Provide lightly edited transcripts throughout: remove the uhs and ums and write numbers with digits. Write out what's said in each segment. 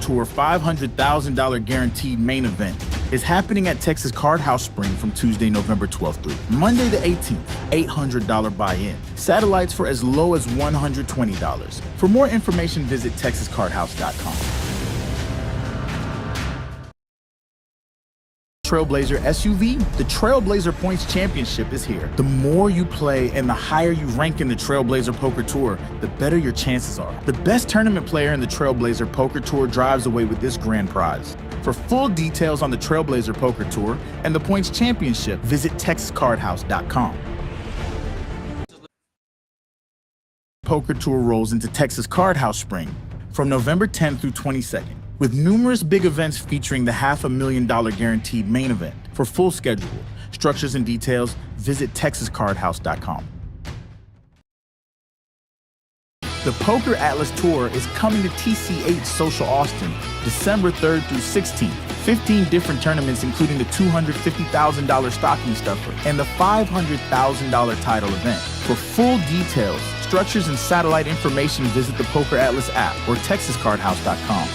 Tour $500,000 guaranteed main event is happening at Texas Card House Spring from Tuesday, November 12th through Monday the 18th. $800 buy-in. Satellites for as low as $120. For more information, visit texascardhouse.com. Trailblazer SUV, the Trailblazer Points Championship is here. The more you play and the higher you rank in the Trailblazer Poker Tour, the better your chances are. The best tournament player in the Trailblazer Poker Tour drives away with this grand prize. For full details on the Trailblazer Poker Tour and the Points Championship, visit texascardhouse.com. Poker Tour rolls into Texas Card House Spring from November 10th through 22nd. With numerous big events featuring the $500,000 guaranteed main event. For full schedule, structures and details, visit texascardhouse.com. The Poker Atlas Tour is coming to TC8 Social Austin, December 3rd through 16th. 15 different tournaments, including the $250,000 stocking stuffer and the $500,000 title event. For full details, structures, and satellite information, visit the Poker Atlas app or texascardhouse.com.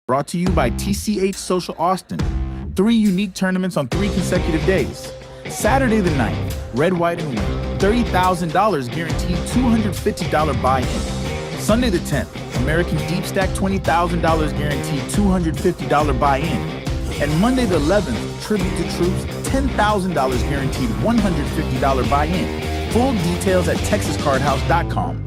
Brought to you by TC8 Social Austin. 3 unique tournaments on 3 consecutive days. Saturday the 9th, Red, White, and Win. $30,000 guaranteed $250 buy-in. Sunday the 10th, American Deep Stack $20,000 guaranteed $250 buy-in. And Monday the 11th, Tribute to Troops, $10,000 guaranteed $150 buy-in. Full details at texascardhouse.com.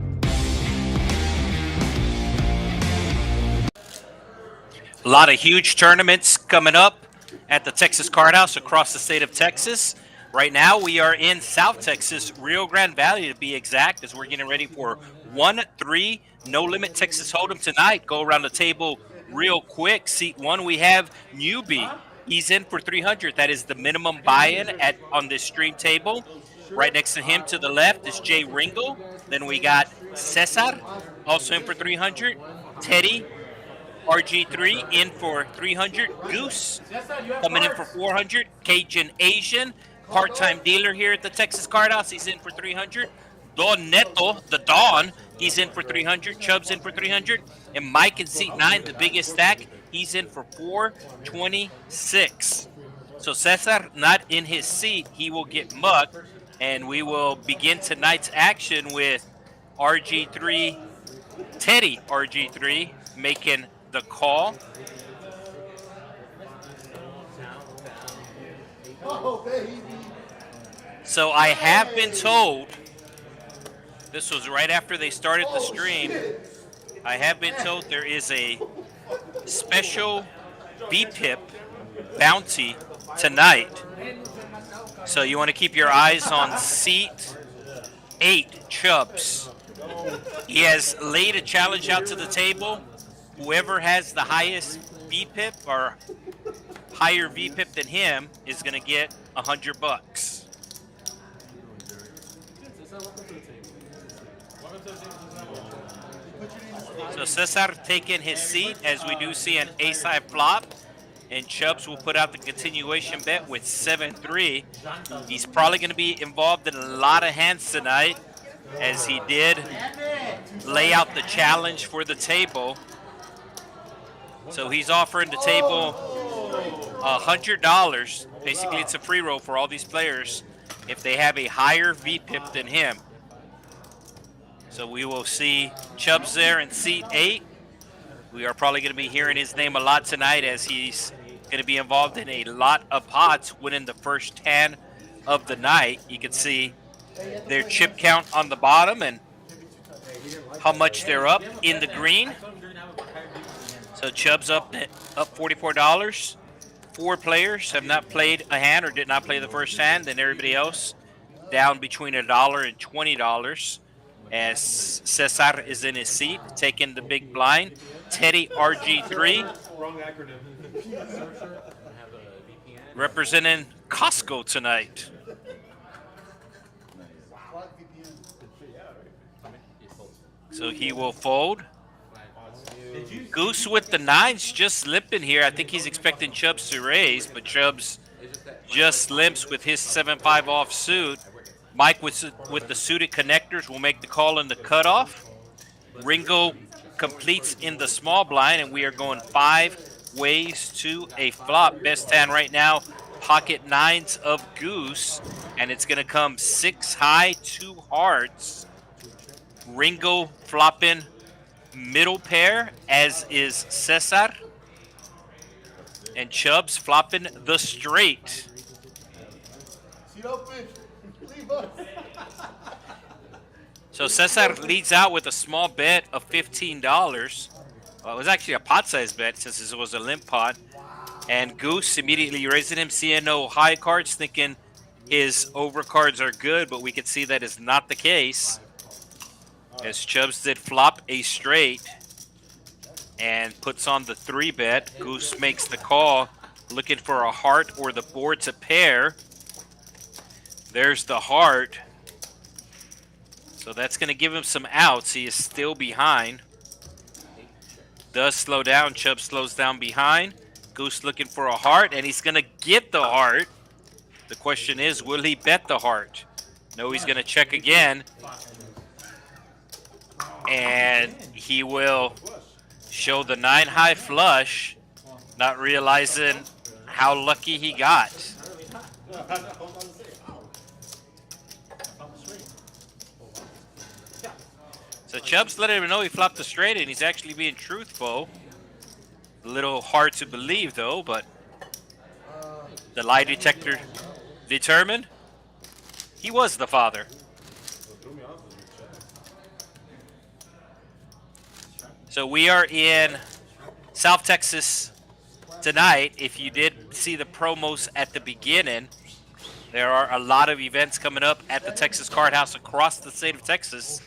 A lot of huge tournaments coming up at the Texas Card House across the state of Texas. Right now, we are in South Texas, Rio Grande Valley to be exact, as we're getting ready for 1-3 No Limit Texas Hold'em tonight. Go around the table real quick. Seat 1, we have Newbie. He's in for 300. That is the minimum buy-in on this stream table. Right next to him to the left is Jay Ringo. Then we got Cesar, also in for 300. Teddy. RG3 in for 300. Goose coming in for 400. Cajun Asian, part-time dealer here at the Texas Card House. He's in for 300. Don Neto, the Don, he's in for 300. Chubb's in for 300. And Mike in seat 9, the biggest stack, he's in for 426. So Cesar not in his seat. He will get mugged. And we will begin tonight's action with RG3, Teddy RG3, making the call. So I have been told, this was right after they started the stream, I have been told there is a special VPIP bounty tonight. So you want to keep your eyes on seat 8, Chubbs. He has laid a challenge out to the table. Whoever has the highest VPIP or higher VPIP than him is going to get $100. So Cesar taking his seat as we do see an ace-high flop, and Chubbs will put out the continuation bet with 7-3. He's probably going to be involved in a lot of hands tonight, as he did lay out the challenge for the table. So he's offering the table $100. Basically, it's a free roll for all these players if they have a higher VPIP than him. So we will see Chubbs there in seat 8. We are probably going to be hearing his name a lot tonight, as he's going to be involved in a lot of pots, winning the first hand of the night. You can see their chip count on the bottom and how much they're up in the green. So Chubb's up $44. 4 players have not played a hand or did not play the first hand, and everybody else down between $1 and $20. As Cesar is in his seat, taking the big blind. Teddy RG3 representing Costco tonight. So he will fold. Goose with the 9s just limping here. I think he's expecting Chubbs to raise, but Chubbs just limps with his 7-5 offsuit. Mike with the suited connectors will make the call in the cutoff. Ringo completes in the small blind, and we are going 5 ways to a flop. Best hand right now, pocket nines of goose, and it's going to come 6 high, 2 hearts. Ringo flopping middle pair, as is Cesar, and Chubbs flopping the straight. So Cesar leads out with a small bet of $15. Well, it was actually a pot-sized bet since it was a limp pot. And Goose immediately raising him, seeing no high cards, thinking his overcards are good, but we can see that is not the case, as Chubbs did flop a straight and puts on the 3-bet. Goose makes the call, looking for a heart or the board to pair. There's the heart. So that's going to give him some outs. He is still behind. Does slow down. Chubb slows down behind. Goose looking for a heart, and he's going to get the heart. The question is, will he bet the heart? No, he's going to check again. And he will show the 9 high flush, not realizing how lucky he got. So Chubb's letting him know he flopped the straight, and he's actually being truthful. A little hard to believe, though, but the lie detector determined he was the father. So we are in South Texas tonight. If you did see the promos at the beginning, there are a lot of events coming up at the Texas Card House across the state of Texas.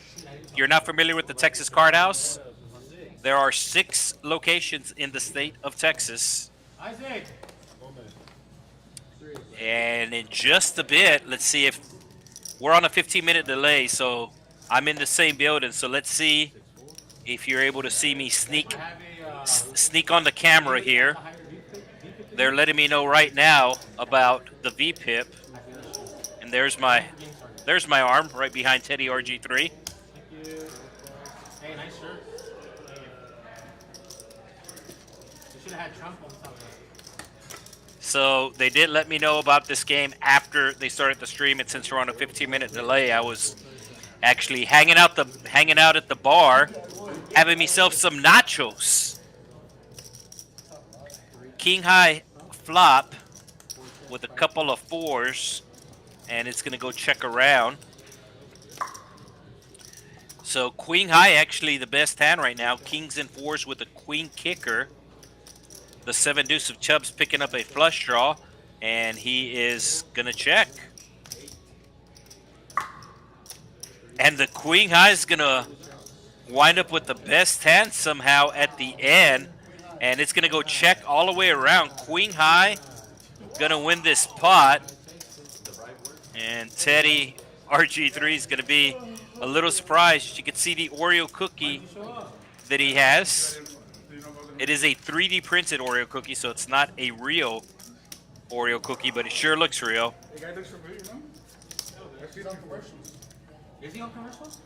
If you're not familiar with the Texas Card House, there are 6 locations in the state of Texas. And in just a bit, let's see if we're on a 15-minute delay, so I'm in the same building. So let's see if you're able to see me sneak on the camera here. They're letting me know right now about the VPIP. And there's my arm right behind Teddy RG3. Hey, nice shirt. You should have had Trump on top of that. So they did let me know about this game after they started the stream, and since we're on a 15-minute delay, I was actually hanging out at the bar, having myself some nachos. King high flop with a couple of 4s, and it's going to go check around. So queen high, actually the best hand right now. Kings and 4s with a queen kicker. The 7 deuce of Chubbs picking up a flush draw, and he is going to check. And the queen high is going to wind up with the best hand somehow at the end, and it's going to go check all the way around. Queen high going to win this pot, and Teddy RG3 is going to be a little surprised. You can see the Oreo cookie that he has. It is a 3D printed Oreo cookie, so it's not a real Oreo cookie, but it sure looks real. The guy looks familiar, no? I see it on commercials. Is he on commercials?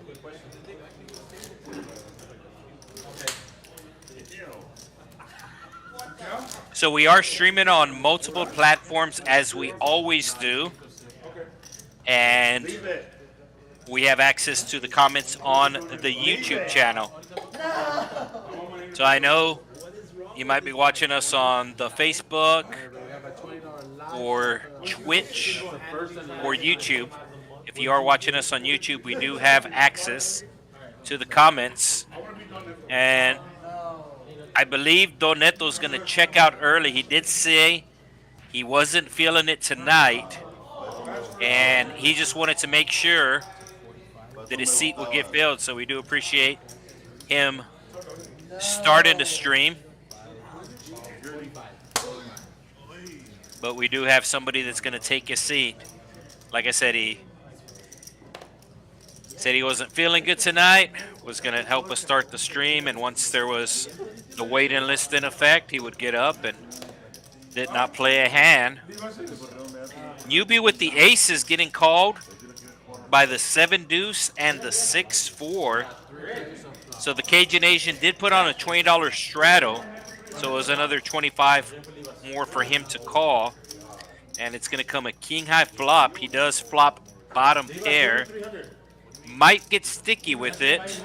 Good question. So we are streaming on multiple platforms, as we always do. And we have access to the comments on the YouTube channel. So I know you might be watching us on the Facebook or Twitch or YouTube. If you are watching us on YouTube, we do have access to the comments. And I believe Don Neto's going to check out early. He did say he wasn't feeling it tonight, and he just wanted to make sure that his seat would get filled. So we do appreciate him starting the stream. But we do have somebody that's going to take his seat. Like I said, he said he wasn't feeling good tonight, was going to help us start the stream, and once there was the waiting list in effect, he would get up and did not play a hand. Newbie with the aces getting called by the 7 deuce and the 6-4. So the Cajun Asian did put on a $20 straddle. So it was another 25 more for him to call. And it's going to come a king high flop. He does flop bottom pair. Might get sticky with it.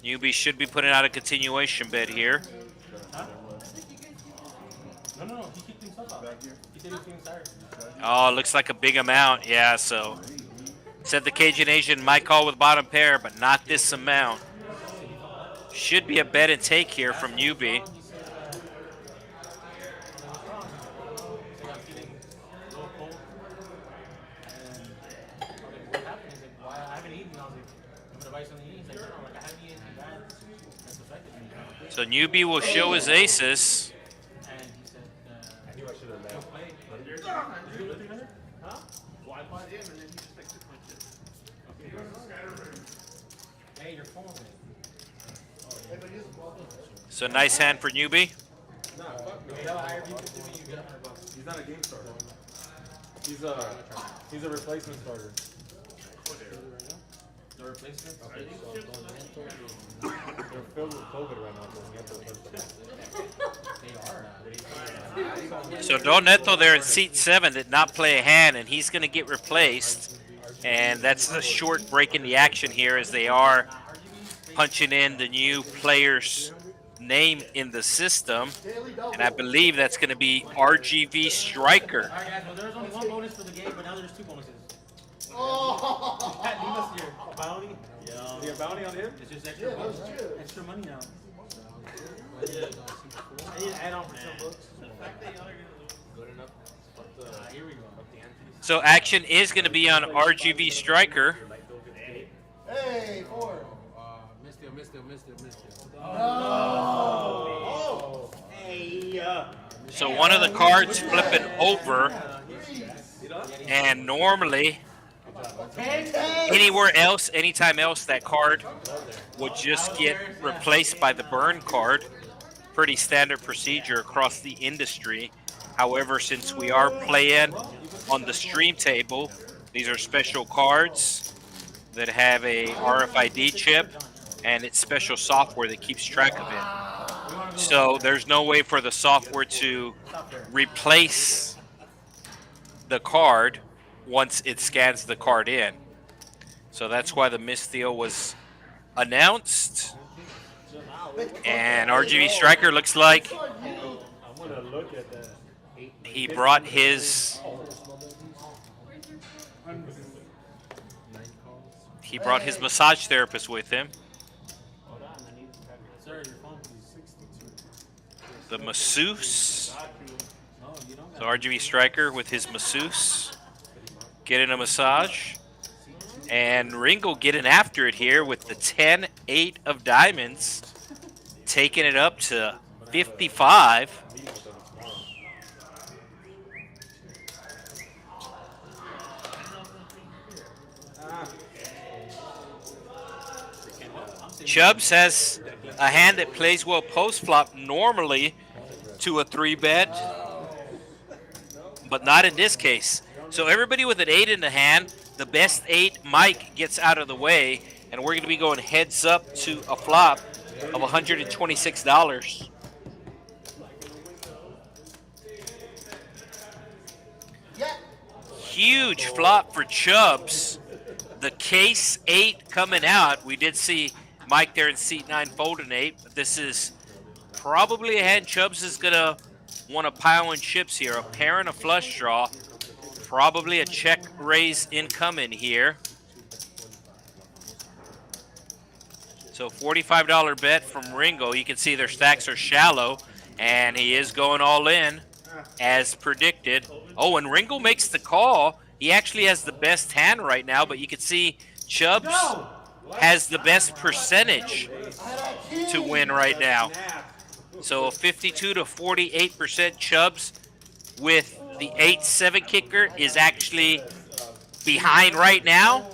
Newbie should be putting out a continuation bet here. No, he kicked himself out. He said he was feeling tired. Oh, looks like a big amount. Yeah, so said the Cajun Asian might call with bottom pair, but not this amount. Should be a bet and take here from Newbie. So Newbie will show his aces. So nice hand for Newbie. He's not a game starter. He's a replacement starter. The replacement? They're filled with COVID right now, so we have to replace them. They are. So Don Neto there in seat 7 did not play a hand, and he's going to get replaced. And that's a short break in the action here as they are punching in the new player's name in the system. And I believe that's going to be RGV Striker. All right, guys, well, there's only one bonus for the game, but now there's 2 bonuses. Oh! Pat, leave us your bounty. Is there a bounty on him? It's just extra money. Extra money now. I need to add on for some books. Good enough. Here we go. So action is going to be on RGV Striker. Hey, 4. Missed it. Oh. So one of the cards flipping over. And normally, anywhere else, anytime else, that card would just get replaced by the burn card. Pretty standard procedure across the industry. However, since we are playing on the stream table, these are special cards that have a RFID chip, and it's special software that keeps track of it. So there's no way for the software to replace the card once it scans the card in. So that's why the misdeal was announced. And RGV Striker looks like he brought his massage therapist with him. The masseuse. So RGV Striker with his masseuse getting a massage. And Ringo getting after it here with the 10-8 of diamonds, taking it up to 55. Chubbs has a hand that plays well post-flop normally to a 3-bet, but not in this case. So everybody with an 8 in the hand, the best 8, Mike, gets out of the way, and we're going to be going heads up to a flop of $126. Huge flop for Chubbs. The case 8 coming out. We did see Mike there in seat 9 folding 8, but this is probably a hand Chubbs is going to want to pile in chips here. A pair and a flush draw. Probably a check raise incoming here. So $45 bet from Ringo. You can see their stacks are shallow, and he is going all in as predicted. Oh, and Ringo makes the call. He actually has the best hand right now, but you can see Chubbs has the best percentage to win right now. So a 52 to 48% Chubbs with the 8-7 kicker is actually behind right now.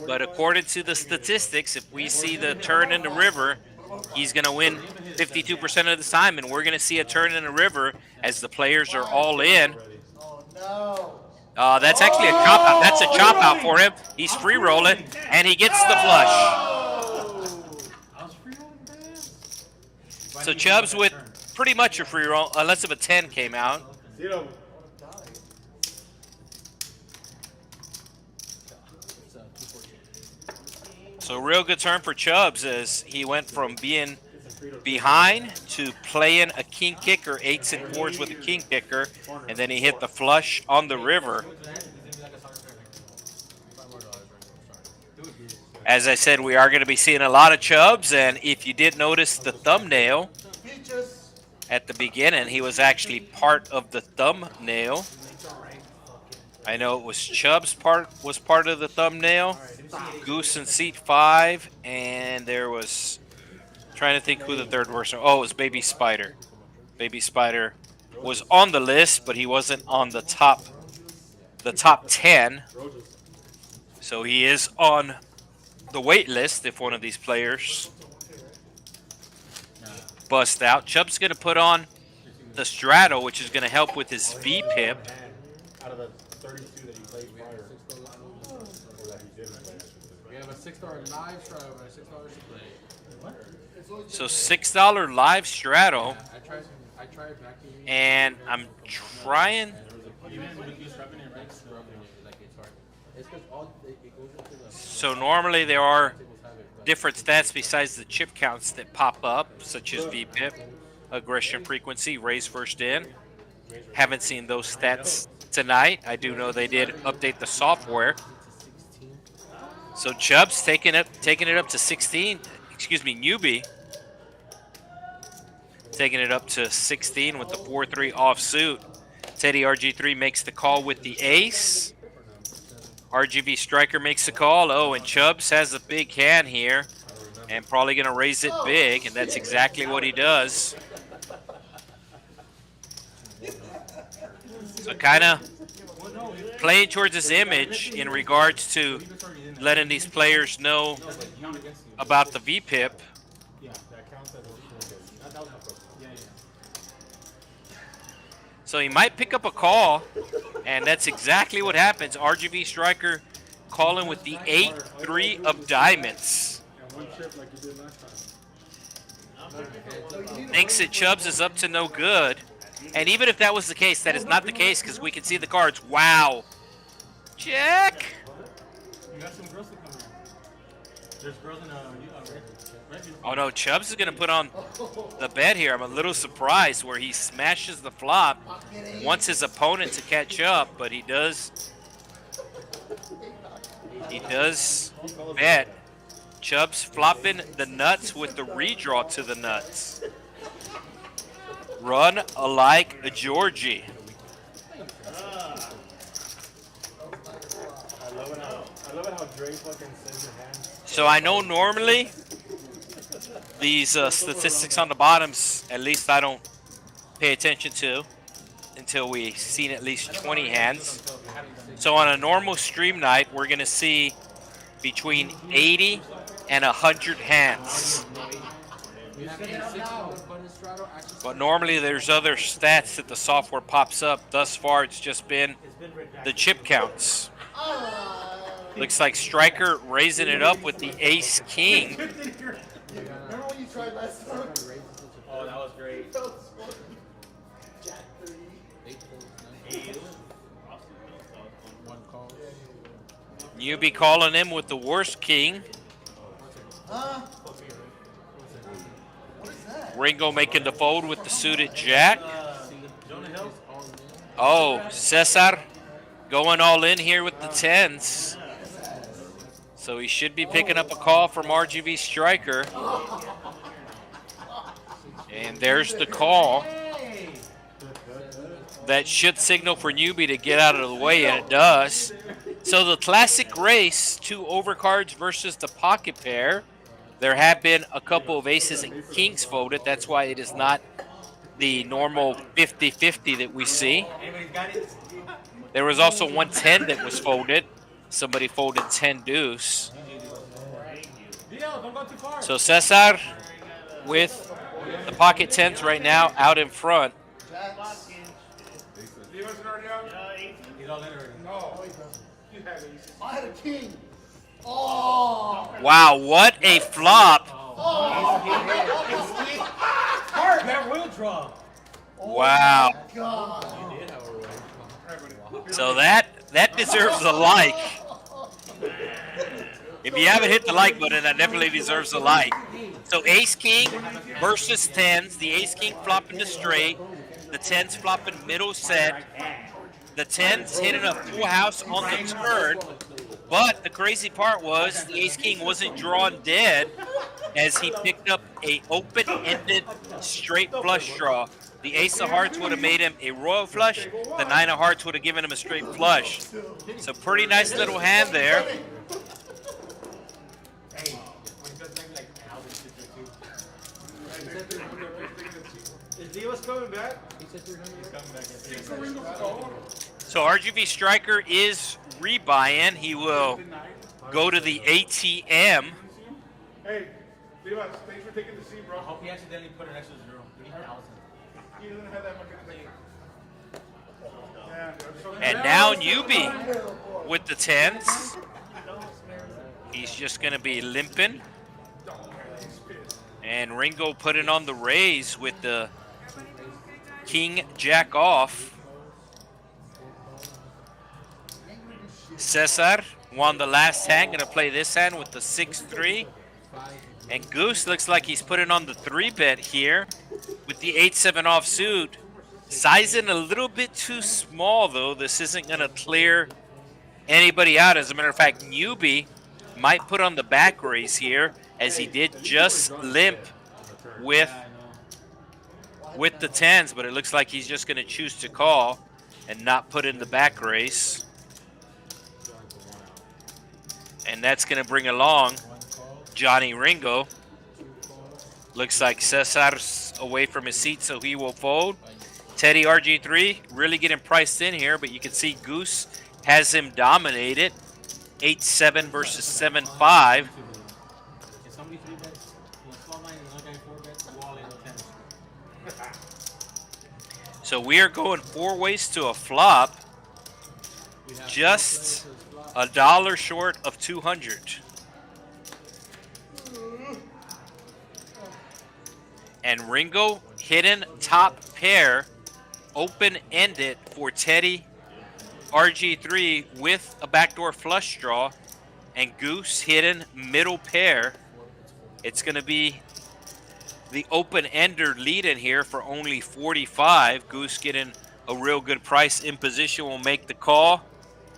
But according to the statistics, if we see the turn in the river, he's going to win 52% of the time, and we're going to see a turn in the river as the players are all in. That's actually a chop out. That's a chop out for him. He's free rolling, and he gets the flush. So Chubbs with pretty much a free roll, unless if a 10 came out. Zero. So real good turn for Chubbs as he went from being behind to playing a king kicker, 8s and 4s with a king kicker, and then he hit the flush on the river. As I said, we are going to be seeing a lot of Chubbs, and if you did notice the thumbnail at the beginning, he was actually part of the thumbnail. I know it was Chubbs was part of the thumbnail, Goose in seat 5, and there was, trying to think who the third person. Oh, it was Baby Spider. Baby Spider was on the list, but he wasn't on the top 10. So he is on the wait list if one of these players bust out. Chubb's going to put on the Straddle, which is going to help with his VPIP. Out of the 32 that he played prior. Or that he didn't play. We have a $6 live straddle and a $6 to play. So $6 live Straddle, I tried vacuuming. and I'm trying. So normally there are different stats besides the chip counts that pop up, such as VPIP, aggression frequency, raise first in. Haven't seen those stats tonight. I do know they did update the software. So Chubb's taking it up to 16. Excuse me, Newbie taking it up to 16 with the 4-3 offsuit. Teddy RG3 makes the call with the ace. RGV Striker makes the call. Oh, and Chubbs has a big hand here and probably going to raise it big, and that's exactly what he does. So kind of playing towards his image in regards to letting these players know about the VPIP. So he might pick up a call, and that's exactly what happens. RGV Striker calling with the 8-3 of diamonds. Thinks that Chubbs is up to no good. And even if that was the case, that is not the case because we can see the cards. Wow. Check. You got some girls to come here. There's girls in red. Oh no, Chubbs is going to put on the bet here. I'm a little surprised where he smashes the flop, wants his opponent to catch up, but he does bet. Chubbs flopping the nuts with the redraw to the nuts. Run like a Georgie. I love it how Dre fucking sends your hand. So I know normally these statistics on the bottoms, at least I don't pay attention to until we've seen at least 20 hands. So on a normal stream night, we're going to see between 80 and 100 hands. But normally there's other stats that the software pops up. Thus far, it's just been the chip counts. Looks like Striker raising it up with the ace-king. Remember when you tried last time? Oh, that was great. Jack 3. Newbie calling him with the worst king. Huh? What is that? Ringo making the fold with the suited jack. Oh, Cesar going all in here with the 10s. So he should be picking up a call from RGV Striker. And there's the call. That should signal for Newbie to get out of the way, and it does. So the classic race, 2 overcards versus the pocket pair. There have been a couple of aces and kings folded. That's why it is not the normal 50-50 that we see. There was also 110 that was folded. Somebody folded 10 deuce. So Cesar with the pocket tens right now out in front. Jacks. Leave us already out? He's all in already. No. You have aces. I had a king. Oh. Wow, what a flop. Heart, that will draw. Wow. God. So that deserves a like. If you haven't hit the like button, that definitely deserves a like. So ace king versus tens. The ace king flopping to straight. The tens flopping middle set. The tens hitting a full house on the turn. But the crazy part was the ace king wasn't drawn dead as he picked up a open-ended straight flush draw. The ace of hearts would have made him a royal flush. The nine of hearts would have given him a straight flush. So pretty nice little hand there. Hey, when it does things like houses, is Divas coming back? He's coming back. So RGV Striker is rebuy-in. He will go to the ATM. Hey, leave us. Thanks for taking the seat, bro. I hope he accidentally put an extra 0. 3,000. He doesn't have that much of a thing. Yeah, so And now Newbie with the tens. He's just going to be limping. And Ringo putting on the raise with the king jack off. Cesar won the last hand, going to play this hand with the 6-3. And Goose looks like he's putting on the 3-bet here with the 8-7 offsuit. Sizing a little bit too small, though. This isn't going to clear anybody out. As a matter of fact, Newbie might put on the back raise here, as he did just limp with the tens, but it looks like he's just going to choose to call and not put in the back raise. And that's going to bring along Johnny Ringo. Looks like Cesar's away from his seat, so he will fold. Teddy RG3 really getting priced in here, but you can see Goose has him dominated. 8-7 versus 7-5. If somebody 3 bets, small line, another guy 4 bets, go all in on 10. So we are going 4 ways to a flop. Just $1 short of 200. And Ringo hidden top pair, open-ended for Teddy RG3 with a backdoor flush draw, and Goose hidden middle pair. It's going to be the open-ender lead in here for only 45. Goose getting a real good price in position will make the call.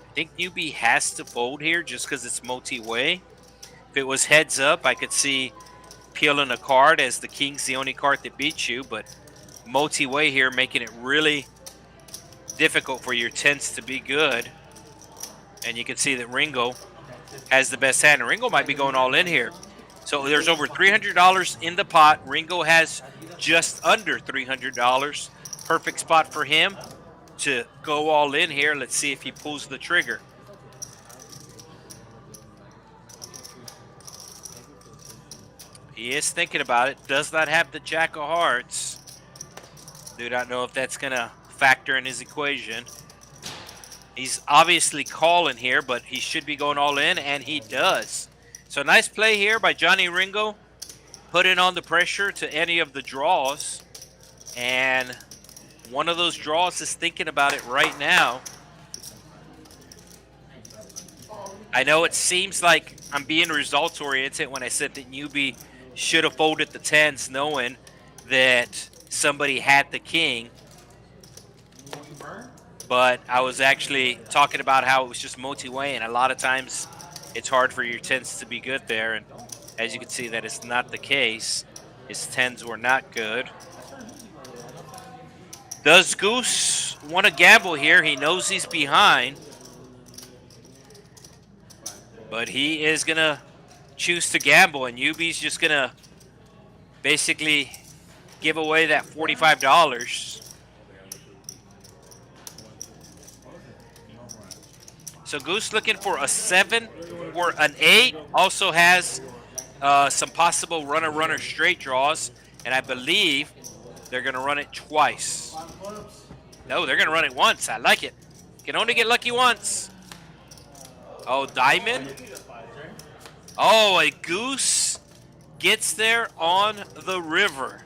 I think Newbie has to fold here just because it's multi-way. If it was heads up, I could see peeling a card as the king's the only card that beats you, but multi-way here making it really difficult for your tens to be good. And you can see that Ringo has the best hand. And Ringo might be going all in here. So there's over $300 in the pot. Ringo has just under $300. Perfect spot for him to go all in here. Let's see if he pulls the trigger. He is thinking about it. Does not have the jack of hearts. Do not know if that's going to factor in his equation. He's obviously calling here, but he should be going all in, and he does. So nice play here by Johnny Ringo, putting on the pressure to any of the draws. And one of those draws is thinking about it right now. I know it seems like I'm being results oriented when I said that Newbie should have folded the tens, knowing that somebody had the king. But I was actually talking about how it was just multi-way, and a lot of times it's hard for your tens to be good there. And as you can see, that is not the case. His tens were not good. Does Goose want to gamble here? He knows he's behind, but he is going to choose to gamble, and Newbie's just going to basically give away that $45. So Goose looking for a 7 or an 8. Also has some possible runner straight draws, and I believe they're going to run it twice. No, they're going to run it once. I like it. Can only get lucky once. Oh, diamond. Oh, a goose gets there on the river.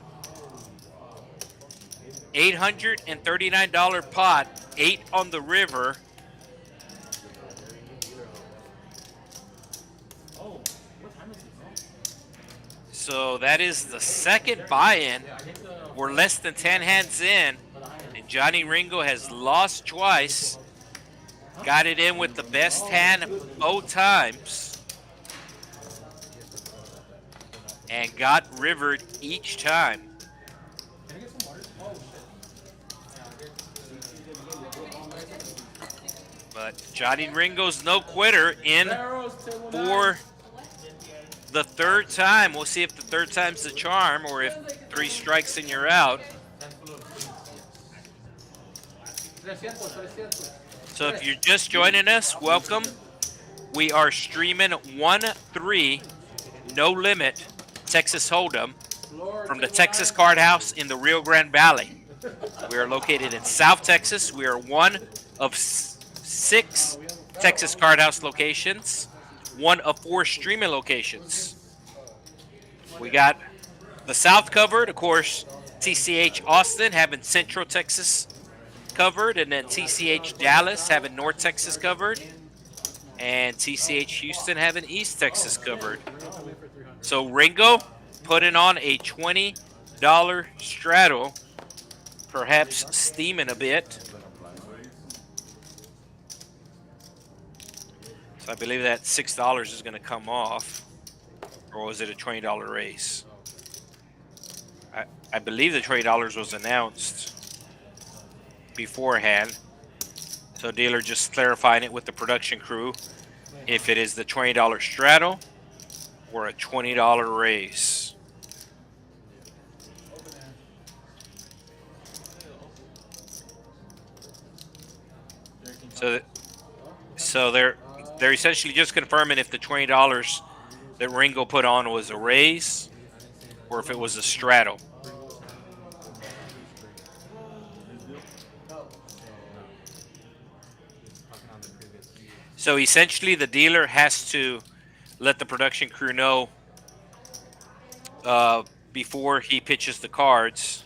$839 pot, 8 on the river. So that is the second buy-in. We're less than 10 hands in, and Johnny Ringo has lost twice. Got it in with the best hand both times, and got rivered each time. But Johnny Ringo's no quitter in for the third time. We'll see if the third time's the charm or if 3 strikes and you're out. So if you're just joining us, welcome. We are streaming 1-3 no limit Texas Hold'em from the Texas Card House in the Rio Grande Valley. We are located in South Texas. We are one of 6 Texas Card House locations, one of 4 streaming locations. We got the South covered, of course, TCH Austin having Central Texas covered, and then TCH Dallas having North Texas covered, and TCH Houston having East Texas covered. So Ringo putting on a $20 straddle, perhaps steaming a bit. So I believe that $6 is going to come off, or was it a $20 raise? I believe the $20 was announced beforehand. So dealer just clarifying it with the production crew if it is the $20 straddle or a $20 raise. So they're essentially just confirming if the $20 that Ringo put on was a raise or if it was a straddle. So essentially the dealer has to let the production crew know before he pitches the cards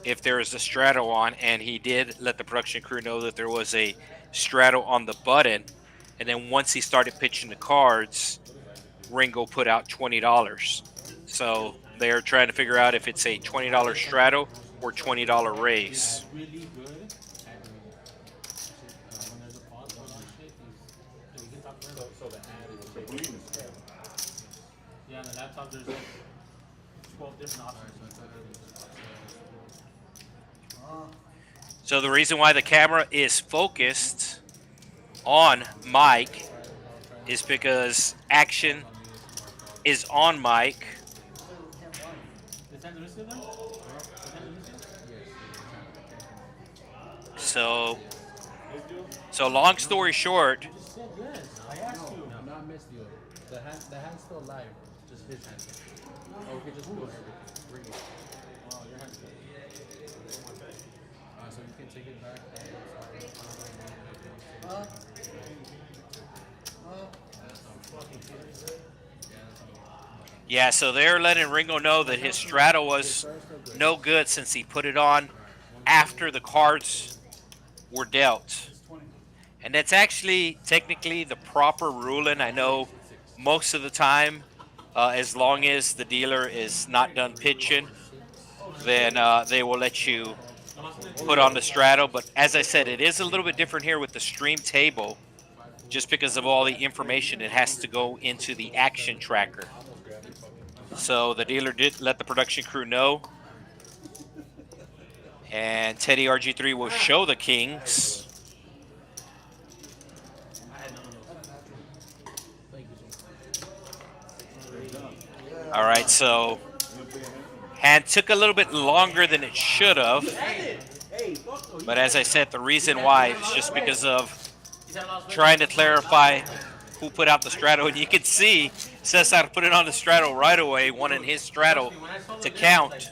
if there is a straddle on, and he did let the production crew know that there was a straddle on the button. And then once he started pitching the cards, Ringo put out $20. So they're trying to figure out if it's a $20 straddle or $20 raise. Yeah, on the laptop there's like 12 different options. So the reason why the camera is focused on Mike is because action is on Mike. So long story short, The hand's still alive, just his hand. Or we could just go ahead and bring it. Oh, your hand's good. So you can take it back. yeah, so they're letting Ringo know that his straddle was no good since he put it on after the cards were dealt. And that's actually technically the proper ruling. I know most of the time, as long as the dealer is not done pitching, then they will let you put on the straddle. But as I said, it is a little bit different here with the stream table, just because of all the information that has to go into the action tracker. So the dealer did let the production crew know. And Teddy RG3 will show the kings. All right, so hand took a little bit longer than it should have. But as I said, the reason why is just because of trying to clarify who put out the straddle. And you can see Cesar put it on the straddle right away, wanting his straddle to count.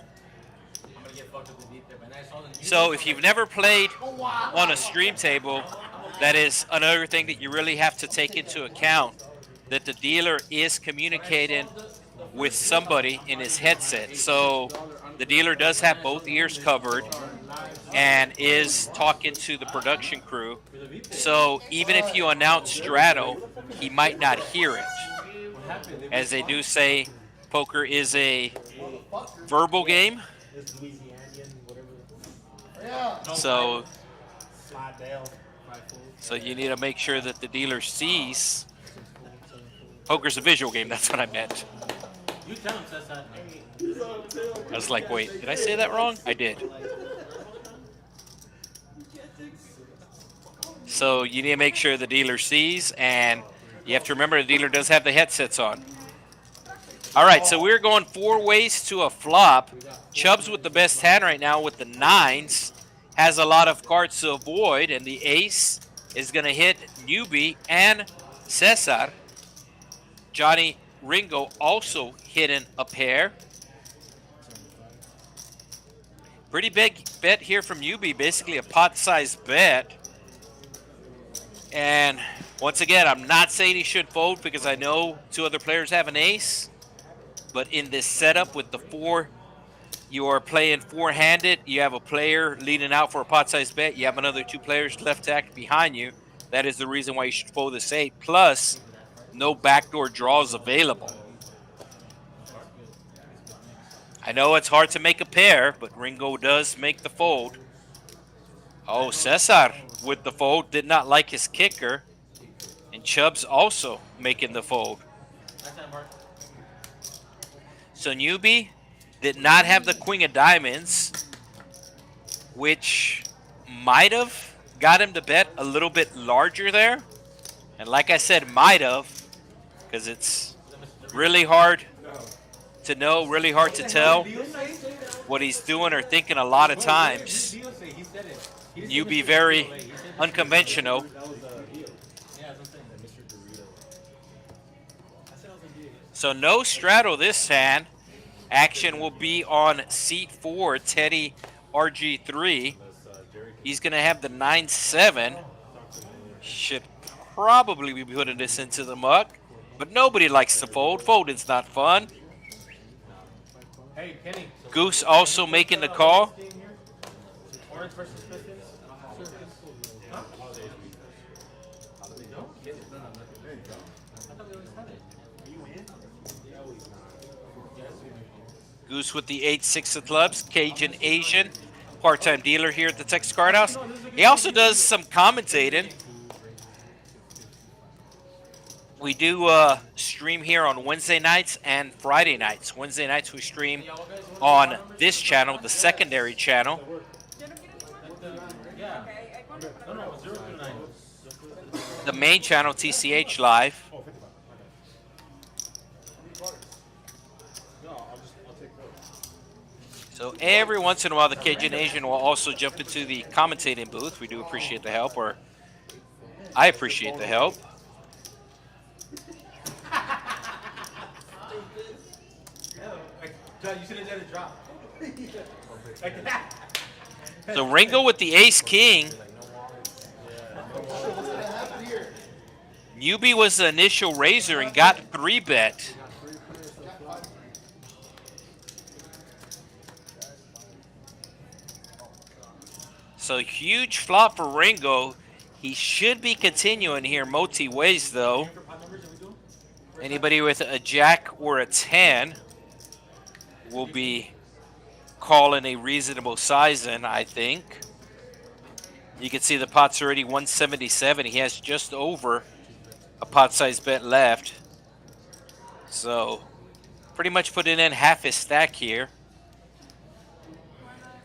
So if you've never played on a stream table, that is another thing that you really have to take into account, that the dealer is communicating with somebody in his headset. So the dealer does have both ears covered and is talking to the production crew. So even if you announce straddle, he might not hear it. As they do say, poker is a verbal game. So you need to make sure that the dealer sees. Poker's a visual game, that's what I meant. You tell him, Cesar. I was like, wait, did I say that wrong? I did. So you need to make sure the dealer sees, and you have to remember the dealer does have the headsets on. All right, so we're going 4 ways to a flop. Chubbs with the best hand right now with the 9s. Has a lot of cards to avoid, and the ace is going to hit Newbie and Cesar. Johnny Ringo also hitting a pair. Pretty big bet here from Newbie, basically a pot-sized bet. And once again, I'm not saying he should fold because I know 2 other players have an ace. But in this setup with the 4, you are playing 4-handed. You have a player leading out for a pot-sized bet. You have another 2 players left stacked behind you. That is the reason why you should fold this 8. Plus, no backdoor draws available. I know it's hard to make a pair, but Ringo does make the fold. Oh, Cesar with the fold, did not like his kicker. And Chubbs also making the fold. So Newbie did not have the queen of diamonds, which might have got him to bet a little bit larger there. And like I said, might have, because it's really hard to know, really hard to tell what he's doing or thinking a lot of times. You be very unconventional. So no straddle this hand. Action will be on seat 4, Teddy RG3. He's going to have the 9-7. Should probably be putting this into the muck. But nobody likes to fold. Folding's not fun. Goose also making the call. Goose with the 8-6 of clubs, Cajun Asian, part-time dealer here at the Texas Card House. He also does some commentating. We do stream here on Wednesday nights and Friday nights. Wednesday nights we stream on this channel, the secondary channel. The main channel, TCH Live. So every once in a while, the Cajun Asian will also jump into the commentating booth. We do appreciate the help, or I appreciate the help. So Ringo with the ace-king. Newbie was the initial raiser and got 3-bet. So huge flop for Ringo. He should be continuing here multi-ways though. Anybody with a jack or a 10 will be calling a reasonable size in, I think. You can see the pot's already 177. He has just over a pot size bet left. So pretty much putting in half his stack here.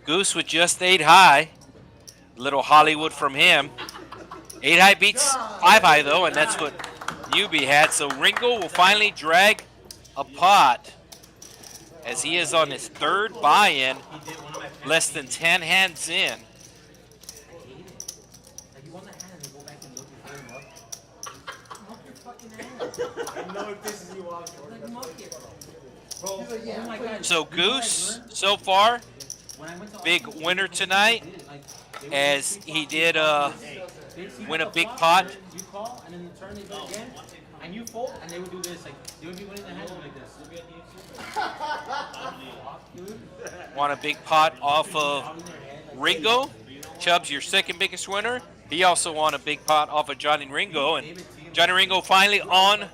Goose with just 8 high. Little Hollywood from him. 8 high beats 5 high though, and that's what Newbie had. So Ringo will finally drag a pot as he is on his 3rd buy-in, less than 10 hands in. fucking hand. I know it pisses you off. Like, muck it. Bro, He's like, yeah, Oh my God. So You know what I Goose, learned? so far, When I went to big Austin, winner they tonight, did it, like, they would as do he 3 did flops. They'd see win the a big flop, pot. and then you call, and then the turn they do it again, and you fold, and they would do this, like, they would be winning the hand like this. Dude, won a big pot off of out in their head, like, Ringo. Chubbs, your second biggest winner. He also won a big pot off of Johnny Ringo, and Johnny Ringo finally on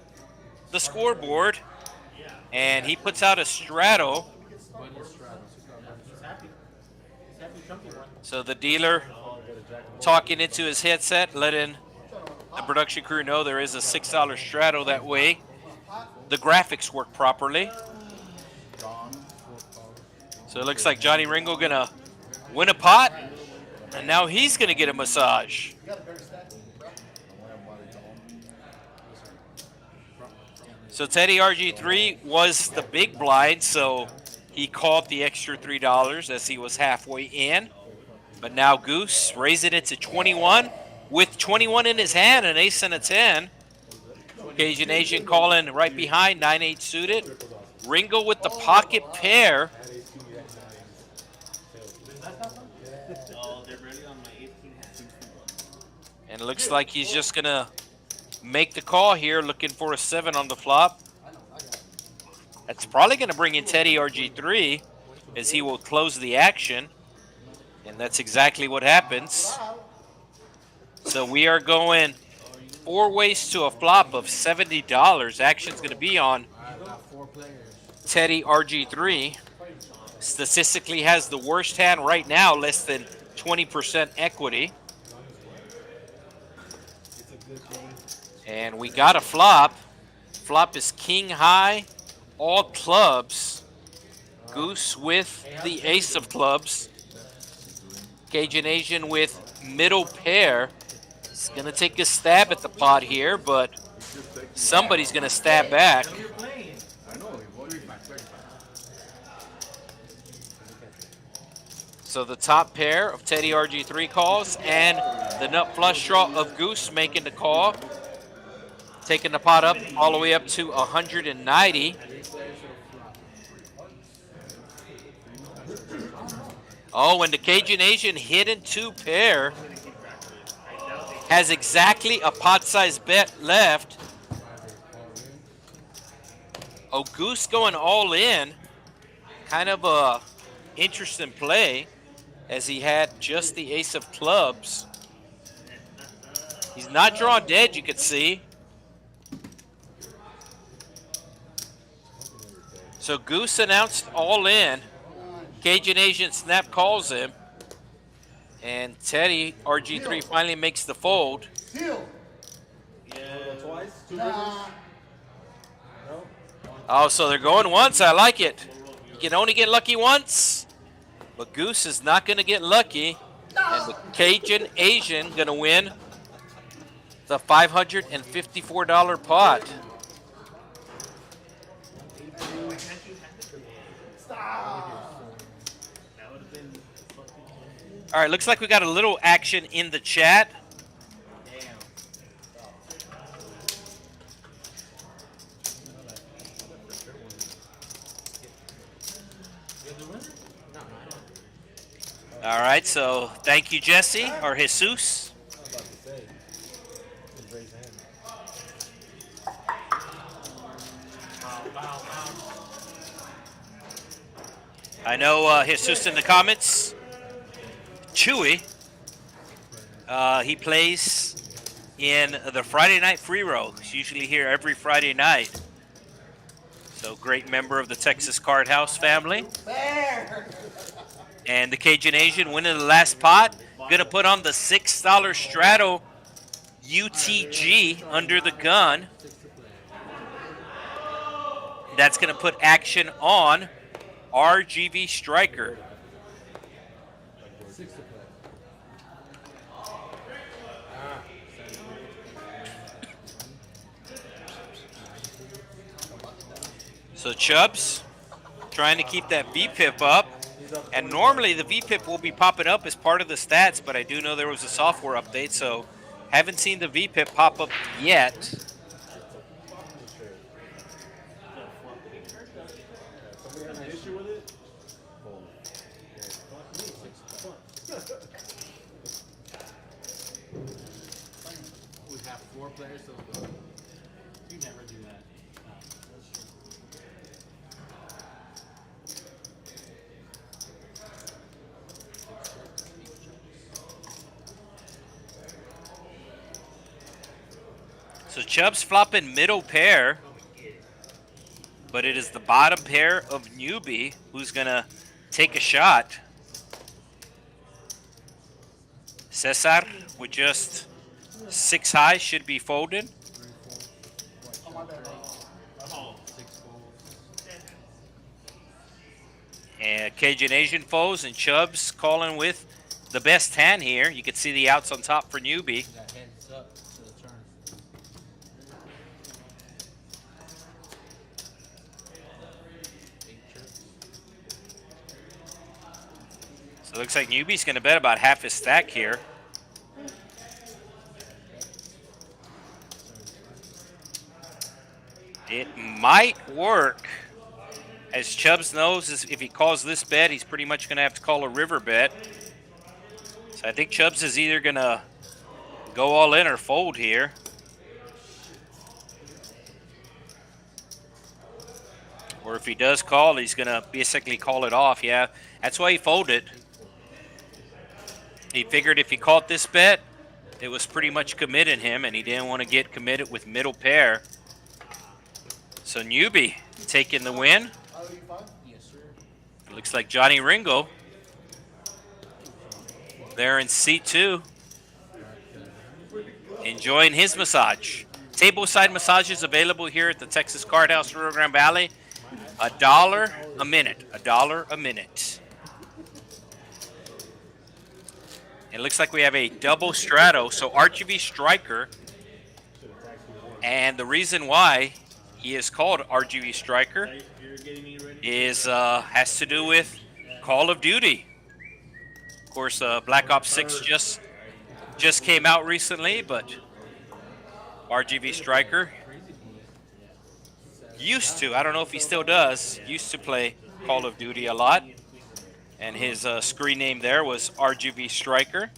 the scoreboard, and he puts out a straddle. bunny straddle. he's happy. He's happy Trumpy won. So the dealer talking into his headset, letting the production crew know there is a $6 straddle that way. The graphics work properly. So it looks like Johnny Ringo gonna win a pot, and now he's gonna get a massage. So Teddy RG3 was the big blind, so he called the extra $3 as he was halfway in. But now Goose raising it to 21 with 21 in his hand, an ace and a 10. Cajun Asian calling right behind, 9-8 suited. Ringo with the pocket pair. And it looks like he's just going to make the call here, looking for a 7 on the flop. That's probably going to bring in Teddy RG3 as he will close the action. And that's exactly what happens. So we are going 4 ways to a flop of $70. Action's going to be on Teddy RG3. Statistically has the worst hand right now, less than 20% equity. And we got a flop. Flop is king high, all clubs. Goose with the ace of clubs. Cajun Asian with middle pair. He's going to take a stab at the pot here, but somebody's going to stab back. So the top pair of Teddy RG3 calls, and the nut flush draw of Goose making the call. Taking the pot up all the way up to 190. Oh, and the Cajun Asian hidden 2 pair has exactly a pot-sized bet left. Oh, Goose going all in. Kind of a interesting play, as he had just the ace of clubs. He's not drawn dead, you could see. So Goose announced all in. Cajun Asian snap calls him. And Teddy RG3 finally makes the fold. Deal. Twice? 2 Nah. Oh, so they're going once. I like it. You can only get lucky once. But Goose is not going to get lucky. And the Cajun Asian going to win the $554 pot. All right, looks like we got a little action in the chat. All right, so thank you, Jesse, or Jesus. I know Jesus in the comments. Chewy. He plays in the Friday night free roll. He's usually here every Friday night. So great member of the Texas Card House family. Fair. And the Cajun Asian winning the last pot. Gonna put on the $6 straddle UTG under the gun. That's gonna put action on RGV Striker. So Chubbs trying to keep that VPIP up. And normally the VPIP will be popping up as part of the stats, but I do know there was a software update, so haven't seen the VPIP pop up yet. have 4 players, so You never do that. So Chubb's flopping middle pair, but it is the bottom pair of newbie who's gonna take a shot. Cesar with just 6 high should be folded. 6 folds. And Cajun Asian foes and Chubb's calling with the best hand here. You can see the outs on top for newbie. Got heads up to the turn. So it looks like newbie's gonna bet about half his stack here. It might work. As Chubbs knows, if he calls this bet, he's pretty much gonna have to call a river bet. So I think Chubbs is either gonna go all in or fold here. Or if he does call, he's gonna basically call it off. Yeah, that's why he folded. He figured if he called this bet, it was pretty much committing him, and he didn't want to get committed with middle pair. So newbie taking the win. Yes, sir. It looks like Johnny Ringo there in C2, enjoying his massage. Tableside massages available here at the Texas Card House, Rio Grande Valley. $1 a minute. $1 a minute. It looks like we have a double strato, so RGV Striker. And the reason why he is called RGV Striker is has to do with Call of Duty. Of course, Black Ops 6 just came out recently, but RGV Striker used to, I don't know if he still does, used to play Call of Duty a lot. And his screen name there was RGV Striker.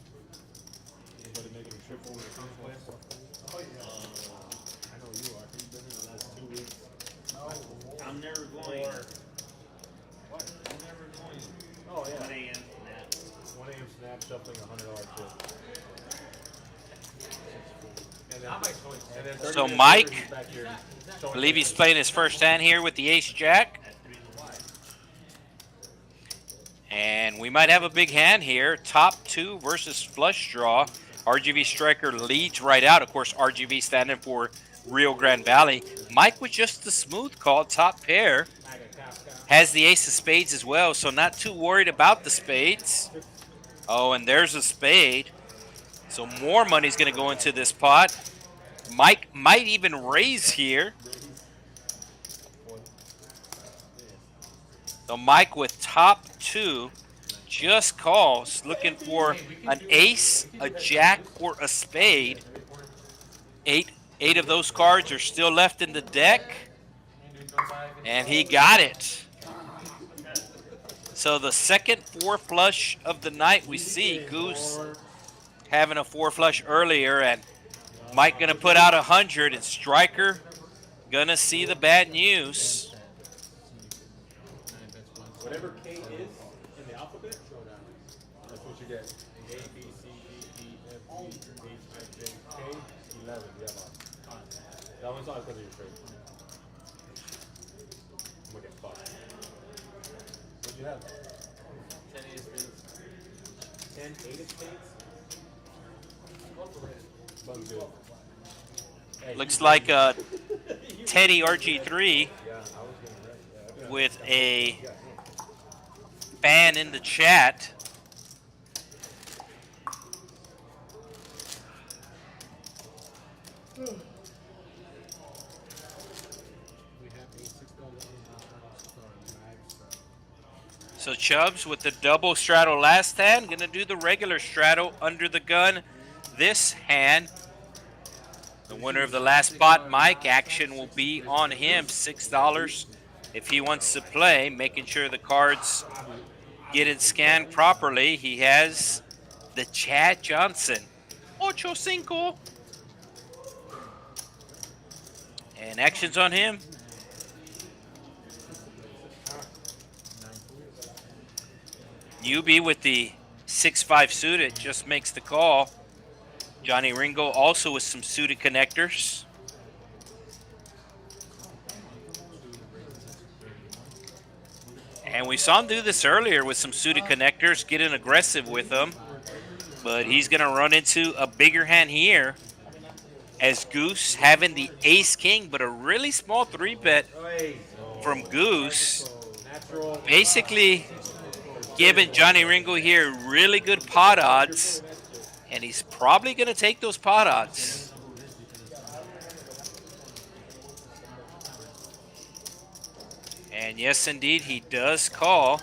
I'm never going. What? I'm never going. Oh, yeah. 1 a.m. snap. 1 a.m. snap, shuffling $100 chip. And then 30 So minutes Mike, later, he's back here I showing believe he's playing his first hand here with the Ace-Jack. And we might have a big hand here. Top 2 versus flush draw. RGV Striker leads right out. Of course, RGV standing for Rio Grande Valley. Mike with just the smooth call, top pair. Has the ace of spades as well, so not too worried about the spades. Oh, and there's a spade. So more money's going to go into this pot. Mike might even raise here. So Mike with top 2 just calls, looking for an ace, a jack, or a spade. Eight of those cards are still left in the deck, and he got it. So the second 4 flush of the night we see. Goose having a 4 flush earlier, and Mike gonna put out 100, and Striker gonna see the bad news. whatever K is in the alphabet, that's what you get. A, B, C, D, E, F, G, H, I, J, K, 11. You have on. That one's not because of your trade. I'm gonna get fucked. What'd you have? 10 ace spades. 10, 8 of spades? Bug good. Hey, Looks like Teddy RG3 yeah, I was gonna with a fan in the chat. We have a $6 So Chubbs with the double straddle last hand, gonna do the regular straddle under the gun this hand. The winner of the last spot, Mike, action will be on him, $6 if he wants to play, making sure the cards get it scanned properly. He has the Chad Johnson, 8-5. And actions on him. Newbie with the 6-5 suited just makes the call. Johnny Ringo also with some suited connectors. And we saw him do this earlier with some suited connectors, getting aggressive with them. But he's going to run into a bigger hand here as Goose having the ace-king, but a really small 3-bet from Goose. Basically giving Johnny Ringo here really good pot odds, and he's probably going to take those pot odds. And yes, indeed, he does call.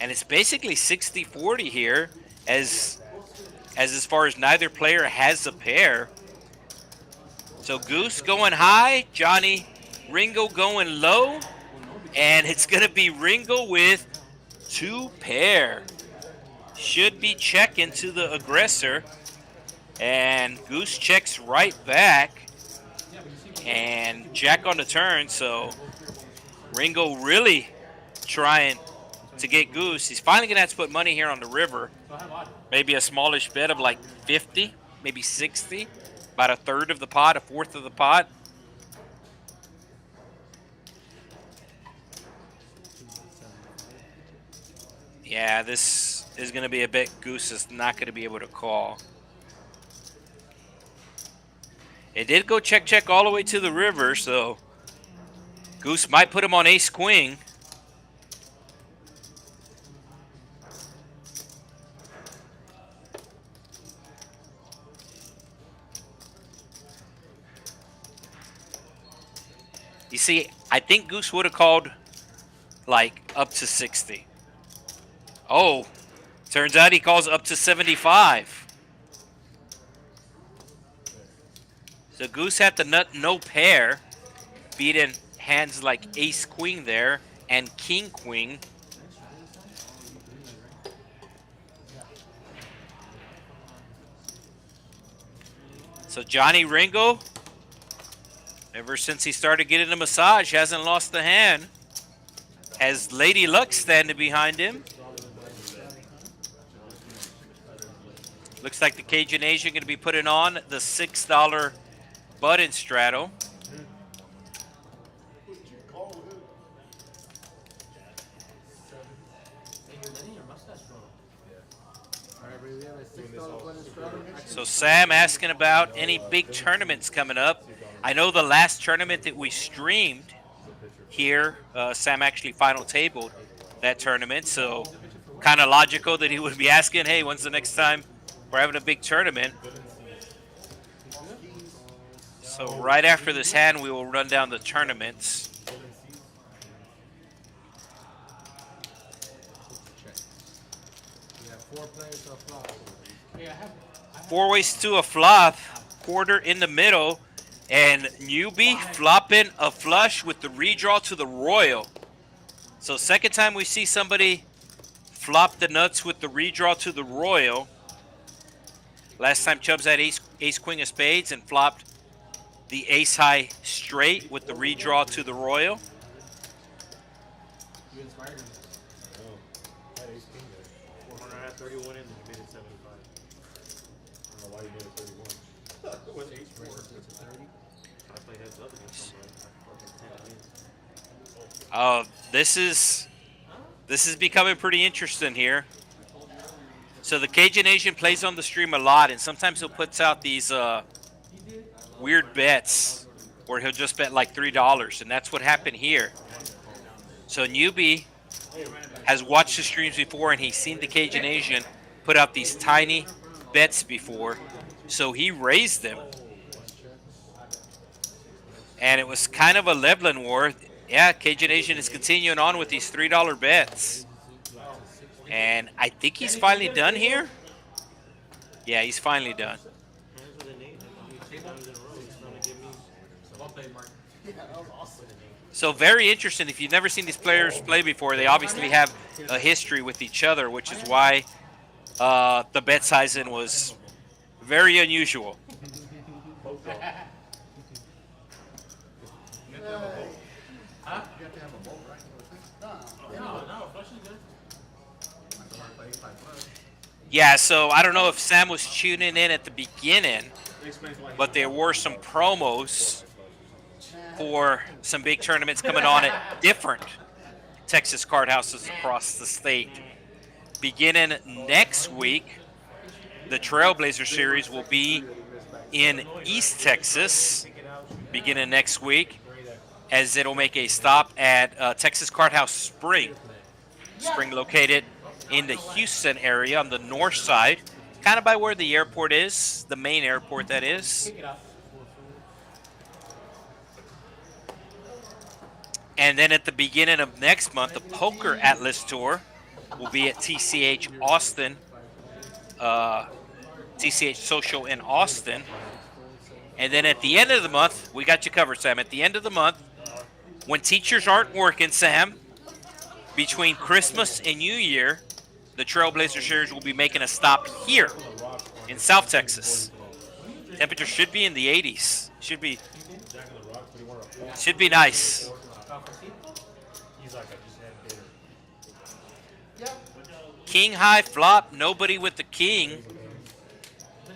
And it's basically 60-40 here as far as neither player has a pair. So Goose going high, Johnny Ringo going low, and it's going to be Ringo with 2 pair. Should be checking to the aggressor, and Goose checks right back, and Jack on the turn, so Ringo really trying to get Goose. He's finally going to have to put money here on the river. Maybe a smallish bet of like 50, maybe 60, about a third of the pot, a fourth of the pot. Yeah, this is going to be a bet Goose is not going to be able to call. It did go check all the way to the river, so Goose might put him on ace-queen. You see, I think Goose would have called like up to 60. Oh, turns out he calls up to 75. So Goose had to nut no pair, beating hands like ace-queen there and king-queen. So Johnny Ringo, ever since he started getting a massage, hasn't lost the hand. Has Lady Luck standing behind him. Looks like the Cajun Asian going to be putting on the $6 button straddle. So Sam asking about any big tournaments coming up. I know the last tournament that we streamed here, Sam actually final tabled that tournament, so kind of logical that he would be asking, hey, when's the next time we're having a big tournament? So right after this hand, we will run down the tournaments. Four ways to a flop, quarter in the middle, and newbie flopping a flush with the redraw to the royal. So second time we see somebody flop the nuts with the redraw to the royal. Last time Chubbs had ace queen of spades and flopped the ace high straight with the redraw to the royal. You inspired me. I had ace king there. 431 in, and you made it 75. I don't know why you made it 31. It was H4. I played heads up against somebody. I fucking 10 wins. This is becoming pretty interesting here. So the Cajun Asian plays on the stream a lot, and sometimes he'll put out these weird bets where he'll just bet like $3, and that's what happened here. So newbie has watched the streams before, and he's seen the Cajun Asian put out these tiny bets before, so he raised them. And it was kind of a leveling war. Yeah, Cajun Asian is continuing on with these $3 bets. And I think he's finally done here. Yeah, he's finally done. So very interesting. If you've never seen these players play before, they obviously have a history with each other, which is why the bet sizing was very unusual. Huh? You have to have a bowl, right? No, flush is good. Yeah, so I don't know if Sam was tuning in at the beginning, but there were some promos for some big tournaments coming on at different Texas card houses across the state. Beginning next week, the Trailblazer Series will be in East Texas, beginning next week, as it'll make a stop at Texas Card House Spring located in the Houston area on the north side, kind of by where the airport is, the main airport that is. And then at the beginning of next month, the Poker Atlas Tour will be at TCH Austin, TCH Social in Austin. And then at the end of the month, we got you covered, Sam. At the end of the month, when teachers aren't working, Sam, between Christmas and New Year, the Trailblazer Series will be making a stop here in South Texas. Temperature should be in the 80s. Should be nice. King high flop, nobody with the king.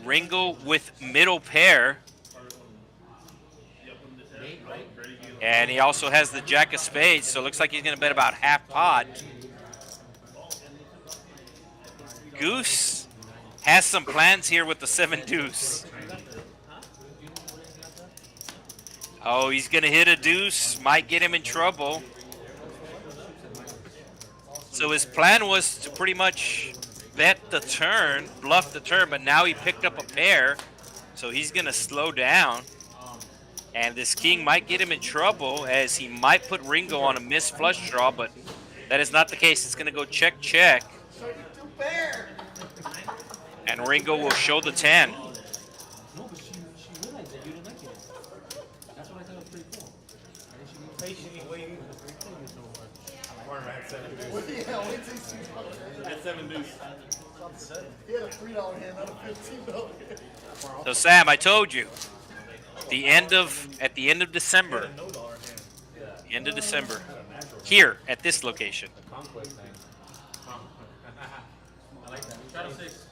Ringo with middle pair. And he also has the jack of spades, so it looks like he's going to bet about half pot. Goose has some plans here with the 7 deuce. Oh, he's going to hit a deuce, might get him in trouble. So his plan was to pretty much bet the turn, bluff the turn, but now he picked up a pair, so he's going to slow down. And this king might get him in trouble, as he might put Ringo on a missed flush draw, but that is not the case. It's going to go check, check. And Ringo will show the 10. No, but she realized that you didn't like it. That's what I thought was pretty cool. Patiently waiting. What the hell? Wait till you see something. At 7 deuce. He had a $3 hand, not a $15 hand. So Sam, I told you, at the end of December, here at this location. I like that. Shadow 6.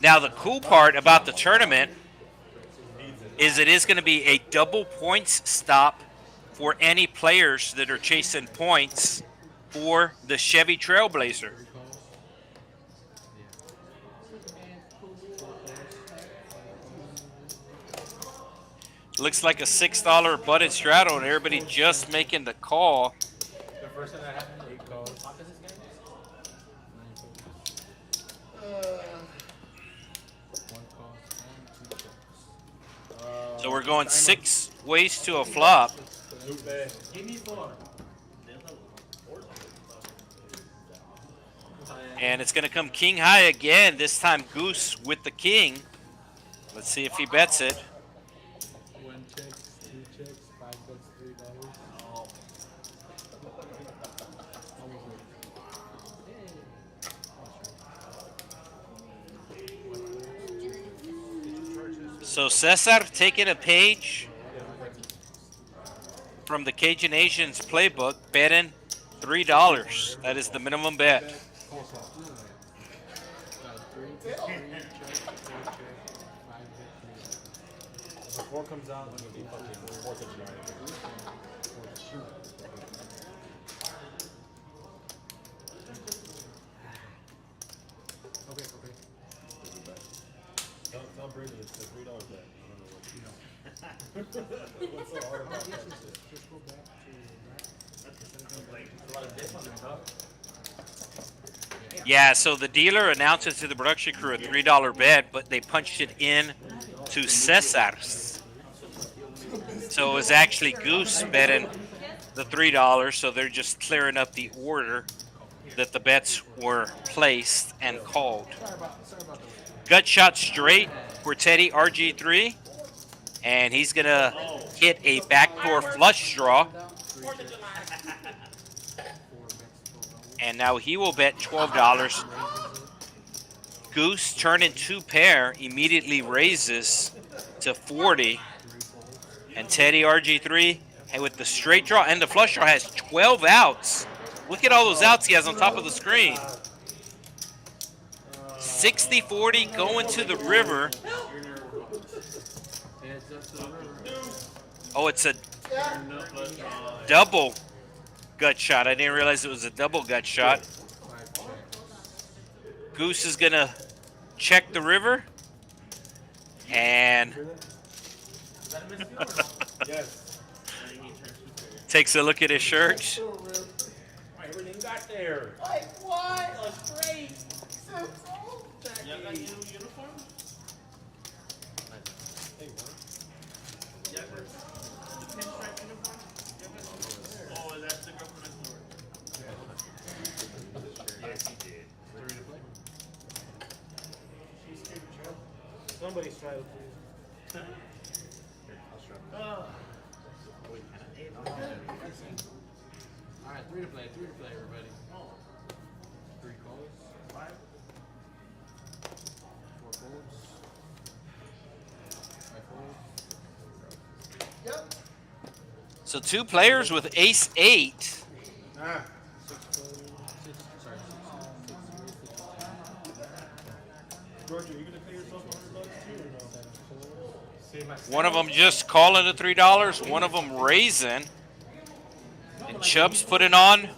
Now the cool part about the tournament is it is going to be a double points stop for any players that are chasing points for the Chevy Trailblazer. Looks like a $6 butted straddle, and everybody just making the call. The first thing that happened, 8 calls. So we're going 6 ways to a flop. Give me 4. And it's going to come king high again, this time goose with the king. Let's see if he bets it. 1 checks, 2 checks, 5 bets, $3. So Cesar taking a page from the Cajun Asians playbook, betting $3. That is the minimum bet. If 4 comes out, I'm going to be fucking 4th of July. Tell Brady it's the $3 bet. I don't know what you know. What's so hard about that shit? Just go back to Yeah, so the dealer announces to the production crew a $3 bet, but they punched it in to Cesar's. So it was actually Goose betting the $3, so they're just clearing up the order that the bets were placed and called. Gut shot straight for Teddy RG3, and he's going to hit a backdoor flush draw. And now he will bet $12. Goose turning 2-pair immediately raises to 40. And Teddy RG3, and with the straight draw and the flush draw, has 12 outs. Look at all those outs he has on top of the screen. 60-40 going to the river. Heads up to the river. Oh, it's a double gut shot. I didn't realize it was a double gut shot. Goose is going to check the river. And takes a look at his shirt. Everything got there. Like what? That was great. Jackie. Y'all got new uniform? Yeah, the pinstripe uniform? Oh, is that the girl from next door? Yes, he did. Somebody's trying to. Alright, 3 to play, everybody. 3 calls. 5. 4 folds. 5 folds. Yep. So 2 players with ace-8. Ah. 6 folds. 6, sorry, 6. George, are you gonna pay yourself $100 too or no? One of them just calling the $3. One of them raising. And Chubb's putting on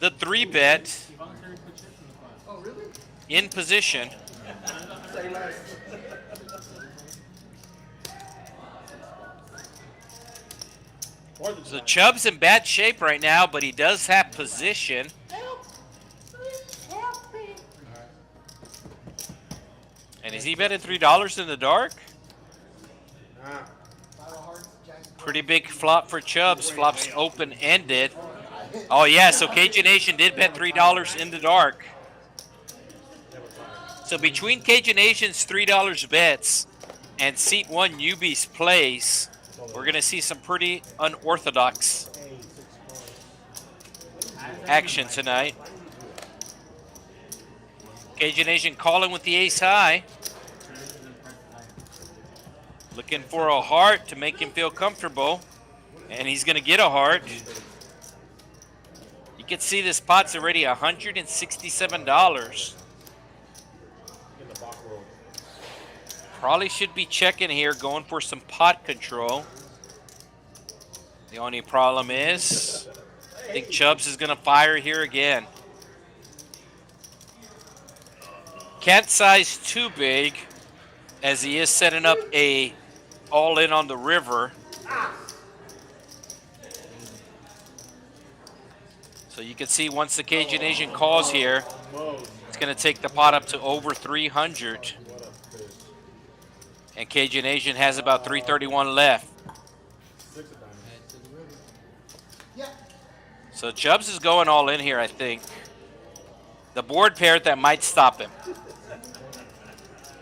the 3-bet Oh, really? in position. Say less. So Chubb's in bad shape right now, but he does have position. Help! Please help me. And is he betting $3 in the dark? Ah. Pretty big flop for Chubb's. Flop's open-ended. Oh, yeah, so Cajun Nation did bet $3 in the dark. So between Cajun Nation's $3 bets and Seat 1 Newbie's plays, we're going to see some pretty unorthodox action tonight. Cajun Nation calling with the ace high. Looking for a heart to make him feel comfortable. And he's going to get a heart. You can see this pot's already $167. Probably should be checking here, going for some pot control. The only problem is, I think Chubbs is going to fire here again. Can't size too big, as he is setting up a all-in on the river. So you can see once the Cajun Asian calls here, it's going to take the pot up to over 300. And Cajun Asian has about 331 left. So Chubbs is going all in here, I think. The board paired, that might stop him.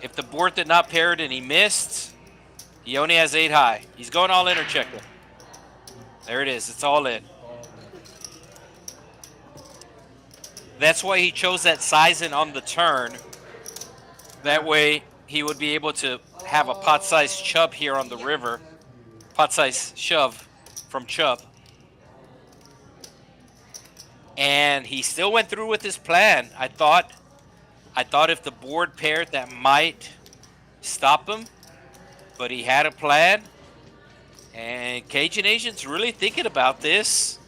If the board did not pair it and he missed, he only has 8 high. He's going all in or checking. There it is. It's all in. That's why he chose that sizing on the turn. That way he would be able to have a pot-sized Chubb here on the river. Pot-sized shove from Chubb. And he still went through with his plan. I thought if the board paired, that might stop him. But he had a plan. And Cajun Asian's really thinking about this.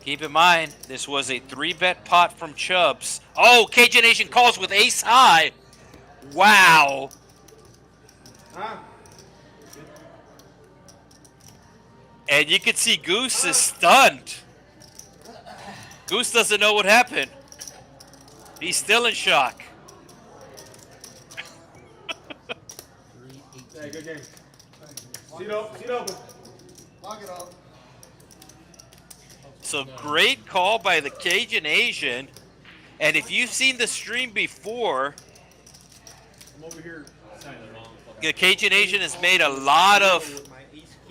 Keep in mind, this was a 3-bet pot from Chubbs. Oh, Cajun Asian calls with ace high. Wow. And you can see Goose is stunned. Goose doesn't know what happened. He's still in shock. Yeah, good game. Seat open. Lock it up. So great call by the Cajun Asian. And if you've seen the stream before, I'm over here. the Cajun Asian has made a lot of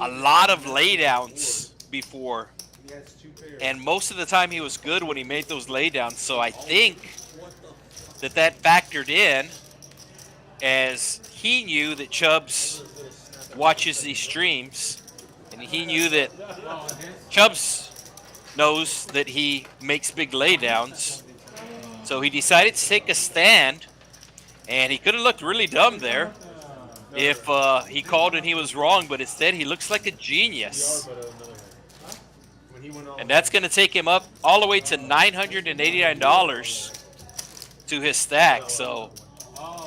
laydowns before. He has 2 pairs. And most of the time he was good when he made those laydowns. So I think that factored in, as he knew that Chubbs watches these streams, and he knew that Chubbs knows that he makes big laydowns. So he decided to take a stand, and he could have looked really dumb there if he called and he was wrong, but instead he looks like a genius. And that's going to take him up all the way to $989 to his stack. So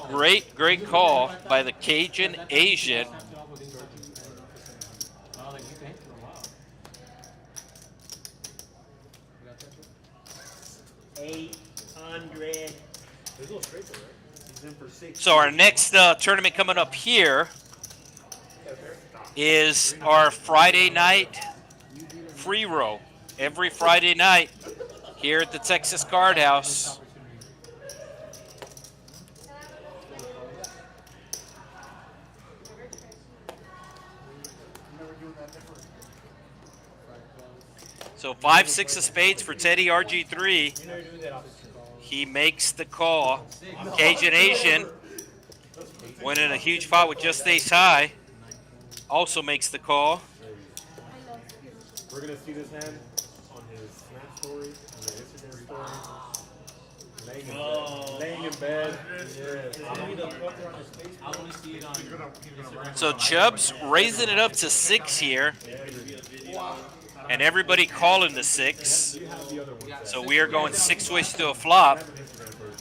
great call by the Cajun Asian. $800. He's in for 6. So our next tournament coming up here is our Friday night free roll. Every Friday night here at the Texas Card House. So 5, 6 of spades for Teddy RG3. He makes the call. Cajun Asian, winning a huge pot with just ace high, also makes the call. We're going to see this hand on his Snap story, on the Instagram story. Laying in bed. I want to see it on Instagram. So Chubbs raising it up to 6 here. And everybody calling the 6. So we are going 6 ways to a flop.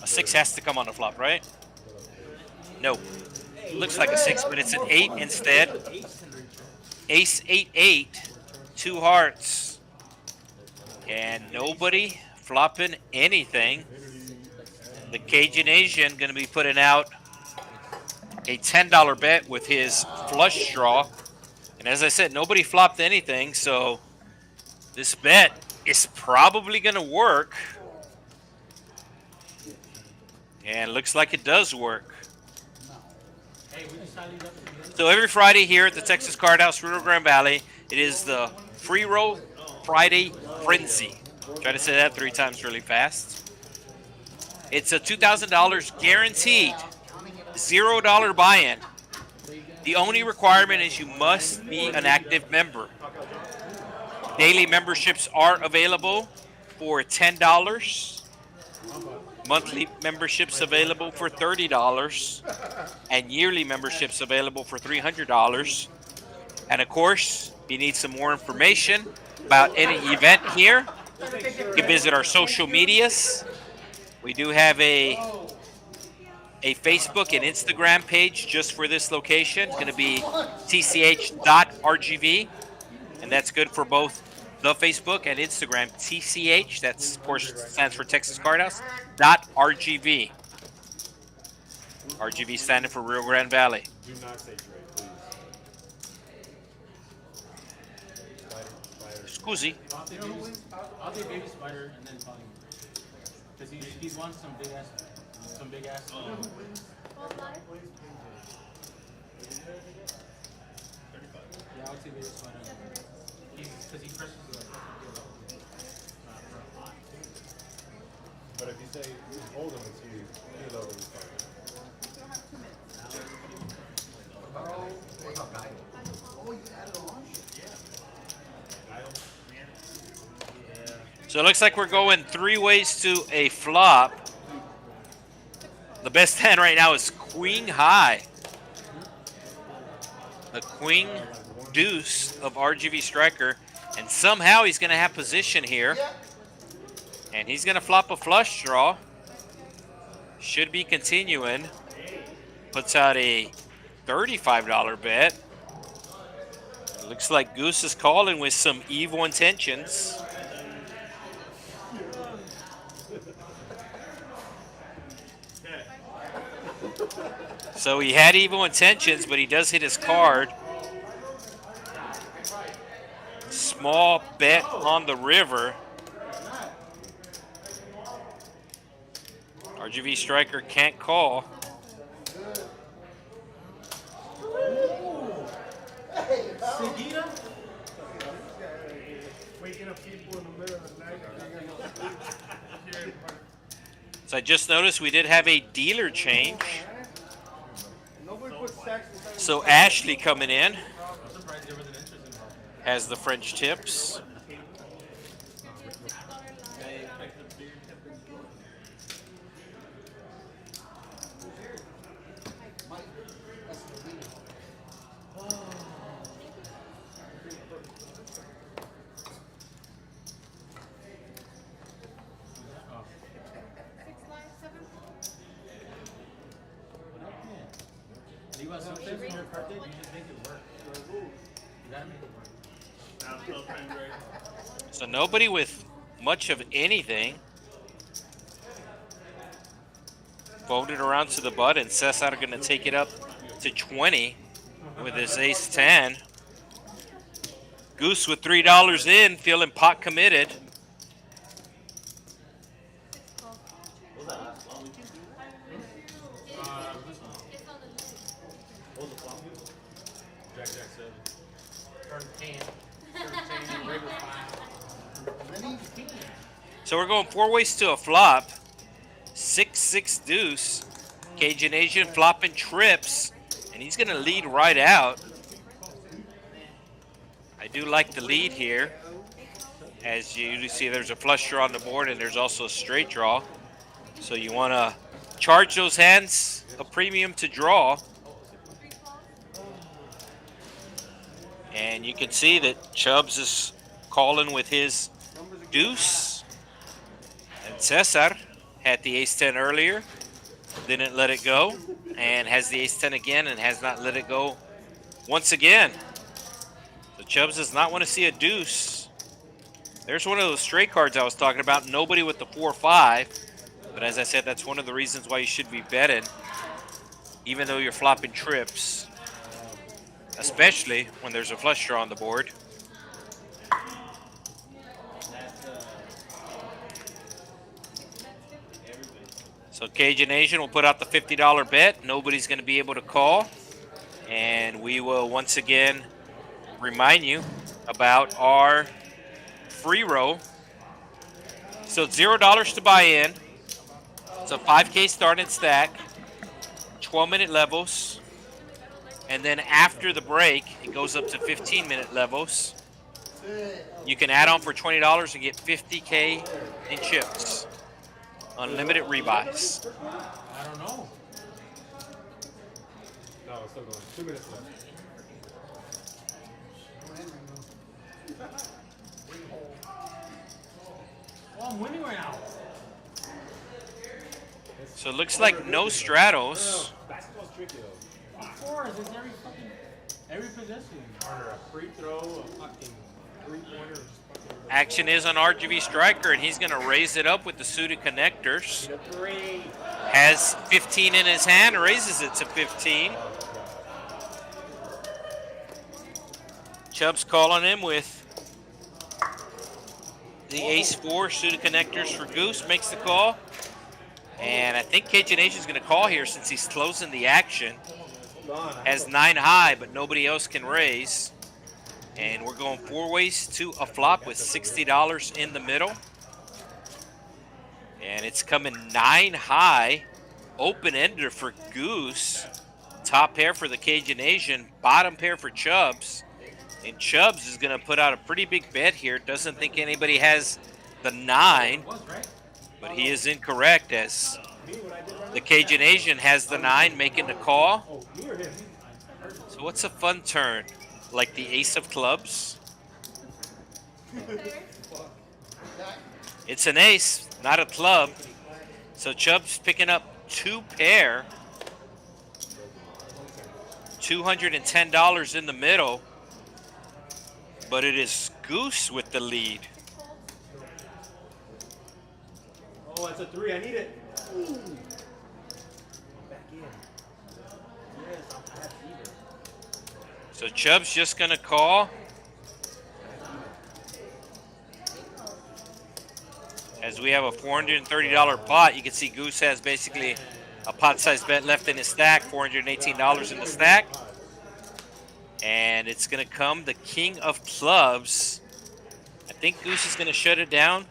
A 6 has to come on the flop, right? No. Looks like a 6, but it's an 8 instead. Ace 8-8. 2 hearts. And nobody flopping anything. The Cajun Asian going to be putting out a $10 bet with his flush draw. And as I said, nobody flopped anything, so this bet is probably going to work. And looks like it does work. So every Friday here at the Texas Card House, Rio Grande Valley, it is the Free Roll Friday Frenzy. Try to say that 3 times really fast. It's a $2,000 guaranteed, $0 buy-in. The only requirement is you must be an active member. Daily memberships are available for $10. Monthly memberships available for $30. And yearly memberships available for $300. And of course, if you need some more information about any event here, you can visit our social medias. We do have a Facebook and Instagram page just for this location. It's going to be tch.rgv. And that's good for both the Facebook and Instagram. TCH, that's, of course, stands for Texas Card House, .rgv. RGV standing for Rio Grande Valley. Do not say trade, please. Scusi. I'll take baby spider and then probably because he's won some big ass. Yeah, I'll take baby spider. Because he presses the But if you say hold him, it's you. He's over the start. So it looks like we're going 3 ways to a flop. The best hand right now is Queen High. The Queen Deuce of RGV Striker. And somehow he's going to have position here. And he's going to flop a flush draw. Should be continuing. Puts out a $35 bet. Looks like Goose is calling with some evil intentions. So he had evil intentions, but he does hit his card. Small bet on the river. RGV Striker can't call. Waking up So I just noticed we did have a dealer change. So Ashley coming in has the French tips. You got some chips in your carpet, you just make it work. You gotta make it work. So nobody with much of anything. Folded around to the button. Cesar going to take it up to 20 with his ace 10. Goose with $3 in, feeling pot committed. So we're going 4 ways to a flop. 6-6 deuce. Cajun Asian flopping trips. And he's going to lead right out. I do like the lead here. As you see, there's a flush draw on the board and there's also a straight draw. So you want to charge those hands a premium to draw. And you can see that Chubbs is calling with his deuce. And Cesar had the ace-10 earlier, didn't let it go, and has the ace-10 again and has not let it go once again. So Chubbs does not want to see a deuce. There's one of those straight cards I was talking about, nobody with the 4-5. But as I said, that's one of the reasons why you should be betting, even though you're flopping trips, especially when there's a flush draw on the board. So Cajun Asian will put out the $50 bet. Nobody's going to be able to call. And we will once again remind you about our free roll. So $0 to buy in. It's a 5K start and stack. 12-minute levels. And then after the break, it goes up to 15-minute levels. You can add on for $20 and get 50K in chips. Unlimited rebuys. I don't know. No, it's still going. 2 minutes left. Oh, I'm winning right now. So it looks like no stratos. Basketball's tricky though. Of course, it's every possession. Harder, a free throw, a fucking three-pointer. Action is on RGV Striker, and he's going to raise it up with the suited connectors. Has 15 in his hand, raises it to 15. Chubb's calling him with the ace-4 suited connectors for Goose, makes the call. And I think Cajun Asian's going to call here since he's closing the action. Has 9 high, but nobody else can raise. And we're going 4 ways to a flop with $60 in the middle. And it's coming 9 high. Open-ender for Goose. Top pair for the Cajun Asian. Bottom pair for Chubbs. And Chubbs is going to put out a pretty big bet here. Doesn't think anybody has the 9. But he is incorrect as the Cajun Asian has the 9 making the call. So what's a fun turn? Like the ace of clubs? It's an ace, not a club. So Chubb's picking up 2 pair. $210 in the middle. But it is Goose with the lead. Oh, it's a 3. I need it. Ooh. Back in. Yes, I have fever. So Chubb's just going to call. As we have a $430 pot, you can see Goose has basically a pot-sized bet left in his stack, $418 in the stack. And it's going to come the king of clubs. I think Goose is going to shut it down.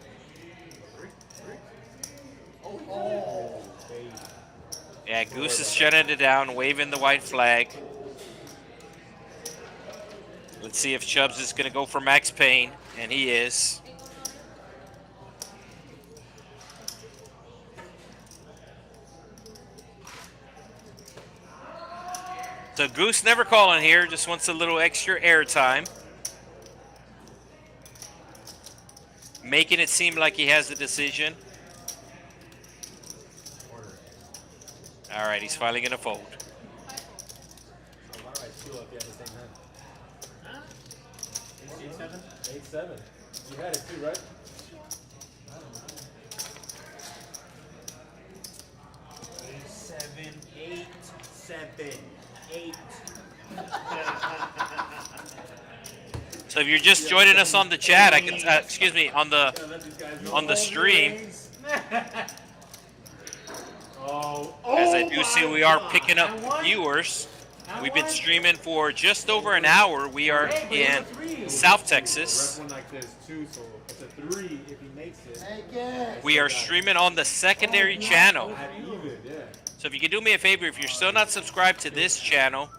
Yeah, Goose is shutting it down, waving the white flag. Let's see if Chubbs is going to go for Max Payne, and he is. So Goose never calling here, just wants a little extra airtime. Making it seem like he has the decision. All right, he's finally going to fold. So why do I steal if you have the same hand? 8-7? 8-7. You had it too, right? Seven, 8, 7, 8. So if you're just joining us on the chat, I can excuse me on the stream. As I do see, we are picking up viewers. We've been streaming for just over an hour. We are in South Texas. One like this too, so it's a 3 if he makes it. Make it. We are streaming on the secondary channel. At even, yeah. So if you could do me a favor, if you're still not subscribed to this channel,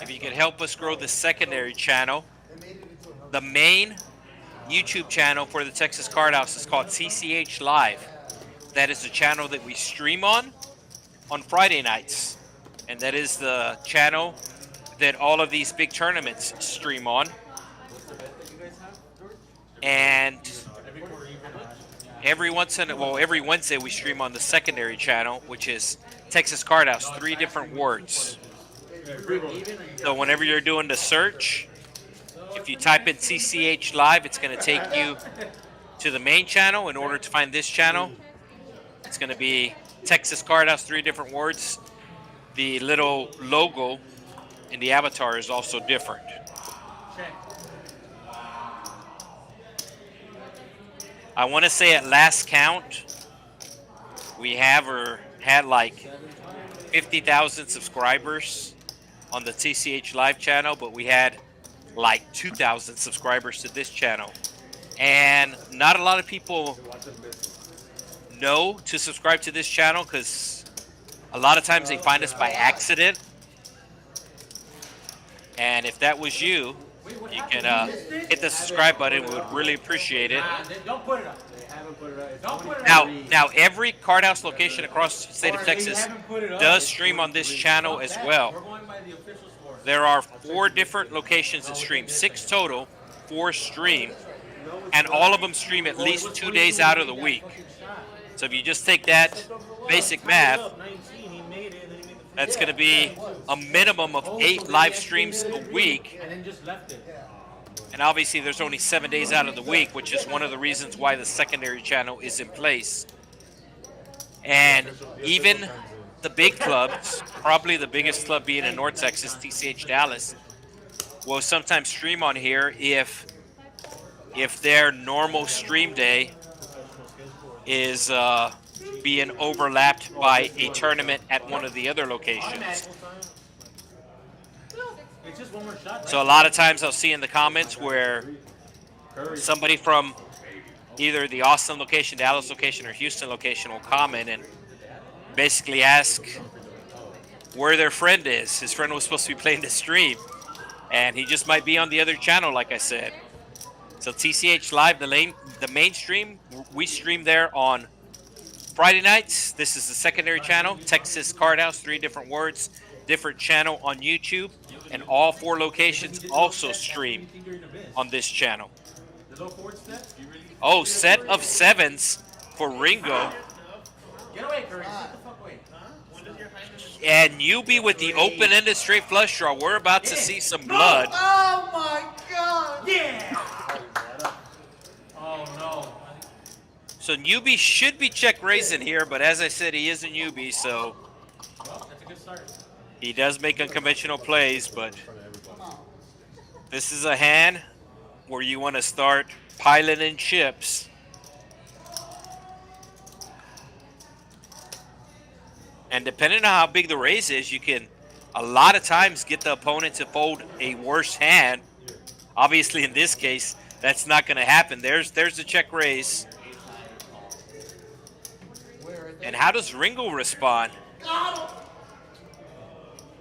if you could help us grow the secondary channel, the main YouTube channel for the Texas Card House is called TCH Live. That is the channel that we stream on Friday nights. And that is the channel that all of these big tournaments stream on. And every Wednesday we stream on the secondary channel, which is Texas Card House, 3 different words. So whenever you're doing the search, if you type in CCH Live, it's going to take you to the main channel. In order to find this channel, it's going to be Texas Card House, 3 different words. The little logo in the avatar is also different. I want to say at last count, we have or had like 50,000 subscribers on the TCH Live channel, but we had like 2,000 subscribers to this channel. And not a lot of people know to subscribe to this channel because a lot of times they find us by accident. And if that was you, you can hit the subscribe button. We would really appreciate it. Don't put it up. They haven't put it out. Don't put it out. Now every card house location across the state of Texas does stream on this channel as well. We're going by the official score. There are 4 different locations that stream, 6 total, 4 stream, and all of them stream at least 2 days out of the week. So if you just take that basic math, that's going to be a minimum of 8 live streams a week. And then just left it. And obviously there's only 7 days out of the week, which is one of the reasons why the secondary channel is in place. And even the big clubs, probably the biggest club being in North Texas, TCH Dallas, will sometimes stream on here if their normal stream day is being overlapped by a tournament at one of the other locations. It's just one more shot. So a lot of times I'll see in the comments where somebody from either the Austin location, Dallas location, or Houston location will comment and basically ask where their friend is. His friend was supposed to be playing the stream, and he just might be on the other channel, like I said. So TCH Live, the main stream, we stream there on Friday nights. This is the secondary channel, Texas Card House, 3 different words, different channel on YouTube, and all 4 locations also stream on this channel. Oh, set of 7s for Ringo. Get away, Curry. Get the fuck away. And Newbie with the open-ended straight flush draw. We're about to see some blood. Oh my God! Yeah! Oh no. So Newbie should be check raising here, but as I said, he is a newbie, so Well, that's a good start. he does make unconventional plays, but this is a hand where you want to start piling in chips. And depending on how big the raise is, you can a lot of times get the opponent to fold a worse hand Obviously, in this case, that's not going to happen. There's the check raise. And how does Ringo respond?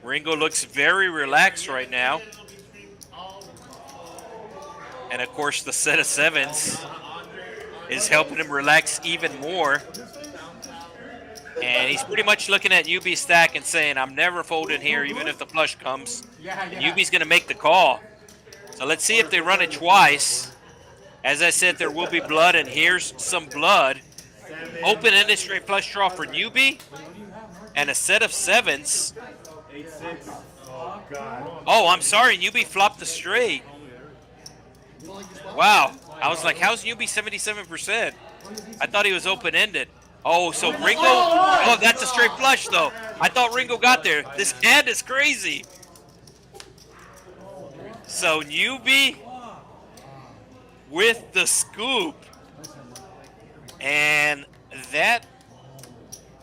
Ringo looks very relaxed right now. And of course, the set of sevens is helping him relax even more. And he's pretty much looking at UB stack and saying, I'm never folding here, even if the flush comes. And UB's going to make the call. So let's see if they run it twice. As I said, there will be blood, and here's some blood. Open-ended straight flush draw for newbie, and a set of sevens. 8-6. Oh, God. Oh, I'm sorry, newbie flopped the straight. Wow. I was like, how's newbie 77%? I thought he was open-ended. Oh, so Ringo. Oh, that's a straight flush, though. I thought Ringo got there. This hand is crazy. So newbie with the scoop. And that.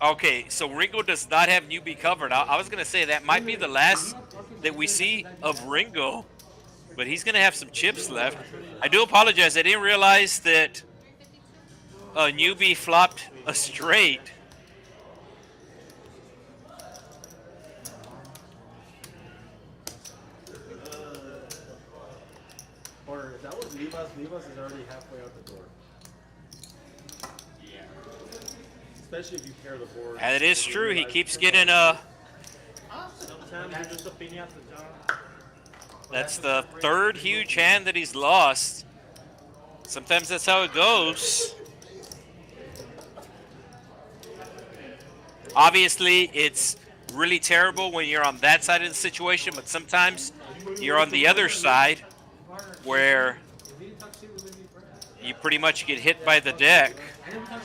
Okay, so Ringo does not have newbie covered. I was going to say that might be the last that we see of Ringo, but he's going to have some chips left. I do apologize. I didn't realize that newbie flopped a straight. Or if that was Levi's is already halfway out the door. Yeah. Especially if you pair the board. And it is true. He keeps getting Sometimes you're just a piñata, John. That's the third huge hand that he's lost. Sometimes that's how it goes. Obviously, it's really terrible when you're on that side of the situation, but sometimes you're on the other side where you pretty much get hit by the deck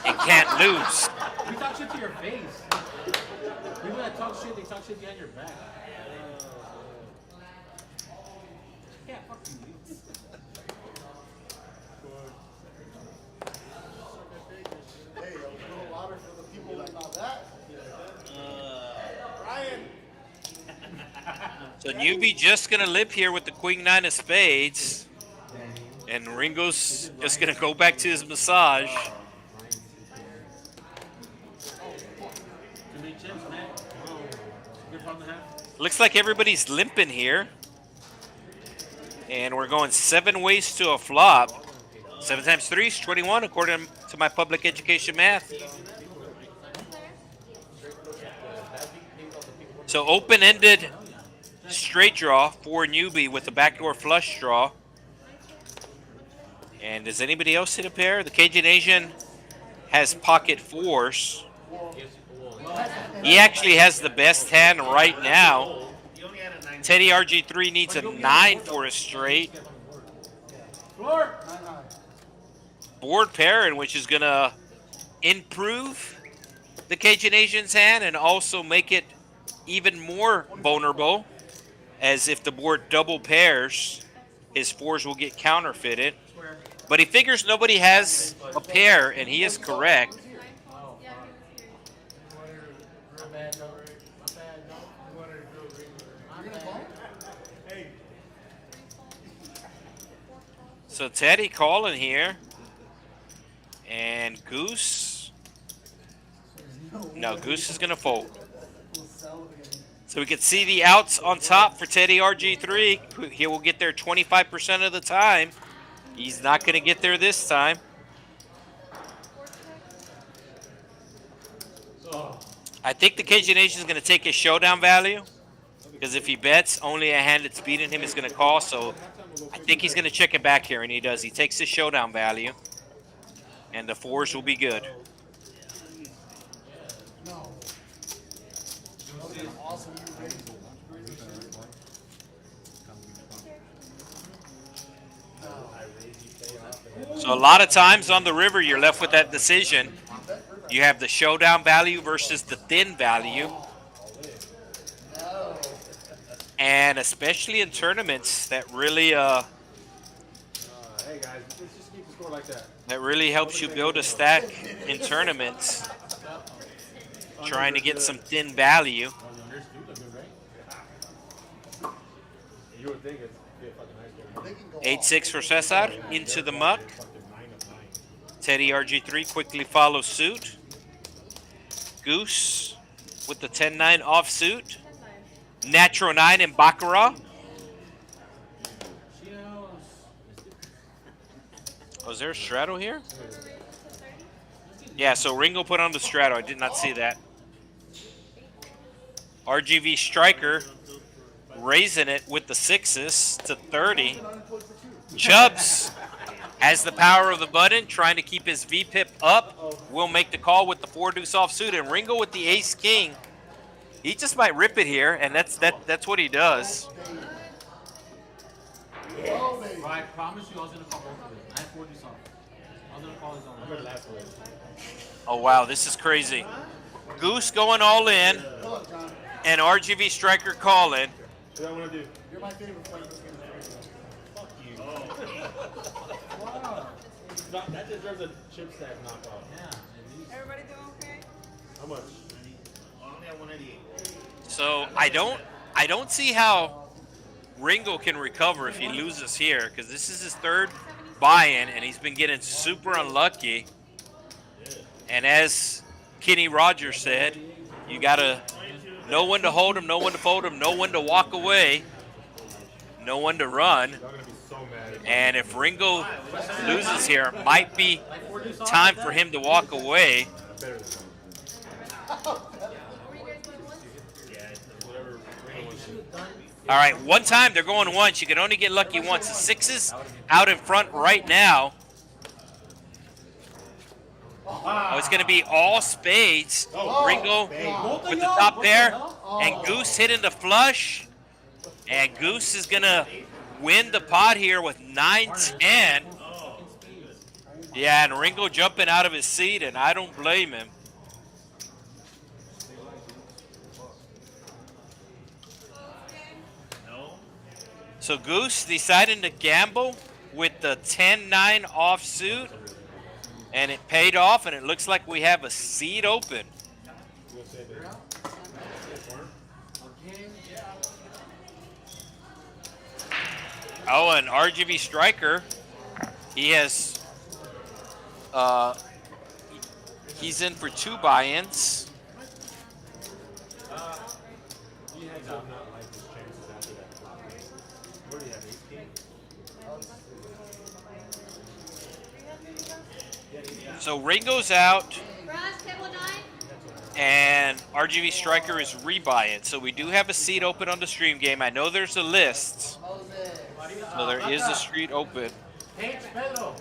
and can't lose. We talk shit to your face. People that talk shit, they talk shit behind your back. Yeah, fuck you. Hey, a little louder for the people that know that. Brian. So newbie just gonna lip here with the queen nine of spades, and Ringo's just gonna go back to his massage. Looks like everybody's limping here, and we're going 7 ways to a flop. 7 times 3 is 21, according to my public education math. So open-ended straight draw for newbie with a backdoor flush draw. And does anybody else hit a pair? The Cajun Asian has pocket fours. He actually has the best hand right now. Teddy RG3 needs a 9 for a straight. Board pairing, which is going to improve the Cajun Asian's hand and also make it even more vulnerable, as if the board double pairs, his fours will get counterfeited. But he figures nobody has a pair, and he is correct. So Teddy calling here. And Goose. No, Goose is going to fold. So we can see the outs on top for Teddy RG3. He will get there 25% of the time. He's not going to get there this time. I think the Cajun Asian is going to take his showdown value, because if he bets, only a hand that's beating him is going to call. So I think he's going to check it back here, and he does. He takes his showdown value, and the fours will be good. So a lot of times on the river, you're left with that decision. You have the showdown value versus the thin value. And especially in tournaments, that really Hey guys, let's just keep the score like that. that really helps you build a stack in tournaments, trying to get some thin value. You would think it'd be a fucking nice game. 8-6 for Cesar into the muck. Teddy RG3 quickly follows suit. Goose with the 10-9 offsuit. Natural 9 in Baccarat. Oh, is there a straddle here? Yeah, so Ringo put on the straddle. I did not see that. RGV Striker raising it with the 6s to 30. Chubbs has the power of the button, trying to keep his VPIP up. Will make the call with the 4-deuce offsuit, and Ringo with the ace-king. He just might rip it here, and that's what he does. Bro, I promise you I was going to call both of them. I had 4 deuce off. I was going to call his own. Oh, wow, this is crazy. Goose going all in, and RGV Striker calling. What do I want to do? You're my favorite player. Fuck you. Wow. That deserves a chip stack knockoff. Yeah. Everybody doing okay? How much? Only at 188. So I don't see how Ringo can recover if he loses here, because this is his 3rd buy-in, and he's been getting super unlucky. And as Kenny Rogers said, you gotta know when to hold him, know when to fold him, know when to walk away, know when to run. Y'all gonna be so mad. And if Ringo loses here, it might be time for him to walk away. Better than whatever Ringo wants to do. All right, one time they're going once. You can only get lucky once. The 6s out in front right now. Oh, it's going to be all spades. Ringo with the top pair. And Goose hitting the flush. And Goose is going to win the pot here with 9-10. Yeah, and Ringo jumping out of his seat, and I don't blame him. So Goose deciding to gamble with the 10-9 offsuit, and it paid off, and it looks like we have a seat open. Oh, and RGV Striker, he has, he's in for 2 buy-ins. He had to not like his chances after that flop. What do you have, 18? So Ringo's out, Brass, table 9. and RGV Striker is rebuying. So we do have a seat open on the stream game. I know there's a list, so there is a street open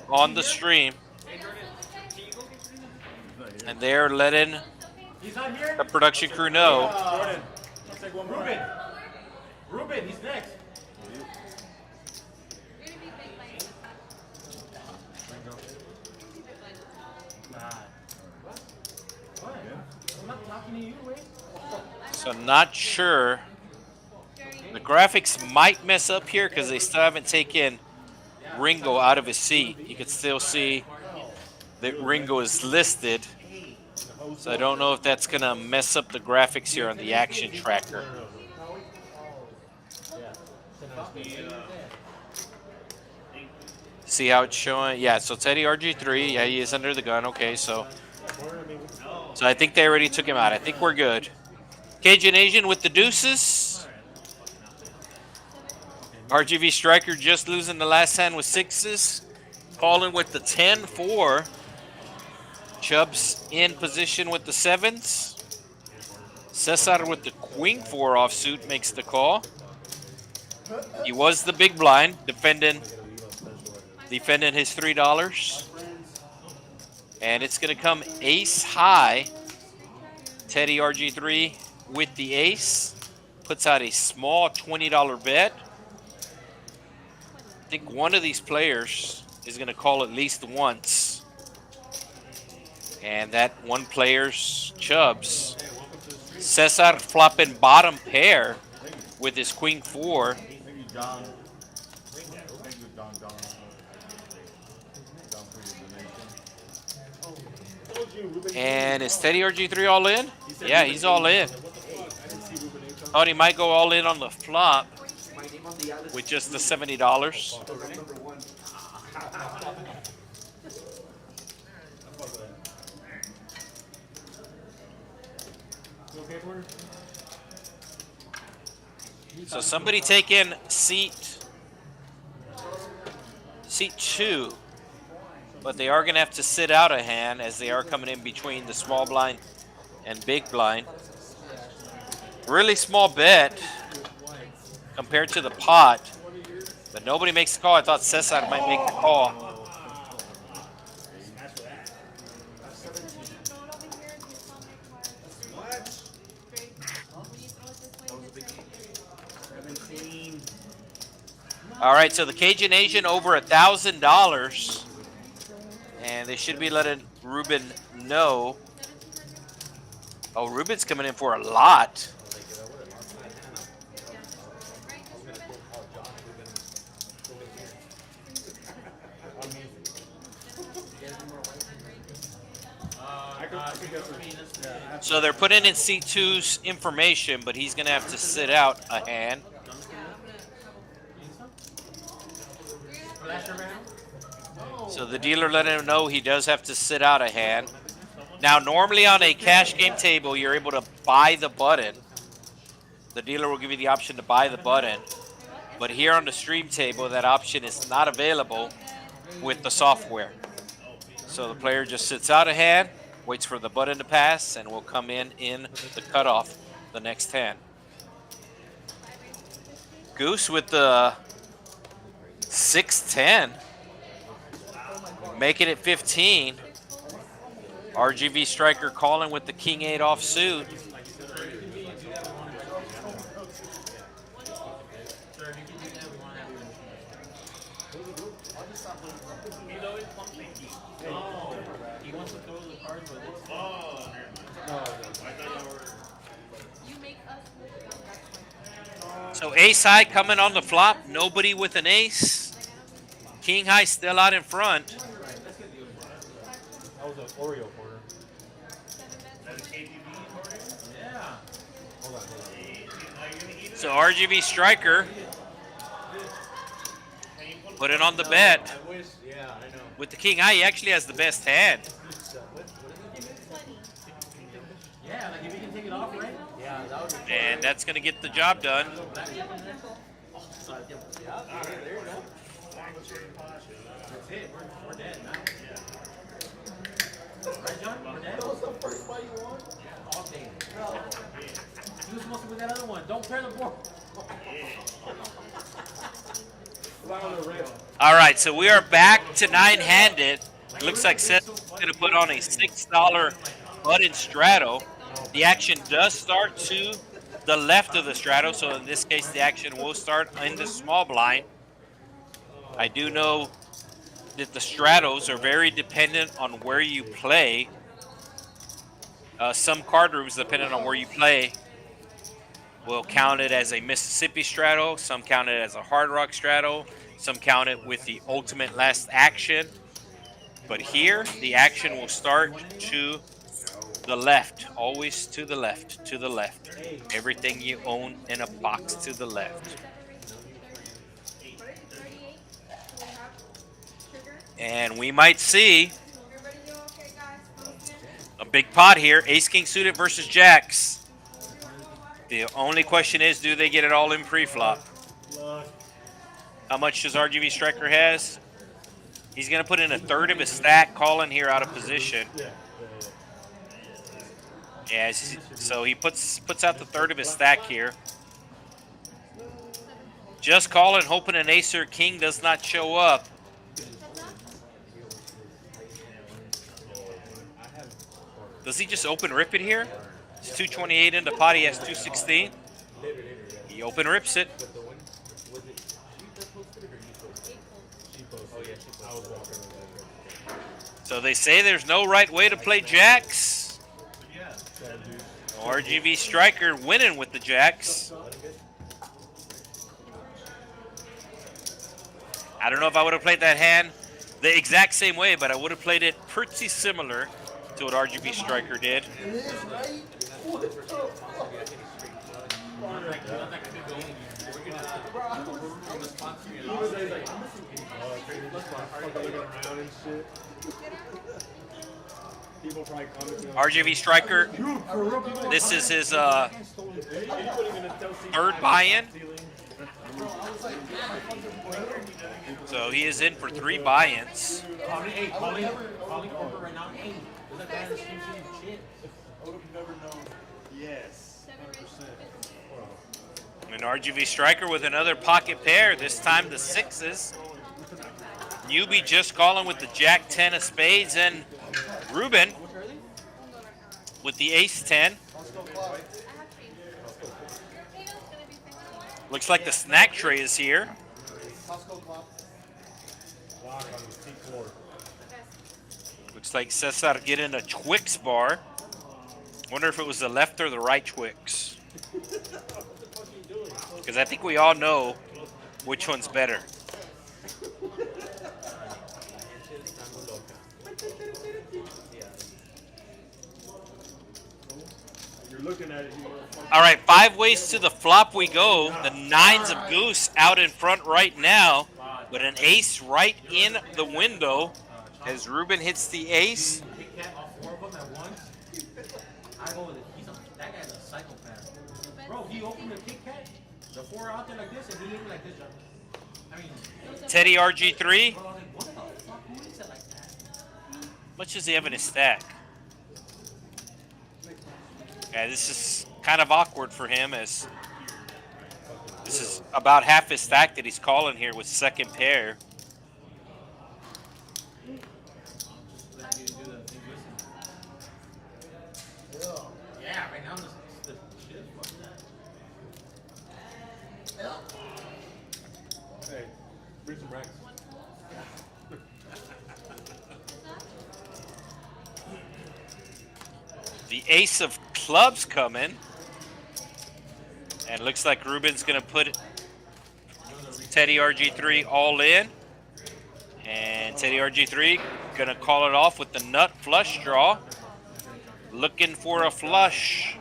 on the stream. And they're letting the production crew know. Jordan, let's take one more. Ruben, he's next. I'm not talking to you, wait. So not sure. The graphics might mess up here because they still haven't taken Ringo out of his seat. You can still see that Ringo is listed. So I don't know if that's going to mess up the graphics here on the action tracker. See how it's showing? Yeah, so Teddy RG3, yeah, he is under the gun. Okay, so I think they already took him out. I think we're good. Cajun Asian with the deuces. RGV Striker just losing the last hand with 6s. Calling with the 10-4. Chubbs in position with the 7s. Cesar with the Queen 4 offsuit makes the call. He was the big blind, defending his $3. And it's going to come ace high. Teddy RG3 with the ace. Puts out a small $20 bet. I think one of these players is going to call at least once. And that one player's Chubbs. Cesar flopping bottom pair with his Queen 4. Thank you, John. Thank you, John. John for your donation. And is Teddy RG3 all in? Yeah, he's all in. Thought he might go all in on the flop. with just the $70. So somebody take in seat 2, but they are going to have to sit out a hand as they are coming in between the small blind and big blind. Really small bet compared to the pot, but nobody makes the call. I thought Cesar might make the call. All right, so the Cajun Asian over $1,000, and they should be letting Ruben know. Oh, Ruben's coming in for a lot. So they're putting in C2's information, but he's going to have to sit out a hand. So the dealer let him know he does have to sit out a hand. Now, normally on a cash game table, you're able to buy the button. The dealer will give you the option to buy the button. But here on the stream table, that option is not available with the software. So the player just sits out a hand, waits for the button to pass, and will come in the cutoff the next hand. Goose with the 6-10, making it 15. RGV striker calling with the King-8 offsuit. So ace high coming on the flop, nobody with an ace. King high still out in front. That was an Oreo corner. So RGV striker put it on the bet. With the king high, he actually has the best hand. Yeah, like if you can take it off, right? Yeah, that would be And that's going to get the job done. That's it. We're dead now. Right, John? We're dead. That was the first fight you won? Yeah, all day. He was supposed to win that other one. Don't pair the board. All right, so we are back to nine-handed. Looks like Seth's going to put on a $6 button straddle. The action does start to the left of the straddle, so in this case, the action will start in the small blind. I do know that the straddles are very dependent on where you play. Some card rooms, depending on where you play, will count it as a Mississippi straddle. Some count it as a Hard Rock straddle. Some count it with the ultimate last action. But here, the action will start to the left. Always to the left, to the left. Everything you own in a box to the left. And we might see a big pot here. Ace-King suited versus Jacks. The only question is, do they get it all in pre-flop? How much does RGV striker has? He's going to put in a third of his stack, calling here out of position. Yeah, so he puts out the third of his stack here. Just calling, hoping an ace or king does not show up. Does he just open rip it here? It's 228 in the pot. He has 216. He open rips it. So they say there's no right way to play jacks. RGV striker winning with the jacks. I don't know if I would have played that hand the exact same way, but I would have played it pretty similar to what RGV striker did. It is, right? What the fuck? Looking around and shit. People probably commenting on RGV Striker, this is his third buy-in. So he is in for 3 buy-ins. Calling over right now. Hey, there's a guy in the stream shooting shit. I would have never known. Yes. 100%. An RGV Striker with another pocket pair, this time the 6s. Newbie just calling with the Jack 10 of spades, and Ruben with the Ace 10. Looks like the snack tray is here. Looks like Cesar getting a Twix bar. Wonder if it was the left or the right Twix. Because I think we all know which one's better. You're looking at it. All right, 5 ways to the flop we go. The 9s of Goose out in front right now, but an ace right in the window as Ruben hits the ace. Kit Kat, all 4 of them at once. I go with it. That guy's a psychopath. Bro, he opened the Kit Kat, the 4 out there like this, and he ate it like this. I mean, Teddy RG3. bro, I was like, what the fuck? Who eats it like that? Much does he have in his stack? Yeah, this is kind of awkward for him as this is about half his stack that he's calling here with second pair. Yeah, right now the shit is fucked up. Hey, bring some racks. The ace of clubs coming. And it looks like Ruben's going to put Teddy RG3 all in. And Teddy RG3 going to call it off with the nut flush draw. Looking for a flush.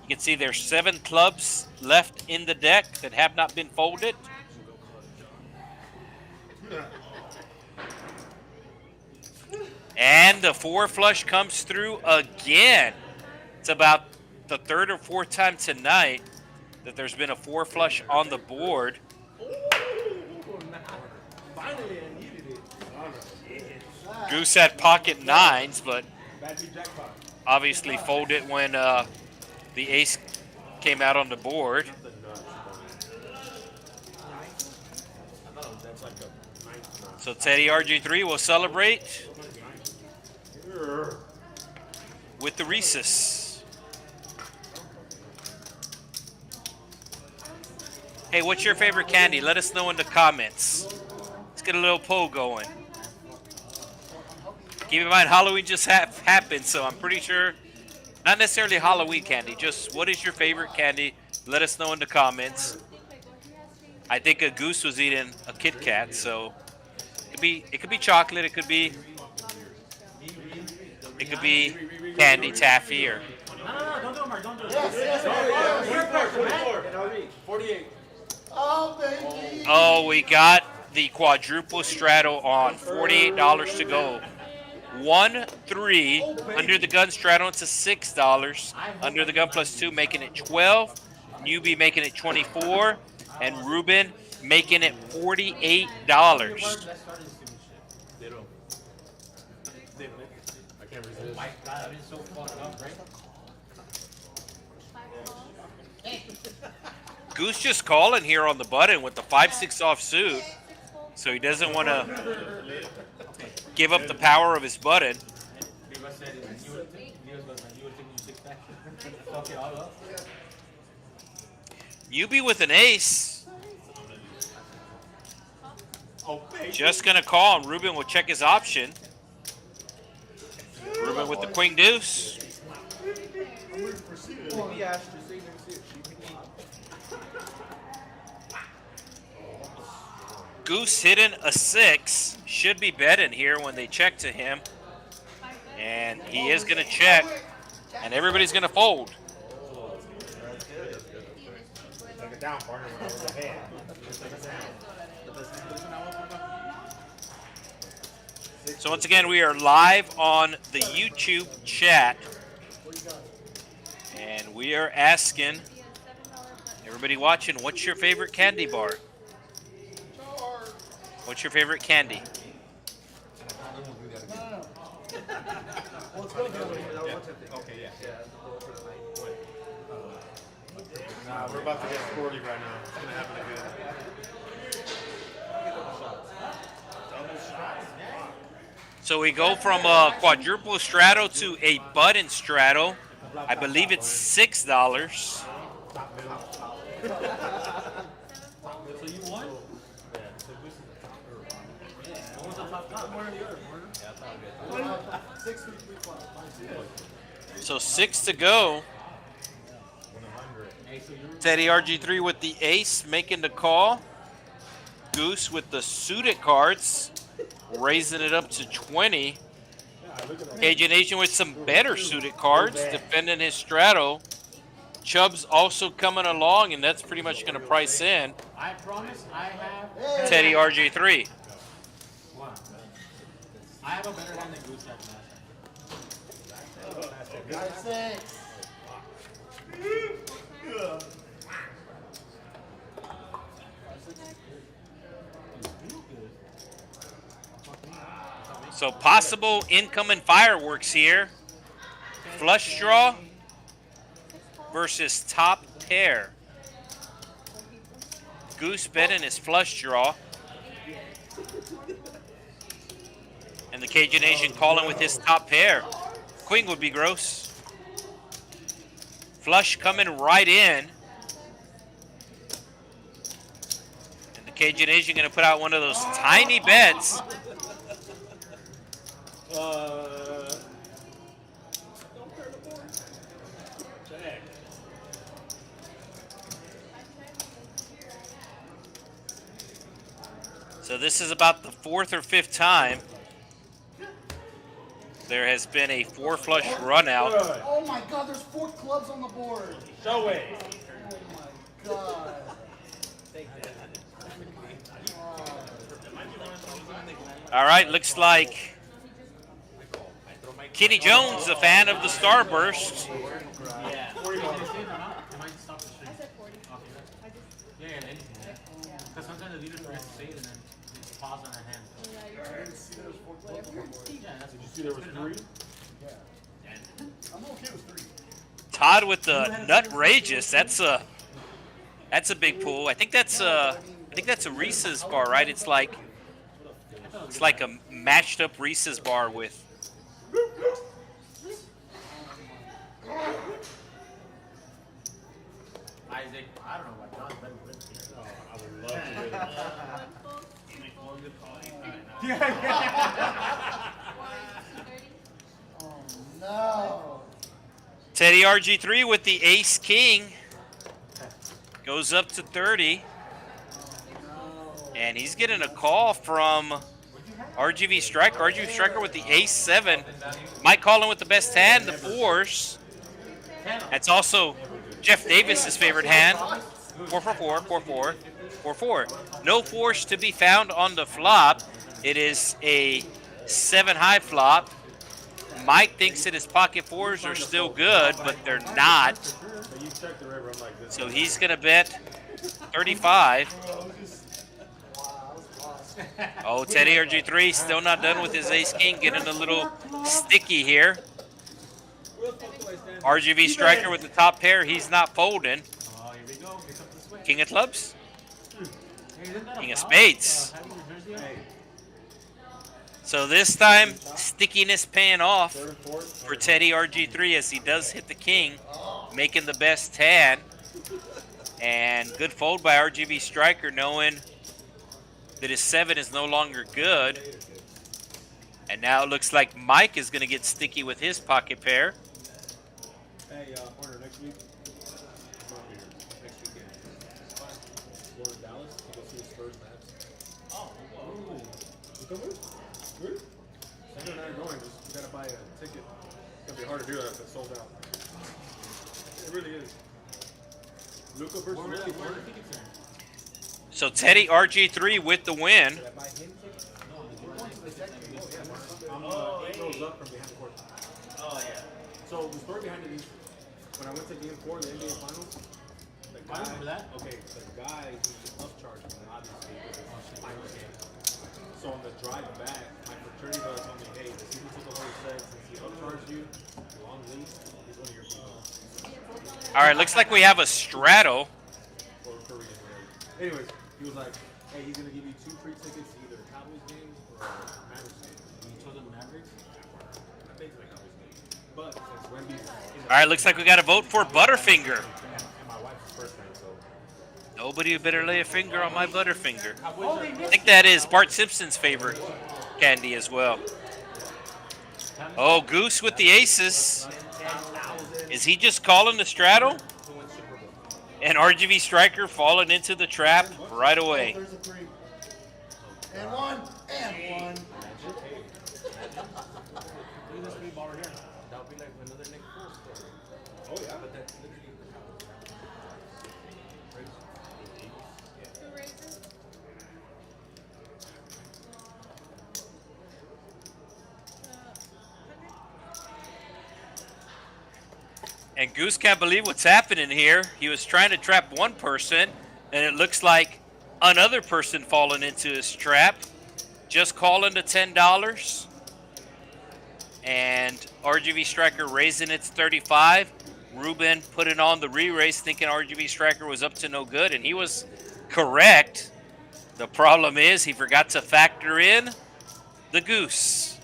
You can see there's 7 clubs left in the deck that have not been folded. And the 4 flush comes through again. It's about the 3rd or 4th time tonight that there's been a 4 flush on the board. Finally, I needed it. Goose had pocket 9s, but Battery jackpot. obviously folded when the ace came out on the board. So Teddy RG3 will celebrate with the Reese's. Hey, what's your favorite candy? Let us know in the comments. Let's get a little poll going. Keep in mind, Halloween just happened, so I'm pretty sure, not necessarily Halloween candy, just what is your favorite candy? Let us know in the comments. I think a Goose was eating a Kit Kat, so it could be chocolate, it could be candy, taffy, or No, don't do it, Mark. Don't do it. Yes. 48. Oh, baby. oh, we got the quadruple straddle on $48 to go. 1-3 under the gun straddle into $6. Under the gun plus 2 making it 12. Newbie making it 24, and Ruben making it $48. I can't resist. My God, I've been so fucked up, right? Goose just calling here on the button with the 5-6 offsuit, so he doesn't want to give up the power of his button. Diego said you would take you 6 back. Fuck it all up. Newbie with an ace. Just going to call, and Ruben will check his option. Ruben with the queen deuce. Goose hitting a 6. Should be betting here when they check to him. And he is going to check. And everybody's going to fold. it down, partner. When I was ahead. So once again, we are live on the YouTube chat. And we are asking everybody watching, what's your favorite candy bar? What's your favorite candy? Okay, yeah. Nah, we're about to get sporty right now. It's gonna happen again. So we go from a quadruple straddle to a button straddle. I believe it's $6. So you won? What was the top? So 6 to go. Teddy RG3 with the ace making the call. Goose with the suited cards, raising it up to 20. Cajun Nation with some better suited cards, defending his straddle. Chubb's also coming along, and that's pretty much going to price in I promise I have. Teddy RG3. I have a better hand than Goose at last time. 6. So possible incoming fireworks here. Flush draw versus top pair. Goose betting his flush draw. And the Cajun Nation calling with his top pair. Queen would be gross. Flush coming right in. And the Cajun Nation going to put out one of those tiny bets. Check. So this is about the 4th or 5th time there has been a 4 flush run out. Oh my god, there's 4 clubs on the board. Show it. Oh my god. All right, looks like Kenny Jones, a fan of the Starburst. Yeah. Am I stop the stream? I said 40. Okay. Yeah, anything. Because sometimes the leaders forget to say it and then they pause on their hand. Yeah, that's Did you see there was 3? I'm okay with 3. Todd with the Nutrageous. That's a big pool. I think that's a Reese's bar, right? It's like a mashed up Reese's bar with. Isaac. I don't know about John, but it's here. Oh, I would love to do that. Oh no. Teddy RG3 with the Ace King. Goes up to 30. And he's getting a call from RGV Striker. RGV Striker with the Ace 7. Mike calling with the best hand, the 4s. That's also Jeff Davis's favorite hand. 4-4-4, 4-4, 4-4. No 4s to be found on the flop. It is a 7 high flop. Mike thinks that his pocket 4s are still good, but they're not. So he's going to bet 35. Oh, Teddy RG3 still not done with his Ace King, getting a little sticky here. RGV Striker with the top pair, he's not folding. Oh, here we go. Here comes the switch. King of clubs, Hey, isn't that a King of foul? spades. Having your jersey on? So this time, stickiness paying off for Teddy RG3 as he does hit the king, making the best hand. And good fold by RGV Striker, knowing that his 7 is no longer good. And now it looks like Mike is going to get sticky with his pocket pair. Hey, partner, next week. I'm out here. Next weekend. Going to Dallas to go see the Spurs match. Oh, Ooh. You come with? Really? Sam and I are going. Just you gotta buy a ticket. It's gonna be hard to do that if it's sold out. It really is. Luca versus Where Ricky. the tickets at? So Teddy RG3 with the win. I'm 8 rows up from behind the court. Oh, yeah. So the story behind it is, when I went to Game 4 of the NBA Finals, the guy, I remember that. okay, the guy who upcharged me, obviously, because it's final game. So on the drive back, my fraternity brother told me, hey, the season ticket holder said since he upcharged you, long lease, he's one of your people. All right, looks like we have a straddle. Or Korean, whatever. Anyways, he was like, hey, he's going to give you 2 free tickets to either a Cowboys game or a Mavericks game. You chose the Mavericks? I've been to the Cowboys game. But since Wemby's All right, looks like we got a vote for Butterfinger. and my wife's first fan, so Nobody better lay a finger on my Butterfinger. I think that is Bart Simpson's favorite candy as well. Oh, Goose with the aces. Is he just calling the straddle? And RGV Striker falling into the trap right away. There's a 3. And 1. And 1. Look at this 3 ball right here. That would be like another Nick Foles story. oh yeah. But that's literally Who raises? And Goose can't believe what's happening here. He was trying to trap one person, and it looks like another person falling into his trap. Just calling the $10. And RGV Striker raising it to 35. Ruben putting on the re-raise thinking RGV Striker was up to no good, and he was correct. The problem is he forgot to factor in the Goose.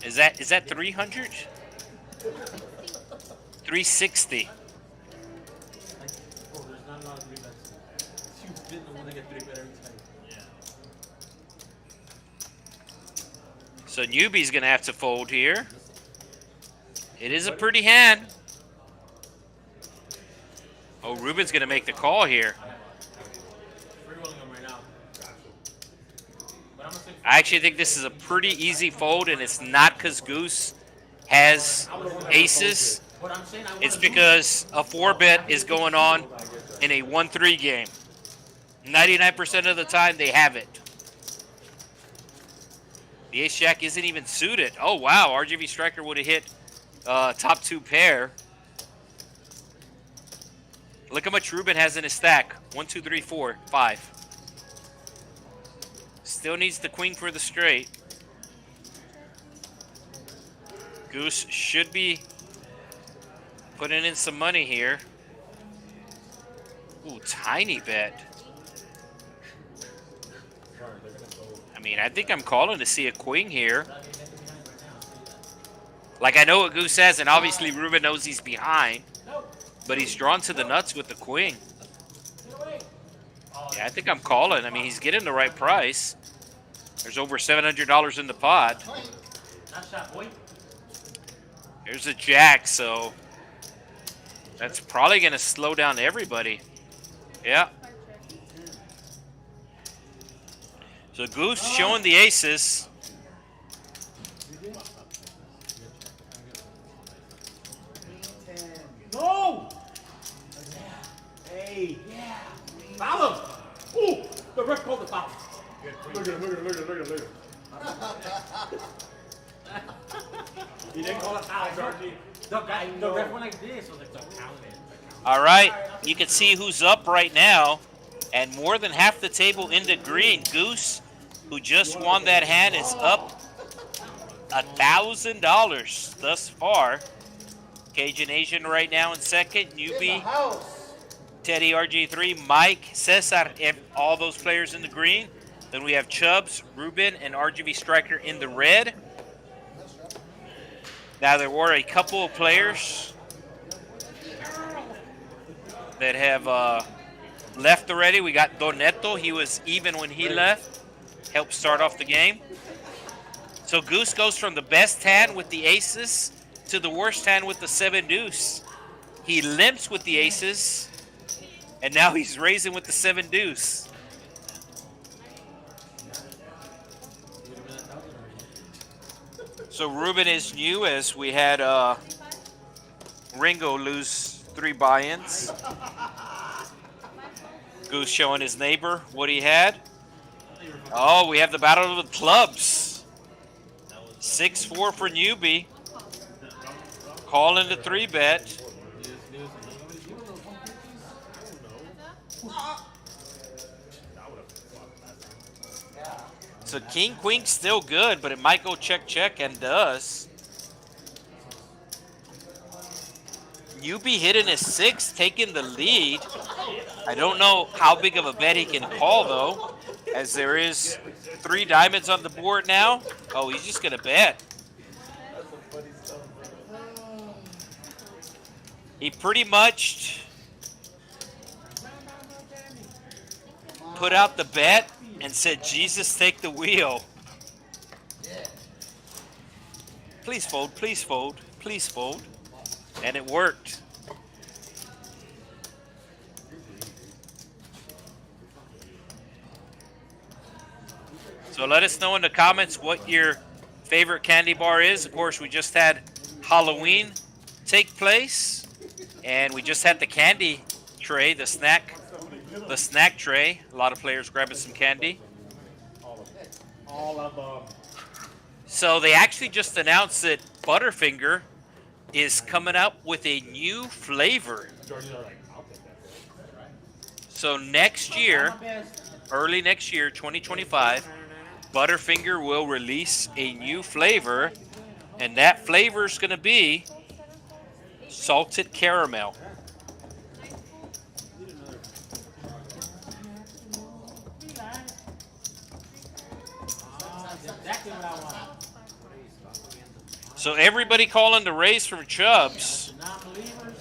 Is that 300? 360. Oh, there's not a lot of 3 bets. You've been the one that get 3 bet every time. Yeah. So Newbie's gonna have to fold here. It is a pretty hand. Oh, Ruben's gonna make the call here. Free rolling them right now. But I'm gonna say I actually think this is a pretty easy fold, and it's not because Goose has aces. what I'm saying. It's because a 4-bet is going on in a 1-3 game. 99% of the time, they have it. The ace-jack isn't even suited. Oh, wow. RGV Striker would have hit top 2 pair. Look how much Ruben has in his stack. 1, 2, 3, 4, 5. Still needs the queen for the straight. Goose should be putting in some money here. Ooh, tiny bet. I mean, I think I'm calling to see a queen here. Like, I know what Goose says, and obviously Ruben knows he's behind. But he's drawn to the nuts with the queen. Yeah, I think I'm calling. I mean, he's getting the right price. There's over $700 in the pot. Not shot, boy. There's a jack, so that's probably going to slow down everybody. Yeah. So Goose showing the aces. No! Hey. Yeah. Foul him! Ooh! The ref called the foul. Look at him, look at him, look at him, look at him, look at him. He didn't call it foul, RG. The ref went like this. I was like, don't count it. All right, you can see who's up right now. And more than half the table into green. Goose, who just won that hand, is up $1,000 thus far. Cajun Asian right now in second. Newbie, Teddy RG3, Mike, Cesar, and all those players in the green. Then we have Chubbs, Ruben, and RGV Striker in the red. Now there were a couple of players that have left already. We got Doneto. He was even when he left. Helped start off the game. So Goose goes from the best hand with the aces to the worst hand with the 7 deuce. He limps with the aces, and now he's raising with the 7 deuce. So Ruben is new, as we had Ringo lose 3 buy-ins. Goose showing his neighbor what he had. Oh, we have the battle of the clubs. 6-4 for newbie. Calling the 3-bet. So king, queen's still good, but it might go check, check, and does. Newbie hitting his 6, taking the lead. I don't know how big of a bet he can call, though, as there is 3 diamonds on the board now. Oh, he's just going to bet. He pretty much put out the bet and said, Jesus, take the wheel. Please fold, please fold, please fold. And it worked. So let us know in the comments what your favorite candy bar is. Of course, we just had Halloween take place. And we just had the candy tray, the snack tray. A lot of players grabbing some candy. All of them. So they actually just announced that Butterfinger is coming up with a new flavor. So next year, early next year, 2025, Butterfinger will release a new flavor, and that flavor is going to be salted caramel. So everybody calling the raise from Chubbs. Non-believers.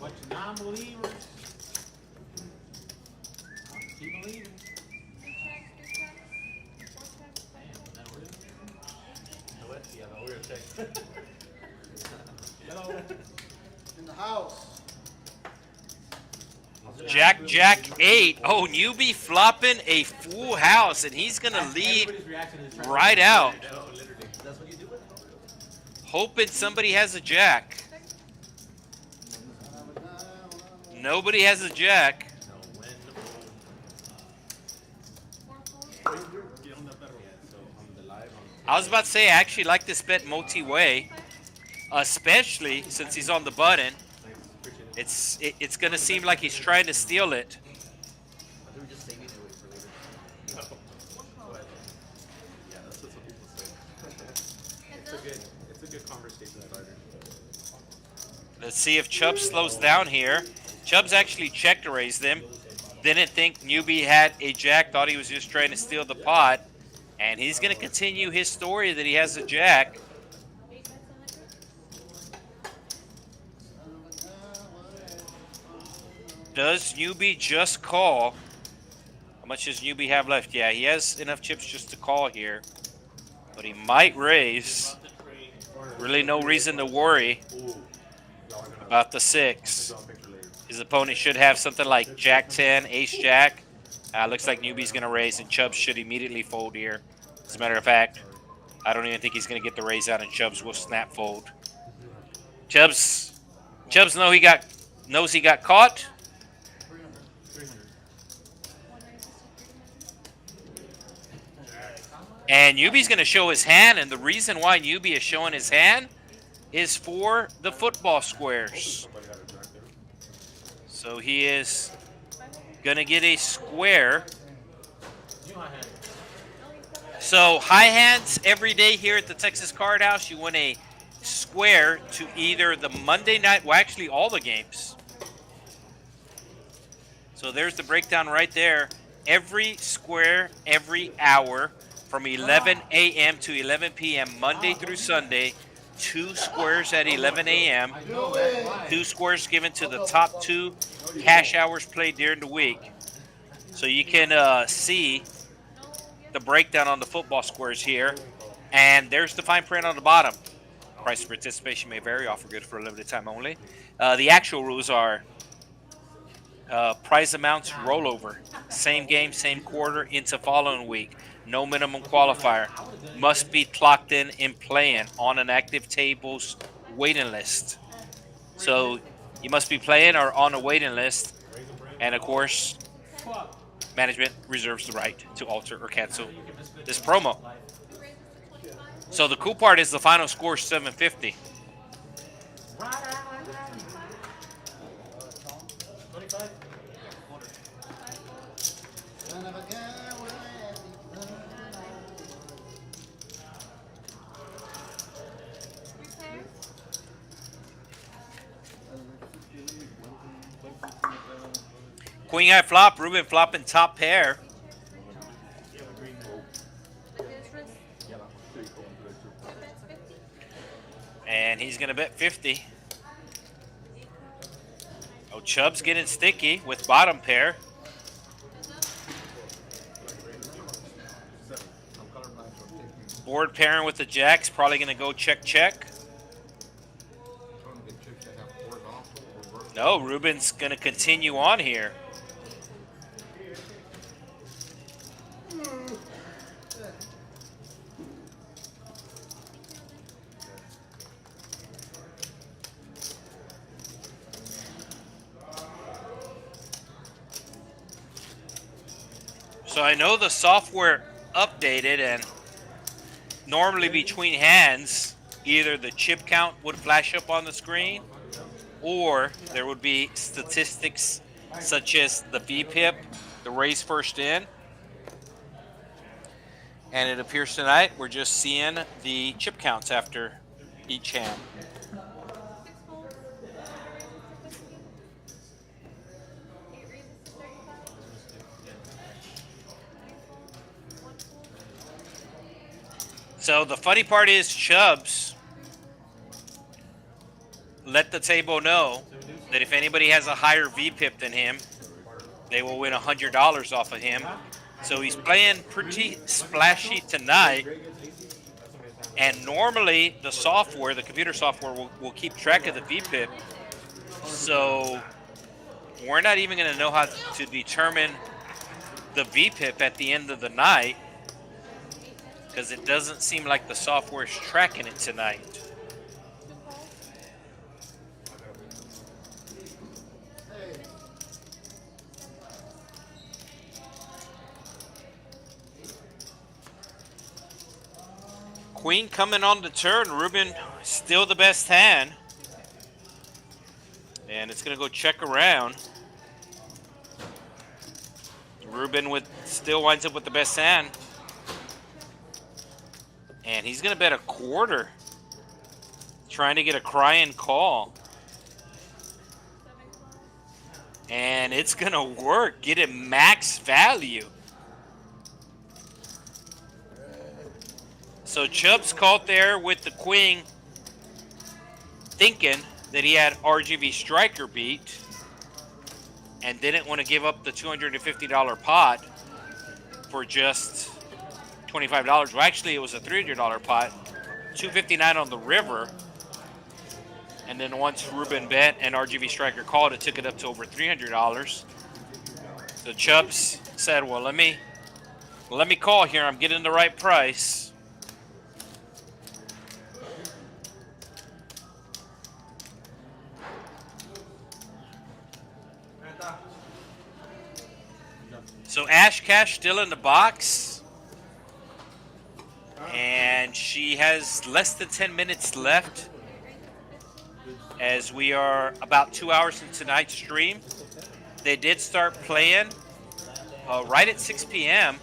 Bunch of non-believers. Keep believing. Hello. In the house. Jack, Jack 8. Oh, newbie flopping a full house, and he's going to lead Everybody's reaction is trying right out. That's what you do. Hoping somebody has a jack. Nobody has a jack. I was about to say, I actually like this bet multi-way, especially since he's on the button. It's going to seem like he's trying to steal it. It's a good conversation starter. Let's see if Chubbs slows down here. Chubbs actually checked to raise them. Didn't think newbie had a jack, thought he was just trying to steal the pot. And he's going to continue his story that he has a jack. Does newbie just call? How much does newbie have left? Yeah, he has enough chips just to call here. But he might raise. Really no reason to worry about the 6. His opponent should have something like Jack 10, Ace Jack. Looks like newbie's going to raise, and Chubbs should immediately fold here. As a matter of fact, I don't even think he's going to get the raise out, and Chubbs will snap fold. Chubbs knows he got caught. And newbie's going to show his hand, and the reason why newbie is showing his hand is for the football squares. So he is going to get a square. So high hands every day here at the Texas Card House. You win a square to either the Monday night, well, actually all the games. So there's the breakdown right there. Every square, every hour, from 11 a.m. to 11 p.m. Monday through Sunday. 2 squares at 11 a.m. 2 squares given to the top 2 cash hours played during the week. So you can see the breakdown on the football squares here. And there's the fine print on the bottom. Price of participation may vary. Offer good for a limited time only. The actual rules are Prize amounts rollover. Same game, same quarter into following week. No minimum qualifier. Must be clocked in playing on an active tables waiting list. So you must be playing or on a waiting list. And of course, management reserves the right to alter or cancel this promo. So the cool part is the final score is 750. 25? Queen high flop, Ruben flopping top pair. And he's going to bet 50. Oh, Chubb's getting sticky with bottom pair. Board pairing with the jacks, probably going to go check, check. No, Ruben's going to continue on here. So I know the software updated, and normally between hands, either the chip count would flash up on the screen or there would be statistics such as the VPIP, the raise first in. And it appears tonight we're just seeing the chip counts after each hand. So the funny part is Chubbs let the table know that if anybody has a higher VPIP than him, they will win $100 off of him. So he's playing pretty splashy tonight. And normally the software, the computer software, will keep track of the VPIP. So we're not even going to know how to determine the VPIP at the end of the night, because it doesn't seem like the software is tracking it tonight. Queen coming on the turn. Ruben still the best hand. And it's going to go check around. Ruben still winds up with the best hand. And he's going to bet a quarter, trying to get a crying call. And it's going to work. Get him max value. So Chubbs caught there with the queen, thinking that he had RGV striker beat and didn't want to give up the $250 pot for just $25. Well, actually, it was a $300 pot, $259 on the river. And then once Ruben bet and RGV striker called, it took it up to over $300. So Chubbs said, well, let me call here. I'm getting the right price. So Ash Cash still in the box. And she has less than 10 minutes left, as we are about 2 hours into tonight's stream. They did start playing right at 6 p.m.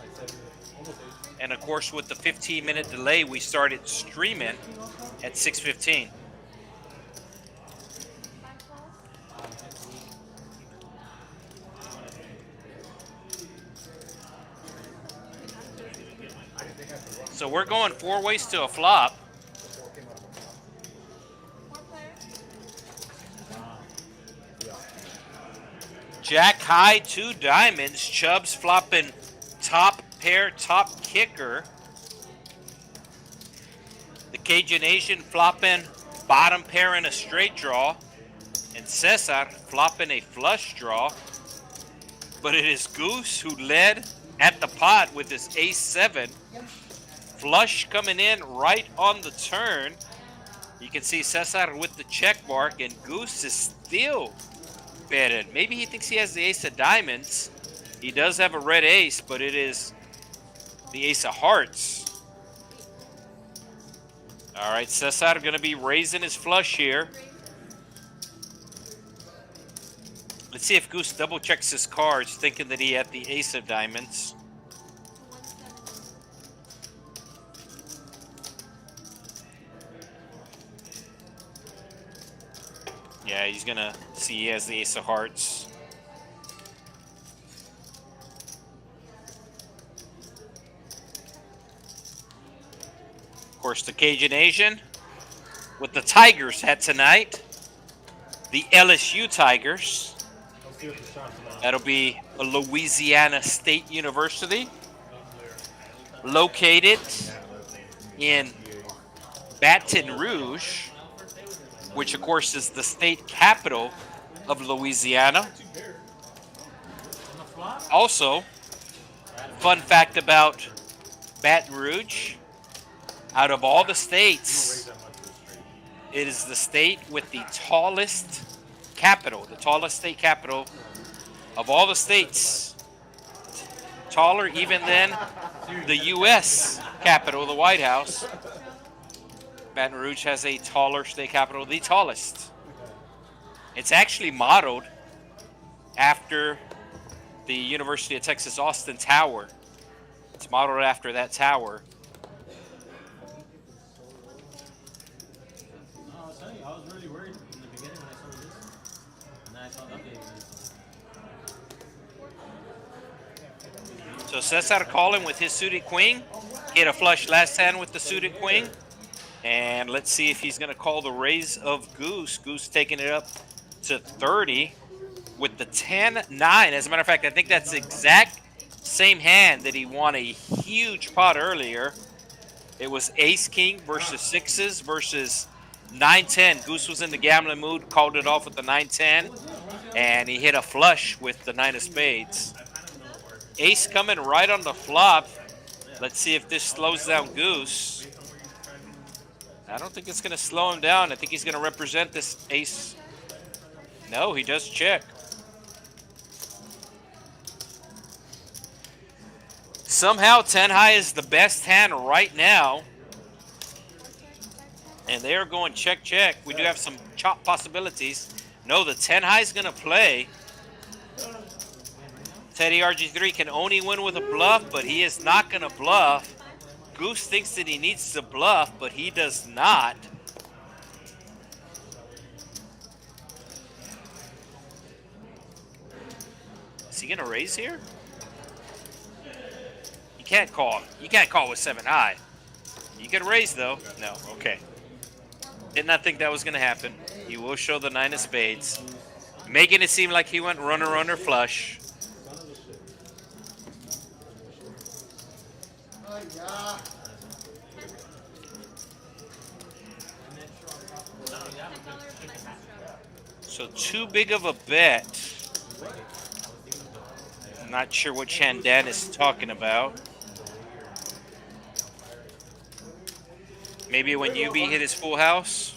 And of course, with the 15-minute delay, we started streaming at 6:15. So we're going 4 ways to a flop. Jack high, 2 diamonds. Chubbs flopping top pair, top kicker. The Cajun Nation flopping bottom pair in a straight draw. And Cesar flopping a flush draw. but it is Goose who led at the pot with his ace-7. Flush coming in right on the turn. You can see Cesar with the check mark, and Goose is still betting. Maybe he thinks he has the ace of diamonds. He does have a red ace, but it is the ace of hearts. All right, Cesar going to be raising his flush here. Let's see if Goose double checks his cards, thinking that he had the ace of diamonds. Yeah, he's going to see he has the ace of hearts. Of course, the Cajun Asian with the Tigers hat tonight. The LSU Tigers. That'll be a Louisiana State University, located in Baton Rouge, which of course is the state capital of Louisiana. Also, fun fact about Baton Rouge, out of all the states, it is the state with the tallest capital, the tallest state capital of all the states. Taller even than the U.S. Capitol, the White House. Baton Rouge has a taller state capital, the tallest. It's actually modeled after the University of Texas Austin Tower. It's modeled after that tower. No, I'll tell you, I was really worried in the beginning when I saw this. And then I saw the update. So Cesar calling with his suited queen. Hit a flush last hand with the suited queen. And let's see if he's going to call the raise of Goose. Goose taking it up to 30 with the 10-9. As a matter of fact, I think that's the exact same hand that he won a huge pot earlier. It was ace-king versus sixes versus 9-10. Goose was in the gambling mood, called it off with the 9-10. And he hit a flush with the 9 of spades. Ace coming right on the flop. Let's see if this slows down Goose. I don't think it's going to slow him down. I think he's going to represent this ace. No, he does check. Somehow 10 high is the best hand right now. And they are going check, check. We do have some chop possibilities. No, the 10 high is going to play. Teddy RG3 can only win with a bluff, but he is not going to bluff. Goose thinks that he needs to bluff, but he does not. Is he going to raise here? You can't call. You can't call with 7 high. You can raise, though. No, okay. Did not think that was going to happen. He will show the 9 of spades, making it seem like he went runner under flush. So too big of a bet. I'm not sure what Chandan is talking about. Maybe when UB hit his full house.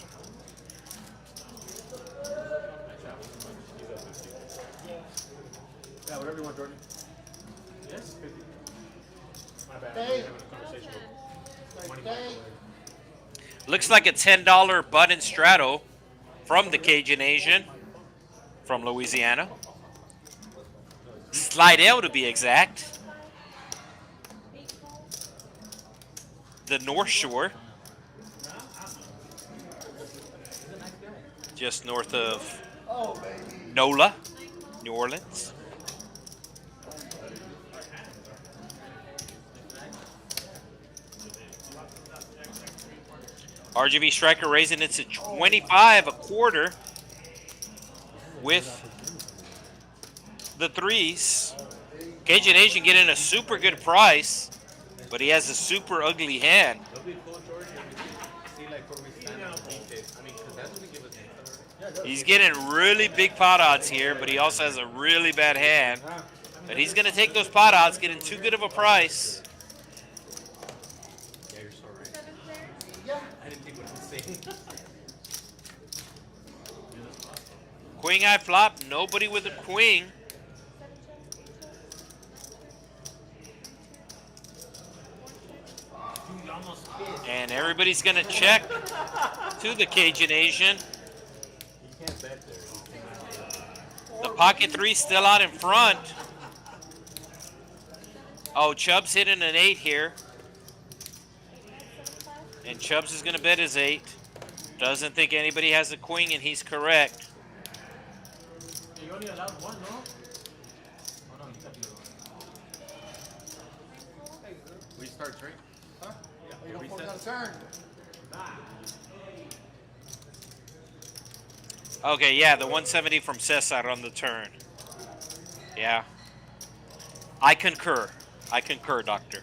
Yeah, whatever you want, Jordan. Yes, 50. My bad. Hey. I'm having a conversation with money. Hey. Looks like a $10 button straddle from the Cajun Asian from Louisiana. Slidell to be exact. The North Shore. Just north of NOLA, New Orleans. RGV Striker raising it to 25 a quarter with the threes. Cajun Asian getting a super good price, but he has a super ugly hand. It'll be cool, Jordan, if we see like where we stand on the defense. I mean, because that's what we give us answer. He's getting really big pot odds here, but he also has a really bad hand. But he's going to take those pot odds, getting too good of a price. Yeah, you're so right. Yeah. I didn't think what I was saying. Queen high flop, nobody with a queen. You almost spit. And everybody's going to check to the Cajun Asian. You can't bet there. The pocket three still out in front. Oh, Chubb's hitting an 8 here. And Chubbs is going to bet his 8. Doesn't think anybody has a queen, and he's correct. You only allowed one, no? Oh, no, you got the other one. Restart, right? Huh? Yeah. You don't Reset. got a turn. Okay, yeah, the 170 from Cesar on the turn. Yeah. I concur. I concur, Doctor.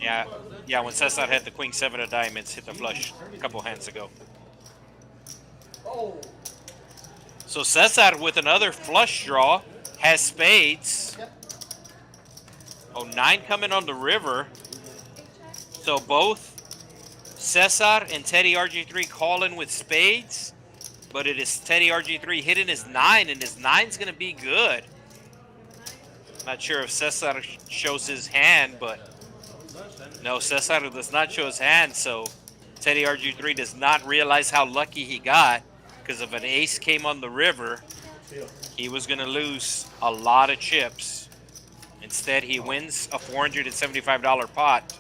Yeah, when Cesar had the queen 7 of diamonds, hit the flush a couple hands ago. Oh. So Cesar with another flush draw has spades. Oh, 9 coming on the river. So both Cesar and Teddy RG3 calling with spades, but it is Teddy RG3 hitting his 9, and his 9's going to be good. Not sure if Cesar shows his hand, but no, Cesar does not show his hand, so Teddy RG3 does not realize how lucky he got, because if an ace came on the river, he was going to lose a lot of chips. Instead, he wins a $475 pot.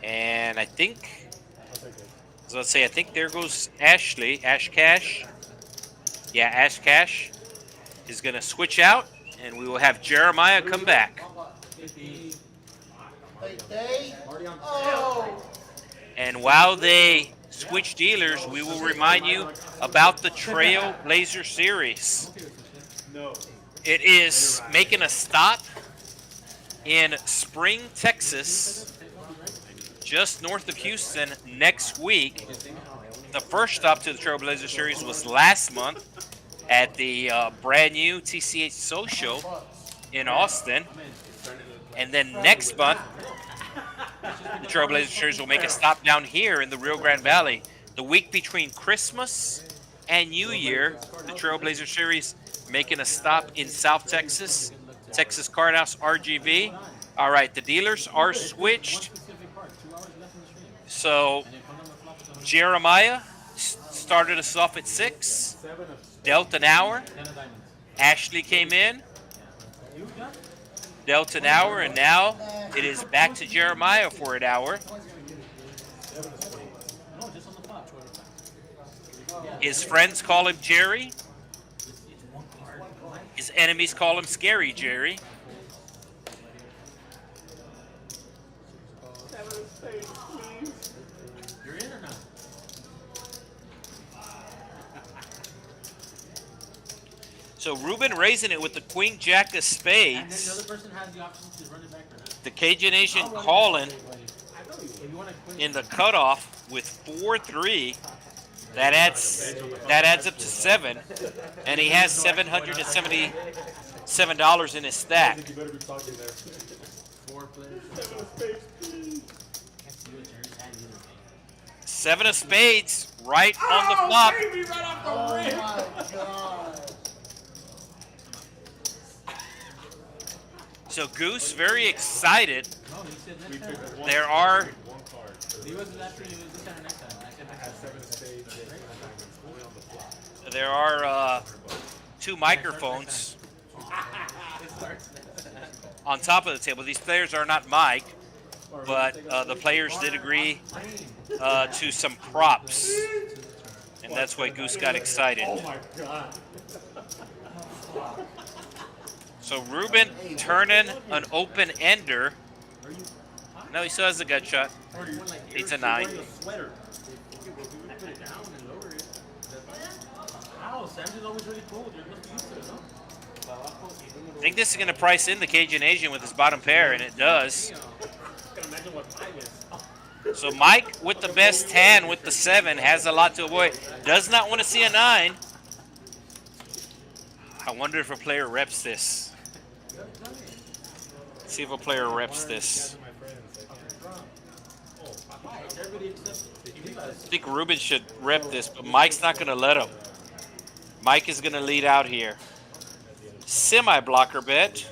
And I think, so let's say, I think there goes Ashley, Ash Cash. Yeah, Ash Cash is going to switch out, and we will have Jeremiah come back. Oh. And while they switch dealers, we will remind you about the Trailblazer Series. It is making a stop in Spring, Texas, just north of Houston next week. The first stop to the Trailblazer Series was last month at the brand new TCH Social in Austin. And then next month, the Trailblazer Series will make a stop down here in the Rio Grande Valley. The week between Christmas and New Year, the Trailblazer Series making a stop in South Texas, Texas Card House RGV. All right, the dealers are switched. So Jeremiah started us off at 6, dealt an hour. Ashley came in, dealt an hour, and now it is back to Jeremiah for an hour. His friends call him Jerry. His enemies call him Scary Jerry. You're in or not? So Ruben raising it with the Queen Jack of And then the spades. other person has the option to run it back or not. The Cajun Asian calling If you want to quit, in the cutoff with 4-3. That adds up to 7, and he has $777 in his stack. You better be talking there. 4 players. can't see what Jerry's had either. 7 of spades right on the flop. Oh my God. So Goose very excited. No, he said We next picked time. one, There are one card. He wasn't asking you this time or next time. I said next Had time. 7 of spades, 8 of diamonds, only on the flop. there are 2 microphones It starts next time. on top of the table. These players are not mic'd, but the players did agree to some props, and that's why Goose got excited. Oh my God. So Ruben turning an open ender. No, he still has a gut shot. It's a 9. Sweater. Put it down and lower it. Ow, Sam's is always really cold. You're supposed to be used to it, no? I think this is going to price in the Cajun Asian with his bottom pair, and it does. I can imagine what 5 is. So Mike with the best hand with the 7 has a lot to avoid. Does not want to see a 9. I wonder if a player reps this. See if a player reps this. I think Ruben should rep this, but Mike's not going to let him. Mike is going to lead out here. Semi-blocker bet.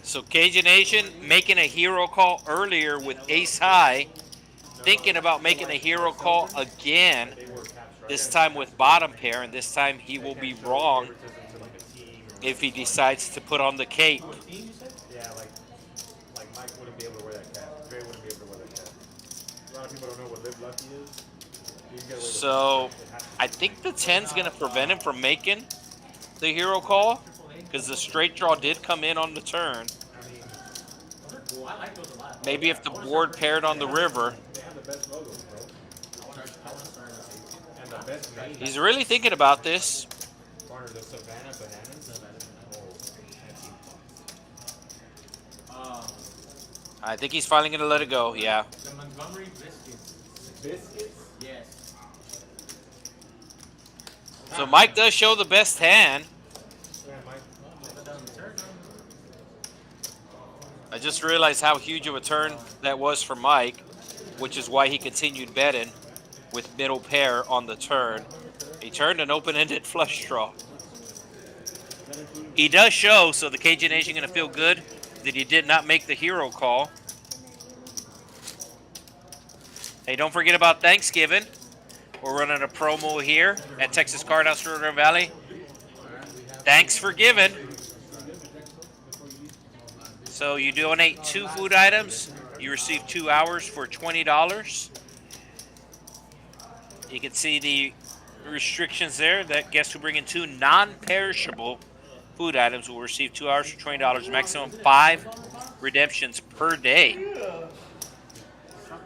So Cajun Nation making a hero call earlier with ace high. Thinking about making a hero call again. This time with bottom pair, and this time he will be wrong if he decides to put on the cape. Yeah, like Mike wouldn't be able to wear that cap. Dre wouldn't be able to wear that cap. A lot of people don't know what Live Lucky is. You can get away with So I think the 10's going to prevent him from making the hero call because the straight draw did come in on the turn. Maybe if the board paired on the river. They have the best logos, bro. And the best name. He's really thinking about this. Garner, the Savannah Bananas. I think he's finally going to let it go, yeah. The Montgomery biscuits. Biscuits? Yes. So Mike does show the best hand. Yeah, Mike. I just realized how huge of a turn that was for Mike, which is why he continued betting with middle pair on the turn. He turned an open-ended flush draw. He does show, so the Cajun Nation going to feel good that he did not make the hero call. Hey, don't forget about Thanksgiving. We're running a promo here at Texas Card House, Rio Grande Valley. Thanks for giving. So you donate 2 food items, you receive 2 hours for $20. You can see the restrictions there. That guests who bring in 2 non-perishable food items will receive 2 hours for $20. Maximum 5 redemptions per day.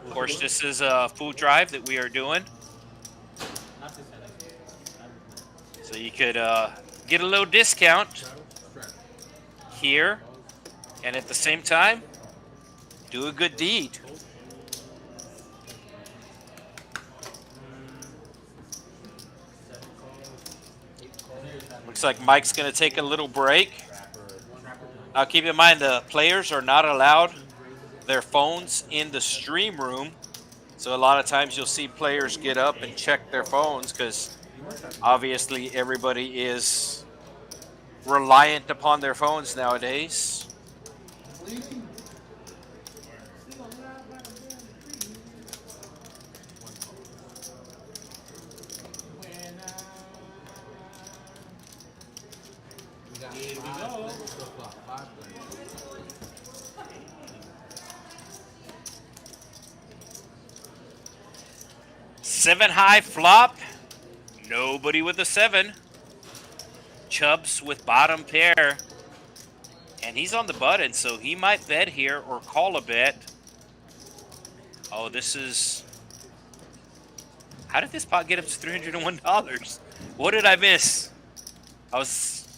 Of course, this is a food drive that we are doing. So you could get a little discount here. And at the same time, do a good deed. Looks like Mike's going to take a little break. Now keep in mind the players are not allowed their phones in the stream room. So a lot of times you'll see players get up and check their phones because obviously everybody is reliant upon their phones nowadays. Seven high flop. Nobody with a 7. Chubbs with bottom pair. And he's on the button, so he might bet here or call a bet. Oh, this is... How did this pot get up to $301? What did I miss? I was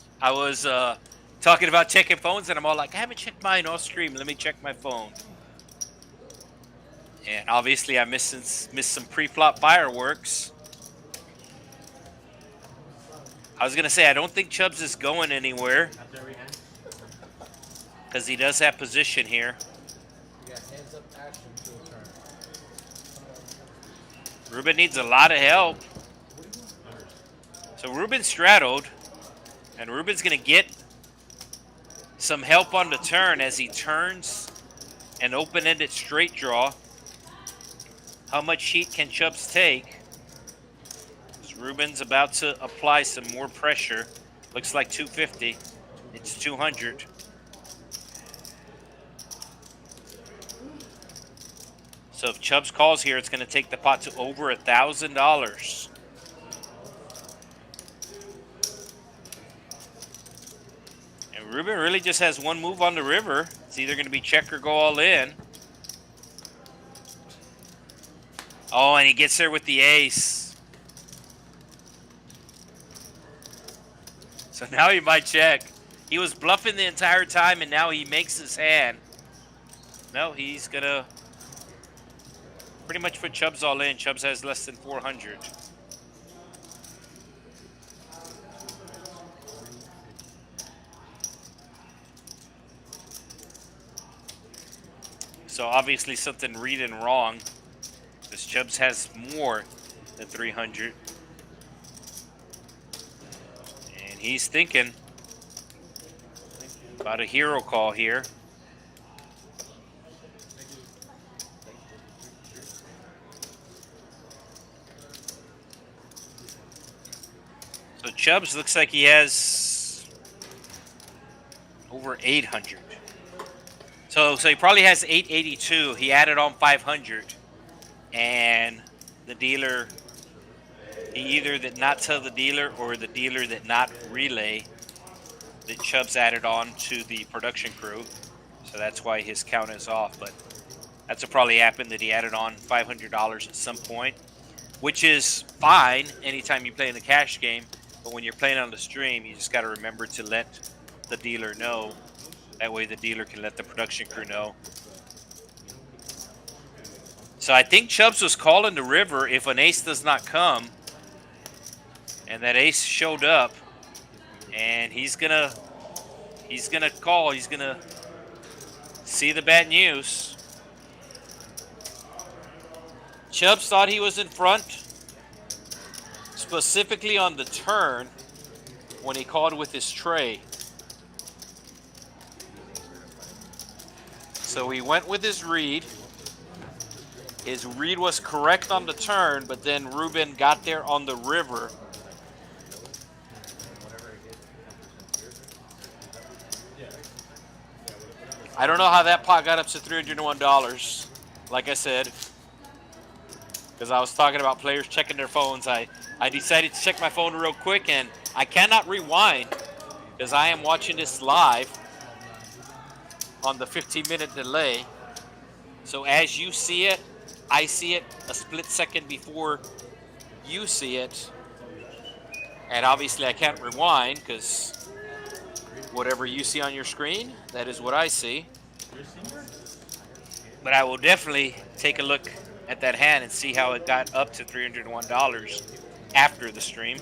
talking about checking phones, and I'm all like, I haven't checked mine off stream. Let me check my phone. And obviously, I missed some pre-flop fireworks. I was going to say, I don't think Chubbs is going anywhere. Because he does have position here. You got hands up action to a turn. Ruben needs a lot of help. So Ruben straddled. And Ruben's going to get some help on the turn as he turns an open-ended straight draw. How much heat can Chubbs take? Ruben's about to apply some more pressure. Looks like 250. It's 200. So if Chubbs calls here, it's going to take the pot to over $1,000. And Ruben really just has one move on the river. It's either going to be check or go all in. Oh, and he gets there with the ace. So now he might check. He was bluffing the entire time, and now he makes his hand. No, he's gonna pretty much put Chubbs all in. Chubbs has less than 400. So obviously something reading wrong, because Chubbs has more than 300. And he's thinking about a hero call here. So Chubbs looks like he has over 800. So he probably has 882. He added on 500. And the dealer, he either did not tell the dealer or the dealer did not relay that Chubbs added on to the production crew. So that's why his count is off. But that's what probably happened, that he added on $500 at some point, which is fine anytime you play in the cash game. But when you're playing on the stream, you just got to remember to let the dealer know. That way the dealer can let the production crew know. So I think Chubbs was calling the river if an ace does not come. And that ace showed up. And he's gonna call. He's gonna see the bad news. Chubbs thought he was in front, specifically on the turn when he called with his tray. So he went with his read. His read was correct on the turn, but then Ruben got there on the river. I don't know how that pot got up to $301. Like I said, because I was talking about players checking their phones. I decided to check my phone real quick, and I cannot rewind because I am watching this live on the 15-minute delay. So as you see it, I see it a split second before you see it. And obviously I can't rewind because whatever you see on your screen, that is what I see. But I will definitely take a look at that hand and see how it got up to $301 after the stream.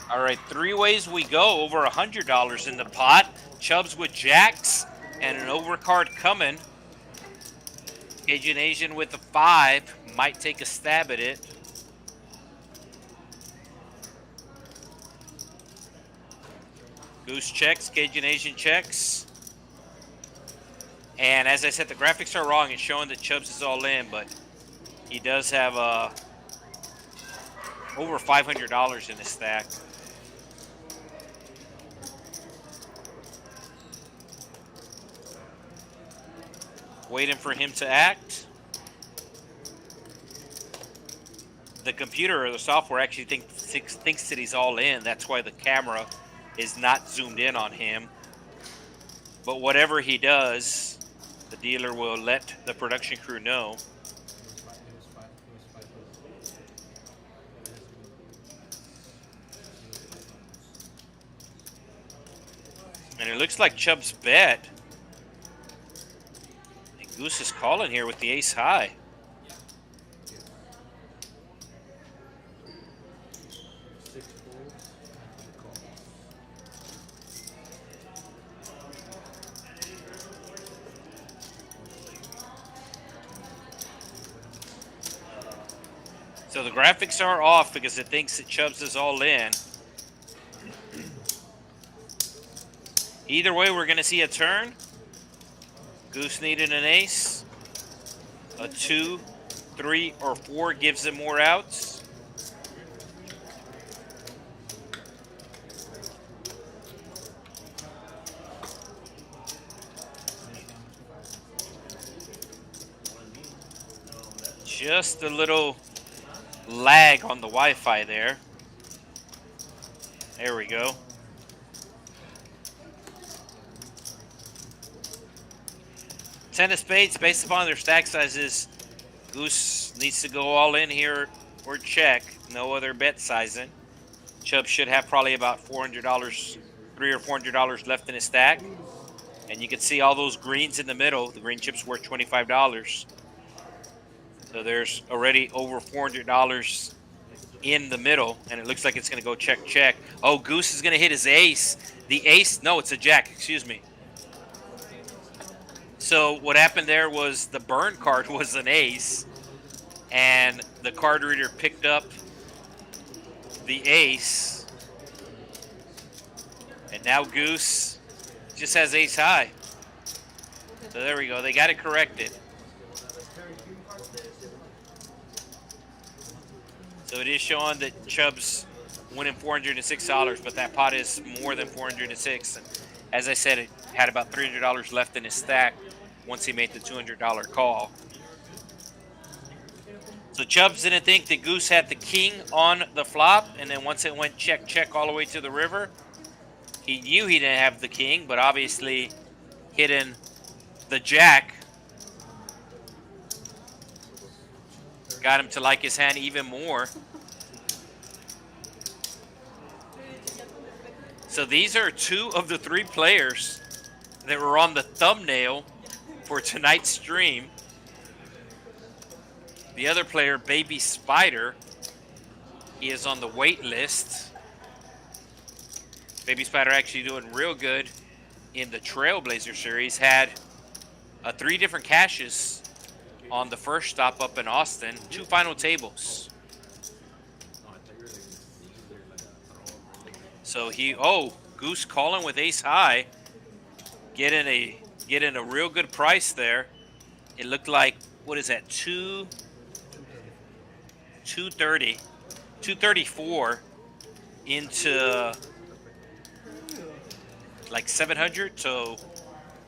All right, three ways we go, over $100 in the pot. Chubbs with jacks and an overcard coming. Cajun Asian with a 5 might take a stab at it. Goose checks, Cajun Asian checks. And as I said, the graphics are wrong. It's showing that Chubbs is all in, but he does have over $500 in his stack. Waiting for him to act. The computer or the software actually thinks that he's all in. That's why the camera is not zoomed in on him. But whatever he does, the dealer will let the production crew know. And it looks like Chubbs bet. And Goose is calling here with the ace high. So the graphics are off because it thinks that Chubbs is all in. Either way, we're going to see a turn. Goose needed an ace, a 2, 3 or 4 gives him more outs. Just a little lag on the Wi-Fi there. There we go. Ten of spades, based upon their stack sizes, Goose needs to go all in here or check. No other bet sizing. Chubb should have probably about $400, $300 or $400 left in his stack. And you can see all those greens in the middle. The green chip's worth $25. So there's already over $400 in the middle, and it looks like it's going to go check, check. Oh, Goose is going to hit his ace. The ace, no, it's a jack, excuse me. So what happened there was the burn card was an ace, and the card reader picked up the ace, and now Goose just has ace high. So there we go. They got it corrected. So it is showing that Chubb's winning $406, but that pot is more than $406. And as I said, it had about $300 left in his stack once he made the $200 call. So Chubbs didn't think that Goose had the king on the flop, and then once it went check, check all the way to the river, he knew he didn't have the king, but obviously hitting the jack got him to like his hand even more. So these are 2 of the 3 players that were on the thumbnail for tonight's stream. The other player, Baby Spider, he is on the wait list. Baby Spider actually doing real good in the Trailblazer series. Had 3 different cashes on the first stop up in Austin. 2 final tables. So Goose calling with ace high, getting a real good price there. It looked like, what is that, 234 into like 700, so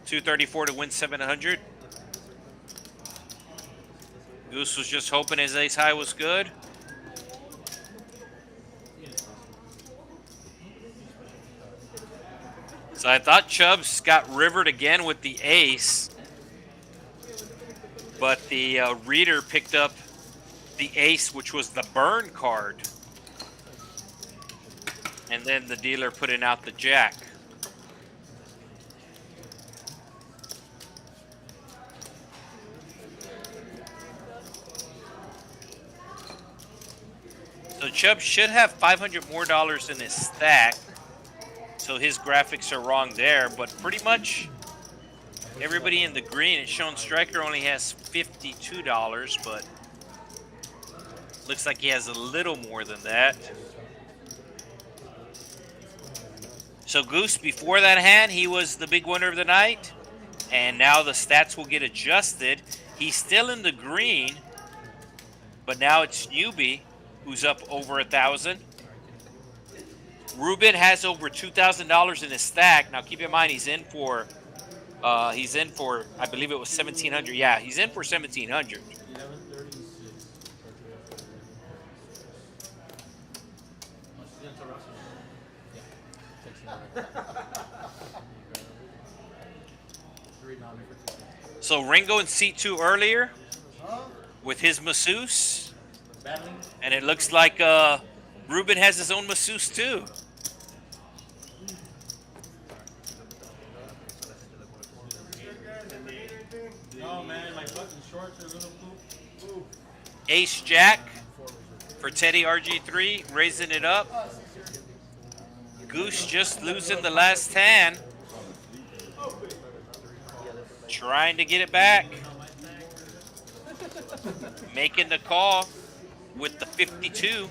234 to win 700. Goose was just hoping his ace high was good. So I thought Chubbs got rivered again with the ace, but the reader picked up the ace, which was the burn card. And then the dealer putting out the jack. So Chubb should have $500 more in his stack. So his graphics are wrong there, but pretty much everybody in the green, it's shown Striker only has $52, but looks like he has a little more than that. So Goose, before that hand, he was the big winner of the night, and now the stats will get adjusted. He's still in the green, but now it's Newbie who's up over 1,000. Ruben has over $2,000 in his stack. Now keep in mind he's in for I believe it was 1,700. Yeah, he's in for 1,700. So Ringo in seat 2 earlier with his masseuse, and it looks like Ruben has his own masseuse too. No, man, my fucking shorts are a little poop. Ace Jack for Teddy RG3, raising it up. Goose just losing the last hand. Trying to get it back. Making the call with the 52.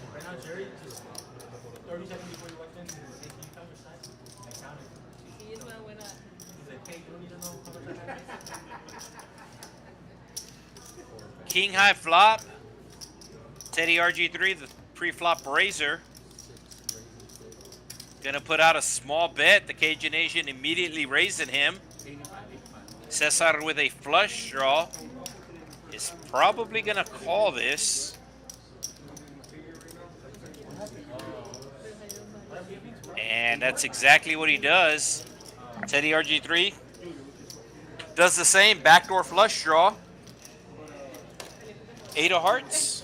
King high flop. Teddy RG3, the pre-flop raiser. Gonna put out a small bet. The Cajun Asian immediately raising him. Cesar with a flush draw is probably gonna call this. And that's exactly what he does. Teddy RG3 does the same, backdoor flush draw. 8 of hearts.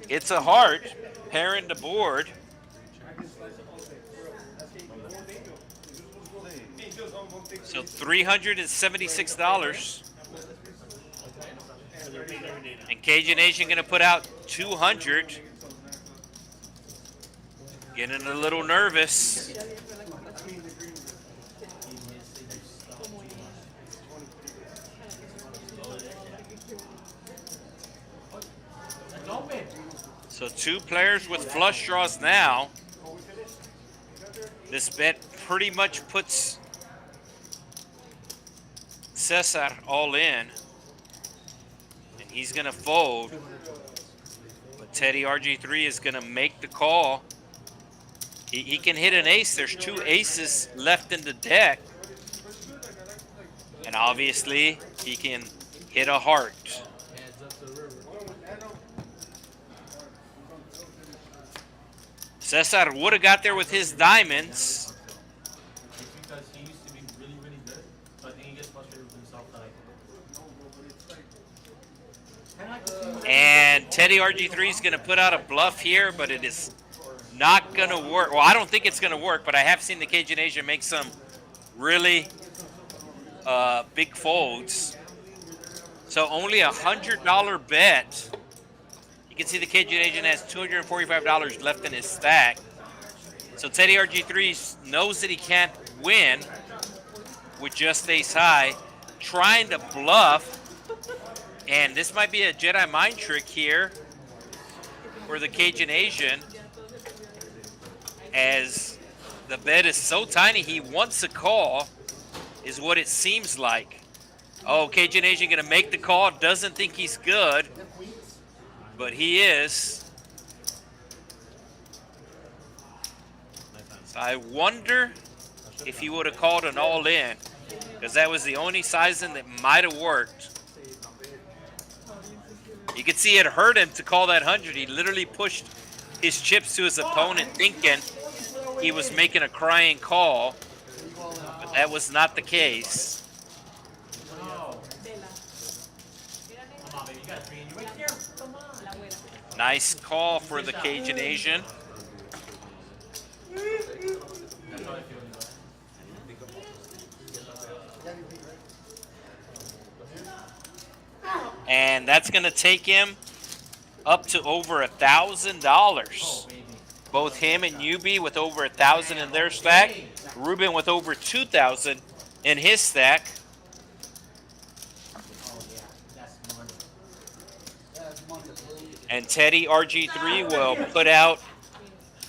It's a heart, pairing the board. So $376. And Cajun Asian gonna put out 200. Getting a little nervous. So 2 players with flush draws now. This bet pretty much puts Cesar all in. And he's going to fold. But Teddy RG3 is going to make the call. He can hit an ace. There's 2 aces left in the deck. And obviously, he can hit a heart. Cesar would have got there with his diamonds. Because he used to be really, really good. So I think he gets frustrated with himself. And Teddy RG3 is going to put out a bluff here, but it is not going to work. Well, I don't think it's going to work, but I have seen the Cajun Asian make some really big folds. So only a $100 bet. You can see the Cajun Asian has $245 left in his stack. So Teddy RG3 knows that he can't win with just ace high, trying to bluff. And this might be a Jedi mind trick here for the Cajun Asian, as the bet is so tiny he wants a call, is what it seems like. Oh, Cajun Asian gonna make the call, doesn't think he's good, but he is. So I wonder if he would have called an all-in, because that was the only sizing that might have worked. You can see it hurt him to call that 100. He literally pushed his chips to his opponent thinking he was making a crying call, but that was not the case. Nice call for the Cajun Asian. And that's going to take him up to over $1,000. Both him and Yubi with over 1,000 in their stack. Ruben with over 2,000 in his stack. And Teddy RG3 will put out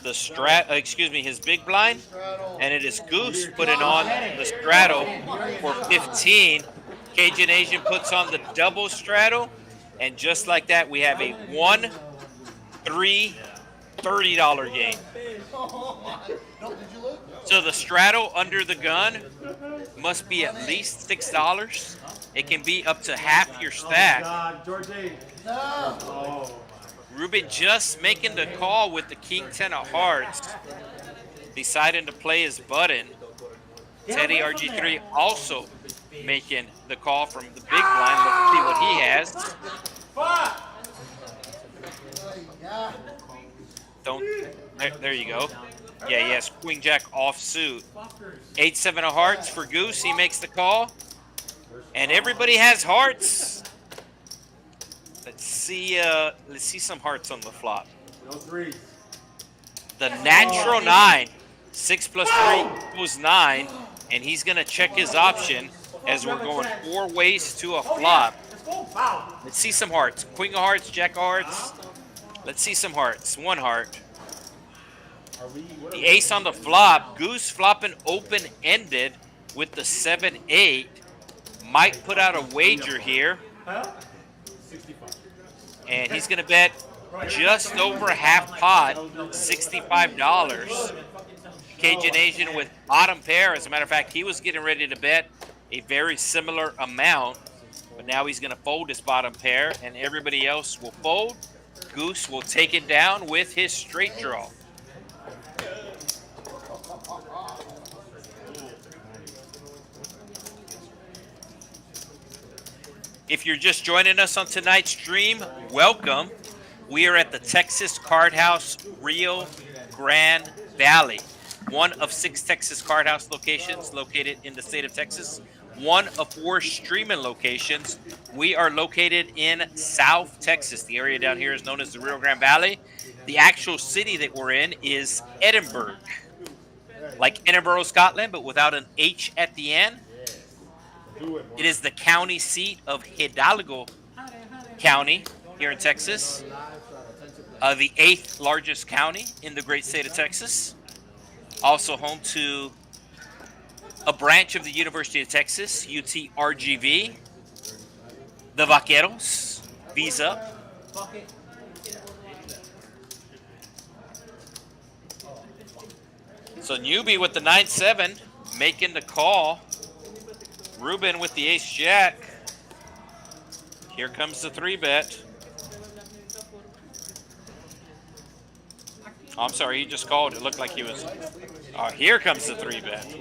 the his big blind, and it is Goose putting on the straddle for 15. Cajun Asian puts on the double straddle, and just like that, we have a $1, $3, $30 game. So the straddle under the gun must be at least $6. It can be up to half your stack. Ruben just making the call with the King 10 of hearts, deciding to play his button. Teddy RG3 also making the call from the big blind. Let's see what he has. There you go. Yeah, yes, Queen Jack offsuit. 8-7 of hearts for Goose. He makes the call. And everybody has hearts. Let's see some hearts on the flop. The natural 9. 6 plus 3 equals 9. And he's going to check his option as we're going 4 ways to a flop. Let's see some hearts. Queen of hearts, Jack of hearts. Let's see some hearts. 1 heart. The ace on the flop. Goose flopping open-ended with the 7-8. Mike put out a wager here. 65. And he's going to bet just over half pot, $65. Cajun Asian with bottom pair. As a matter of fact, he was getting ready to bet a very similar amount, but now he's going to fold his bottom pair, and everybody else will fold. Goose will take it down with his straight draw. If you're just joining us on tonight's stream, welcome. We are at the Texas Card House, Rio Grande Valley. One of 6 Texas Card House locations located in the state of Texas. One of 4 streaming locations. We are located in South Texas. The area down here is known as the Rio Grande Valley. The actual city that we're in is Edinburg. Like Edinburgh, Scotland, but without an H at the end. It is the county seat of Hidalgo County here in Texas. The 8th largest county in the great state of Texas. Also home to a branch of the University of Texas, UT RGV, the Vaqueros, Visa. So newbie with the 9-7, making the call. Ruben with the ace-jack. Here comes the 3-bet. Oh, I'm sorry, he just called. It looked like he was. Oh, here comes the 3-bet.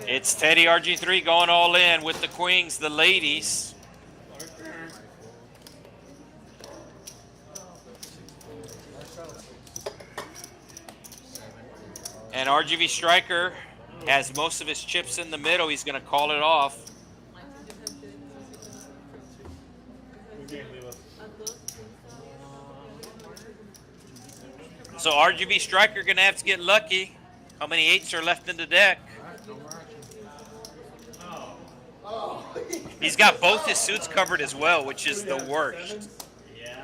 It's Teddy RG3 going all in with the queens, the ladies. And RGV Striker has most of his chips in the middle. He's going to call it off. So RGV Striker going to have to get lucky. How many 8s are left in the deck? He's got both his suits covered as well, which is the worst.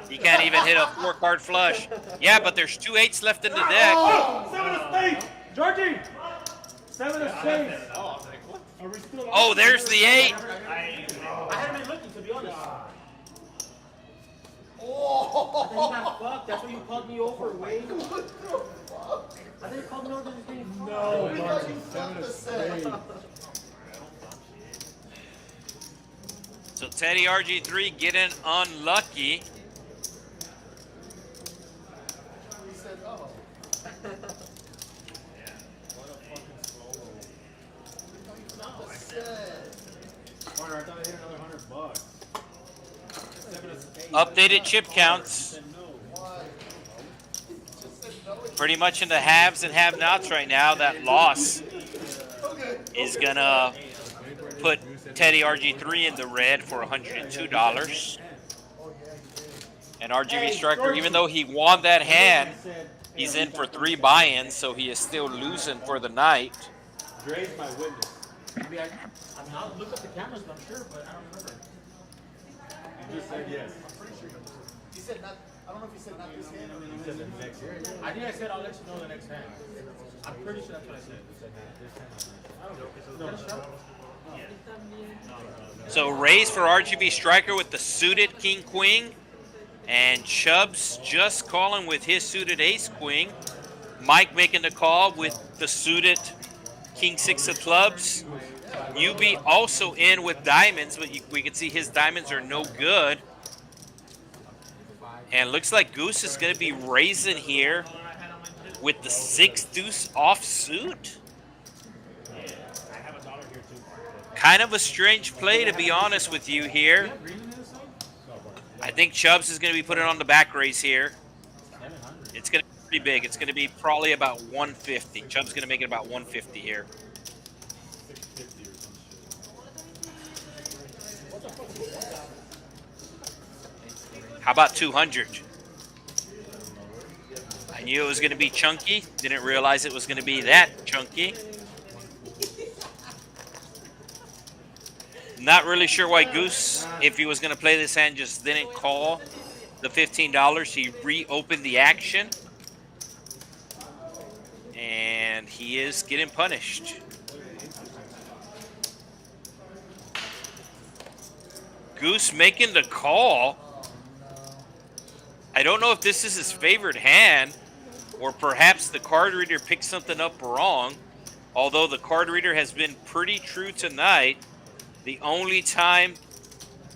He can't even hit a 4-card flush. Yeah, but there's 2 8s left in the deck. 7 of spades! Georgie! 7 of spades! Oh, there's the 8. I haven't been looking, to be honest. I think he got fucked. That's why you called me over, Wade. I think you called me over this thing. No, Marty, 7 of spades. So Teddy RG3 getting unlucky. He said, oh. Partner, I thought I hit another $100. 7 of spades. Updated chip counts. Pretty much in the haves and have-nots right now. That loss is going to put Teddy RG3 in the red for $102. And RGV Striker, even though he won that hand, he's in for 3 buy-ins, so he is still losing for the night. Dre's my witness. I mean, I'll look up the cameras, but I'm sure, but I don't remember. You just said yes. I'm pretty sure he said not. I don't know if he said not this hand or You said the next year. I think I said I'll let you know the next hand. I'm pretty sure that's what I said. I don't know. So raise for RGV Striker with the suited King Queen. And Chubbs just calling with his suited Ace Queen. Mike making the call with the suited King 6 of clubs. Newbie also in with diamonds, but we can see his diamonds are no good. And looks like Goose is going to be raising here with the 6-deuce offsuit. Kind of a strange play, to be honest with you here. I think Chubbs is going to be putting on the back raise here. It's going to be pretty big. It's going to be probably about 150. Chubbs is going to make it about 150 here. How about 200? I knew it was going to be chunky. Didn't realize it was going to be that chunky. Not really sure why Goose, if he was going to play this hand, just didn't call the $15. He reopened the action. And he is getting punished. Goose making the call. I don't know if this is his favorite hand, or perhaps the card reader picked something up wrong. Although the card reader has been pretty true tonight. The only time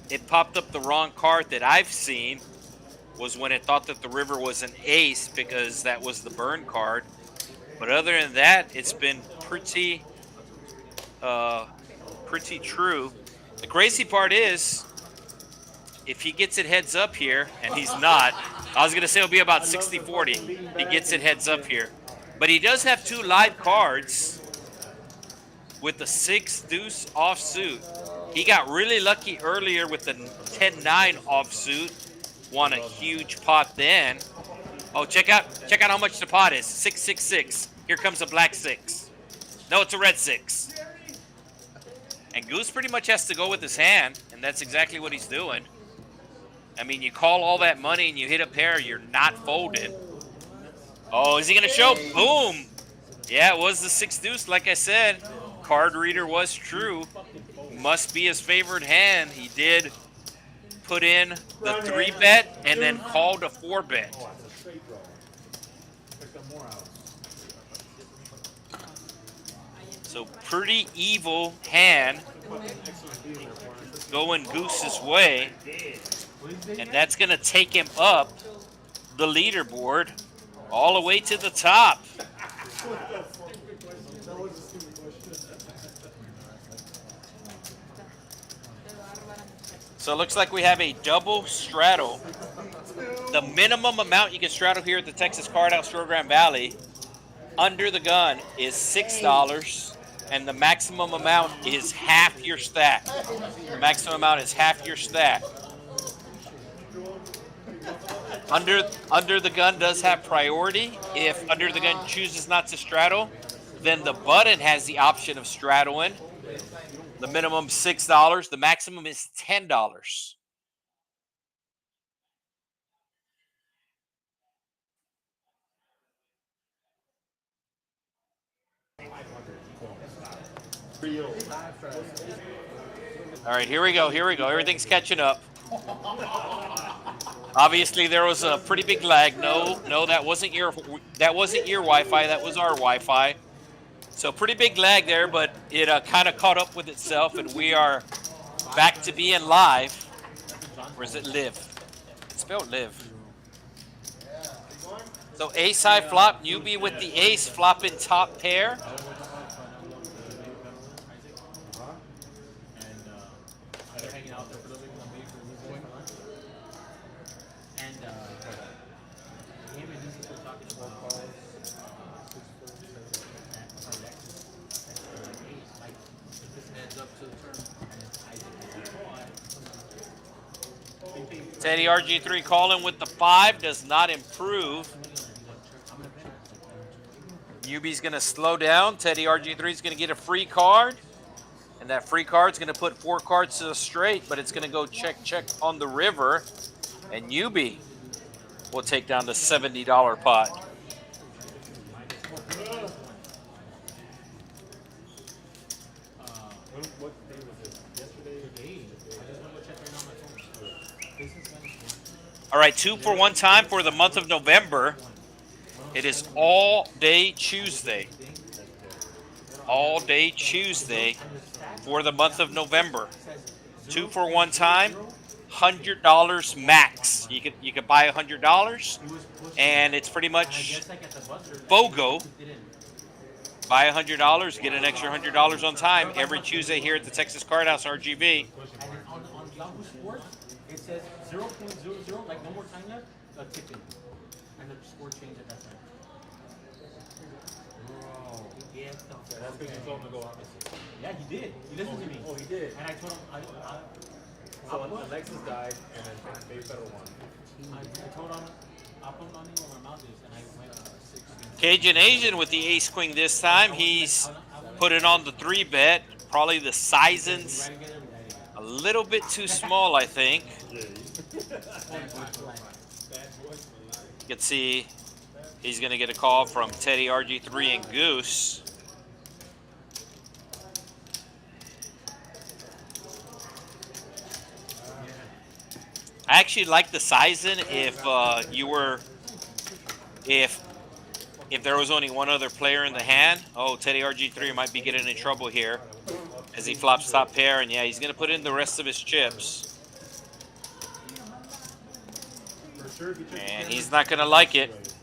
it popped up the wrong card that I've seen was when it thought that the river was an ace, because that was the burn card. But other than that, it's been pretty true. The crazy part is, if he gets it heads up here, and he's not, I was going to say it'll be about 60-40. He gets it heads up here. But he does have 2 live cards with the 6 deuce offsuit. He got really lucky earlier with the 10-9 offsuit. Won a huge pot then. Oh, check out how much the pot is. 666. Here comes a black 6. No, it's a red 6. And Goose pretty much has to go with his hand, and that's exactly what he's doing. I mean, you call all that money and you hit a pair, you're not folded. Oh, is he going to show? Boom. Yeah, it was the 6 deuce, like I said. Card reader was true. Must be his favorite hand. He did put in the 3-bet and then called a 4-bet. So pretty evil hand going Goose's way. And that's going to take him up the leaderboard all the way to the top. So it looks like we have a double straddle. The minimum amount you can straddle here at the Texas Card House, Rio Grande Valley, under the gun, is $6, and the maximum amount is half your stack. The maximum amount is half your stack. Under the gun does have priority. If under the gun chooses not to straddle, then the button has the option of straddling. The minimum $6. The maximum is $10. All right, here we go. Everything's catching up. Obviously, there was a pretty big lag. No, that wasn't your Wi-Fi. That was our Wi-Fi. So pretty big lag there, but it kind of caught up with itself, and we are back to being live. Or is it live? It's spelled live. So ace high flop, newbie with the ace, flopping top pair. Teddy RG3 calling with the 5, does not improve. Newbie's going to slow down. Teddy RG3 is going to get a free card. And that free card's going to put 4 cards to the straight, but it's going to go check on the river. And Newbie will take down the $70 pot. All right, 2 for 1 time for the month of November. It is all day Tuesday. All day Tuesday for the month of November. 2 for 1 time, $100 max. You could buy $100, and it's pretty much BOGO. Buy $100, get an extra $100 on time every Tuesday here at the Texas Card House, RGV. It says 0.00, like no more time left, tipping. And the score changed at that time. Bro, get the That's because you told him to go opposite. Yeah, he did. He listened to me. Oh, he did. And I told him, So Alexis died, and then Baby Federal won. I told him, I'll put money where my mouth is, and I went 6. Cajun Asian with the ace queen this time. He's put it on the 3-bet. Probably the sizing's a little bit too small, I think. gay. You can see he's going to get a call from Teddy, RG3, and Goose. I actually like the sizing if if there was only one other player in the hand. Oh, Teddy RG3 might be getting in trouble here as he flops top pair, and yeah, he's going to put in the rest of his chips. And he's not going to like it.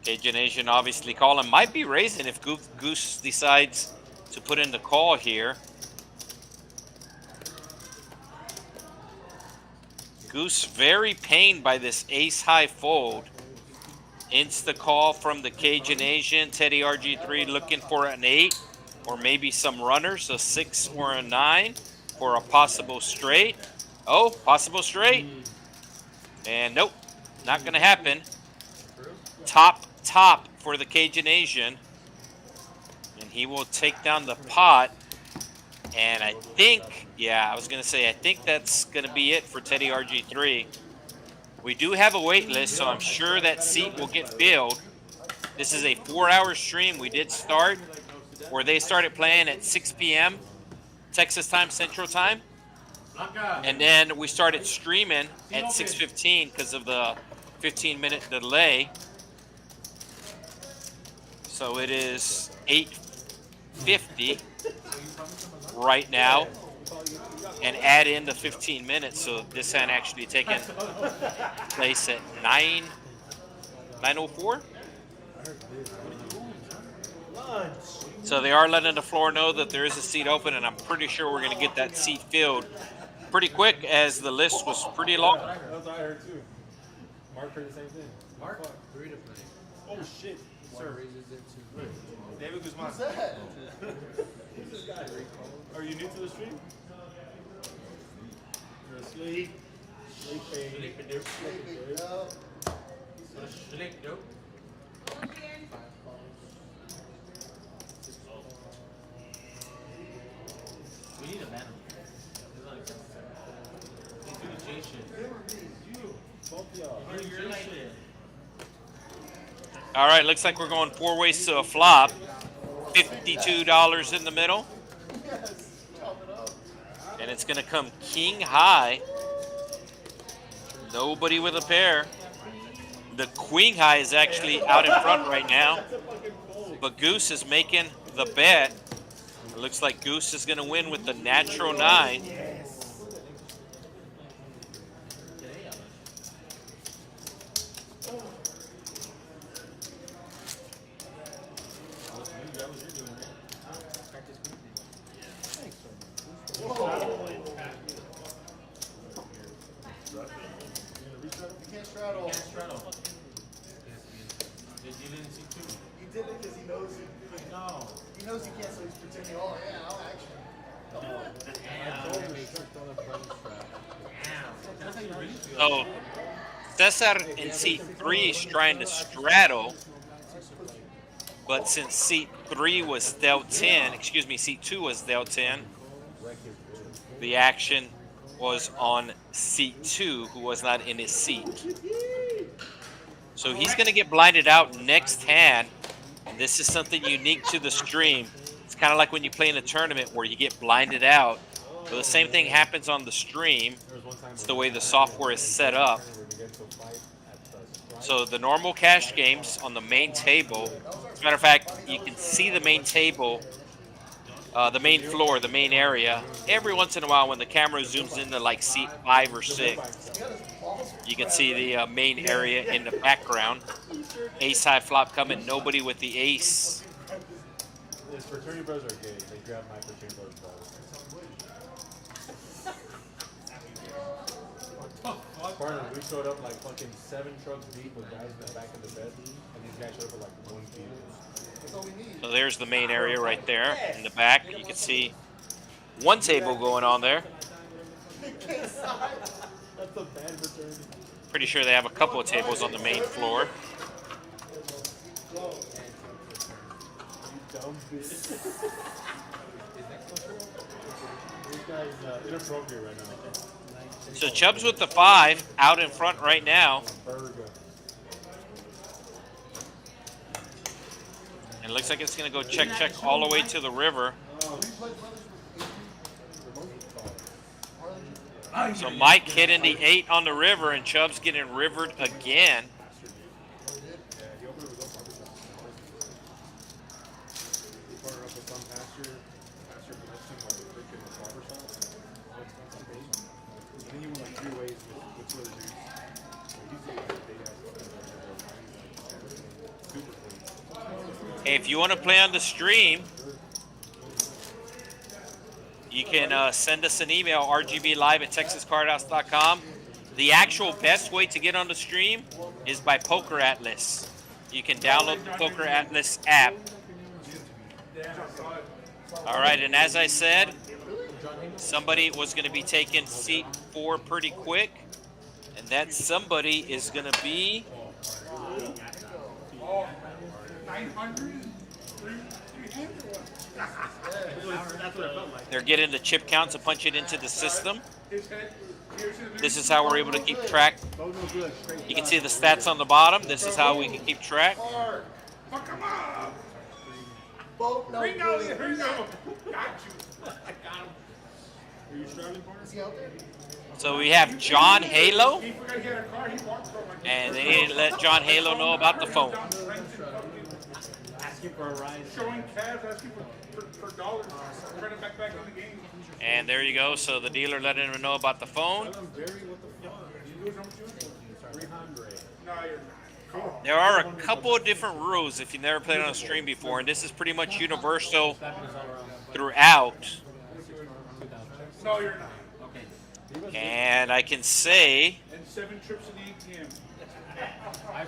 Cajun Asian obviously calling. Might be raising if Goose decides to put in the call here. Goose very pained by this ace-high fold. Insta call from the Cajun Asian. Teddy RG3 looking for an 8 or maybe some runners, a 6 or a 9 for a possible straight. Oh, possible straight. And nope, not going to happen. Top for the Cajun Asian. And he will take down the pot. And I think, yeah, I was going to say, I think that's going to be it for Teddy RG3. We do have a wait list, so I'm sure that seat will get filled. This is a 4-hour stream. We did start, or they started playing at 6 p.m. Texas time, Central time. And then we started streaming at 6:15 because of the 15-minute delay. So it is 8:50 right now, and add in the 15 minutes. So this hand actually taking place at 9:04. So they are letting the floor know that there is a seat open, and I'm pretty sure we're going to get that seat filled pretty quick as the list was pretty long. That's what I heard too. Mark heard the same thing. Mark, 3 to play. Oh shit. Sir raises it to David Guzman. What's that? Who's this guy? Are you new to the stream? You're asleep. Sleeping. Sleeping, dude. Sleeping, no. Sleep, dude. We need a man. Let's do the J shit. You. Both y'all. You're like it. All right, looks like we're going 4 ways to a flop. $52 in the middle. Yes. Chop it up. And it's going to come king high. Nobody with a pair. The queen high is actually out in front right now. But Goose is making the bet. It looks like Goose is going to win with the natural 9. You can't straddle. Can't straddle. You didn't see two. He did it because he knows No. he knows he can't, so he's pretending. Oh yeah, I'll actually. Damn. That's how you really feel. So Cesar in seat 3 is trying to straddle. But since seat 3 was dealt 10, excuse me, seat 2 was dealt 10, the action was on seat 2, who was not in his seat. So he's going to get blinded out next hand. And this is something unique to the stream. It's kind of like when you play in a tournament where you get blinded out. But the same thing happens on the stream. It's the way the software is set up. So the normal cash games on the main table, as a matter of fact, you can see the main table, the main floor, the main area. Every once in a while when the camera zooms into like seat 5 or 6, you can see the main area in the background. Ace high flop coming, nobody with the ace. His fraternity brothers are gay. They grabbed my fraternity brothers' balls. Partner, we showed up like fucking 7 trucks deep with guys in the back of the bed, and these guys showed up with like 1 kilo. That's all we need. So there's the main area right there in the back. You can see one table going on there. That's a bad fraternity. Pretty sure they have a couple of tables on the main floor. You dumb bitch. guy's inappropriate right now. So Chubbs with the 5 out in front right now. Burger. And it looks like it's going to go check all the way to the river. So Mike hitting the 8 on the river, and Chubbs getting rivered again. Hey, if you want to play on the stream, you can send us an email, rgblive@texascardhouse.com. The actual best way to get on the stream is by Poker Atlas. You can download the Poker Atlas app. All right, and as I said, somebody was going to be taking seat 4 pretty quick, and that somebody is going to be... They're getting the chip count to punch it into the system. This is how we're able to keep track. You can see the stats on the bottom. This is how we can keep track. So we have John Halo, and they didn't let John Halo know about the phone. Asking for a ride. Showing cabs, asking for dollars. Trying to back in the game. And there you go. So the dealer letting him know about the phone. There are a couple of different rules if you've never played on a stream before, and this is pretty much universal throughout. No, you're not. And I can say And 7 trips to the ATM.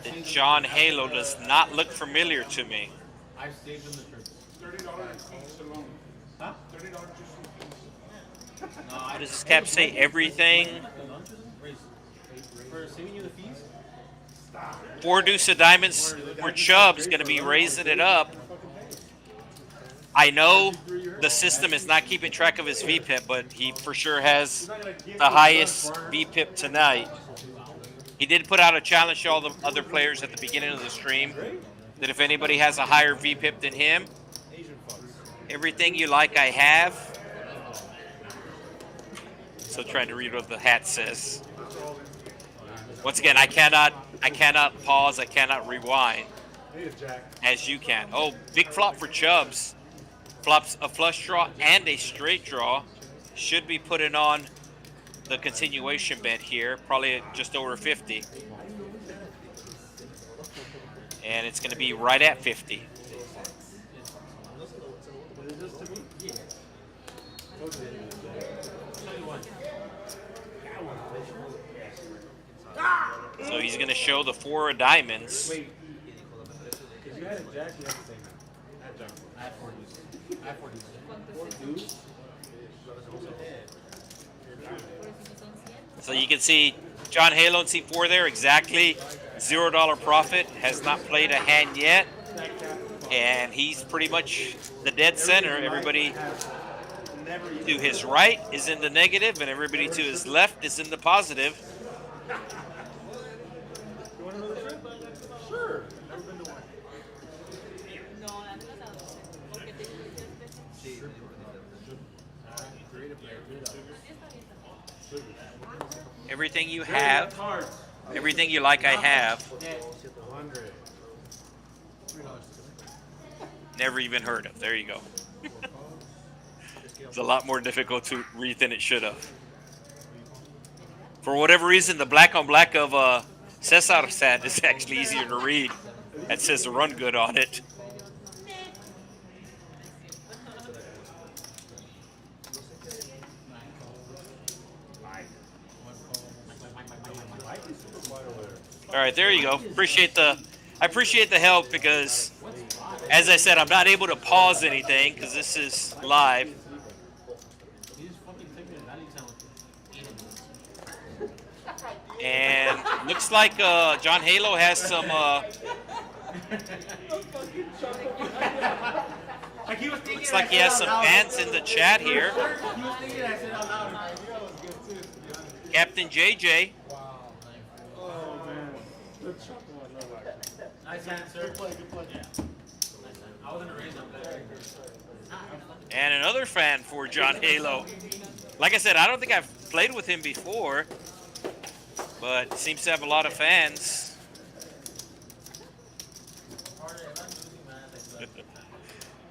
that John Halo does not look familiar to me. I've saved them the trips. $30 in fees alone. Huh? $30 just in fees. What does this cap say? Everything. For saving you the fees? 4 deuce of diamonds for Chubb's going to be raising it up. I know the system is not keeping track of his VPIP, but he for sure has the highest VPIP tonight. He did put out a challenge to all the other players at the beginning of the stream that if anybody has a higher VPIP than him, everything you like I have. So trying to read what the hat says. Once again, I cannot pause, I cannot rewind as you can. Oh, big flop for Chubbs. Flops a flush draw and a straight draw. Should be putting on the continuation bet here, probably at just over 50. And it's going to be right at 50. So he's going to show the 4 of diamonds. So you can see John Halo in C4 there, exactly $0 profit, has not played a hand yet. And he's pretty much the dead center. Everybody to his right is in the negative, and everybody to his left is in the positive. Everything you have, everything you like I have. Never even heard of. There you go. It's a lot more difficult to read than it should have. For whatever reason, the black on black of Cesar Sat is actually easier to read. That says run good on it. All right, there you go. I appreciate the help because, as I said, I'm not able to pause anything because this is live. And looks like John Halo has some. Like he was thinking. Looks like he has some fans in the chat here. He was thinking I said out loud. Captain JJ. Oh man. Good shot. Nice answer. Good play. Yeah. Nice answer. I was gonna raise up there. And another fan for John Halo. Like I said, I don't think I've played with him before, but seems to have a lot of fans.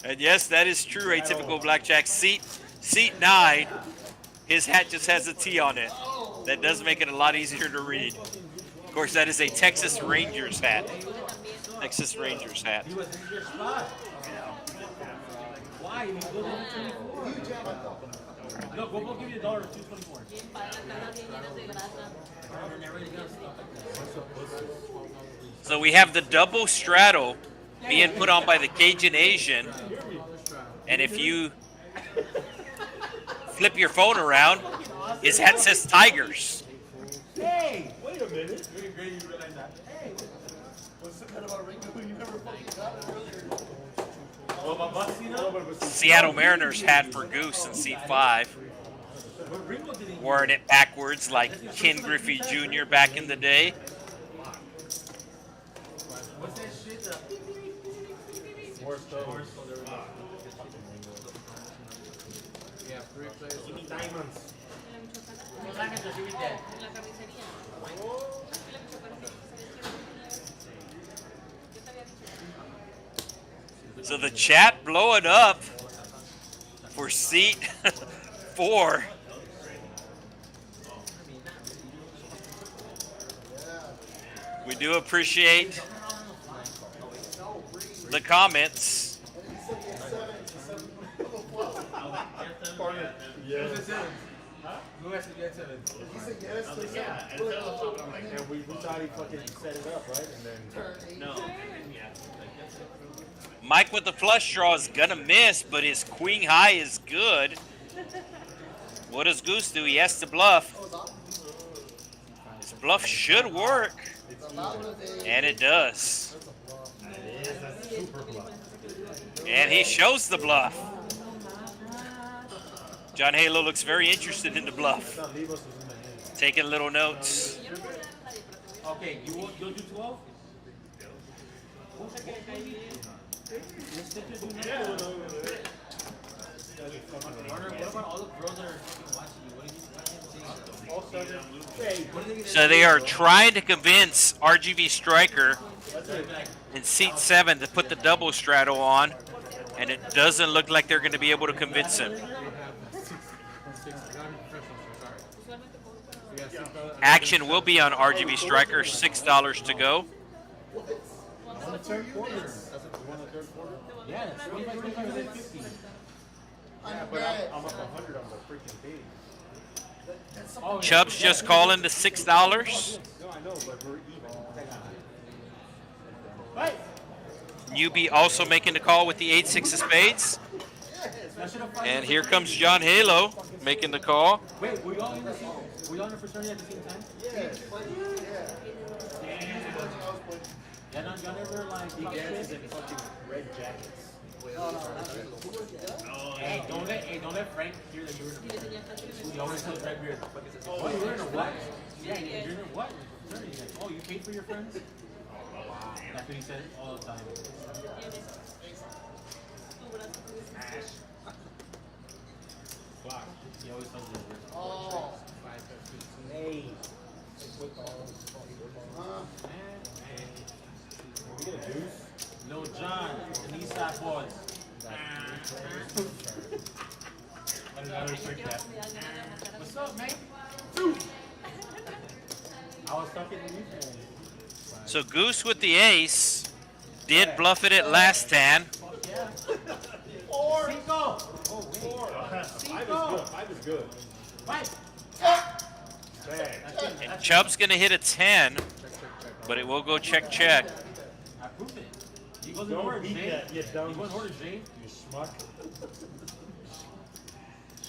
And yes, that is true. Atypical blackjack seat 9. His hat just has a T on it. That does make it a lot easier to read. Of course, that is a Texas Rangers hat. Texas Rangers hat. He was in your spot. Why? He goes over 24. Look, we'll give you $1 or 224. So we have the double straddle being put on by the Cajun Asian. And if you flip your phone around, his hat says Tigers. Hey! Wait a minute. Look at Grande, you realize that. Hey! What's the kind about Ringo? You never fucking got it earlier. Well, my boss, you know? Seattle Mariners hat for Goose in seat 5. But Ringo didn't. Wearing it backwards like Ken Griffey Jr. back in the day. What's that shit? Morse code. Yeah, 3 players. Give me diamonds. Give me that. So the chat blowing up for seat 4. We do appreciate the comments. Yes. Who has to get 7? He said yes. They said, And we thought he fucking set it up, right? And then Mike with the flush draw is gonna miss, but his queen high is good. What does Goose do? He has to bluff. His bluff should work, and it does. And he shows the bluff. John Halo looks very interested in the bluff. Taking little notes. Okay, you'll do 12? What about all the girls that are watching you? What are you So they are trying to convince RGV Striker in seat 7 to put the double straddle on, and it doesn't look like they're going to be able to convince him. Action will be on RGV Striker, $6 to go. Yeah, it's 25, 50. yeah, but I'm up 100 on the freaking page. Chubb's just calling the $6. No, I know, but we're even. Newbie also making the call with the 8-6 of spades. And here comes John Halo making the call. Wait, were you all in the same? Were you all in the fraternity at the same time? Yeah, no, y'all never like. He dances in fucking red jackets. Hey, don't let Frank hear that you were in a. You always tell red beard. Oh, you were in a what? Yeah, you're in a what? Fraternity. Like, oh, you paid for your friends? That's what he said all the time. He always tells you. oh, Hey. We get a deuce. Lil John, the Eastside boys. What's up, man? I was talking to you. So Goose with the ace did bluff it at last hand. Cinco. Five is good. Five. Bang. And Chubb's going to hit a 10, but it will go check. I proved it. He goes in order, Don't beat Jane. that, you dumb. He goes in order, Jane. You schmuck.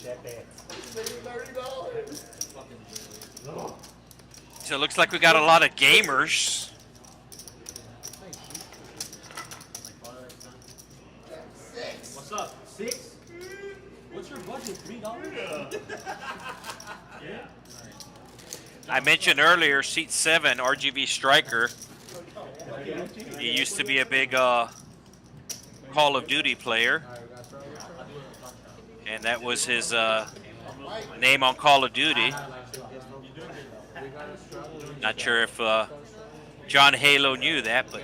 Shut that. $30. So it looks like we got a lot of gamers. What's up? I mentioned earlier, seat 7, RGV striker. He used to be a big Call of Duty player, and that was his name on Call of Duty. Not sure if John Halo knew that, but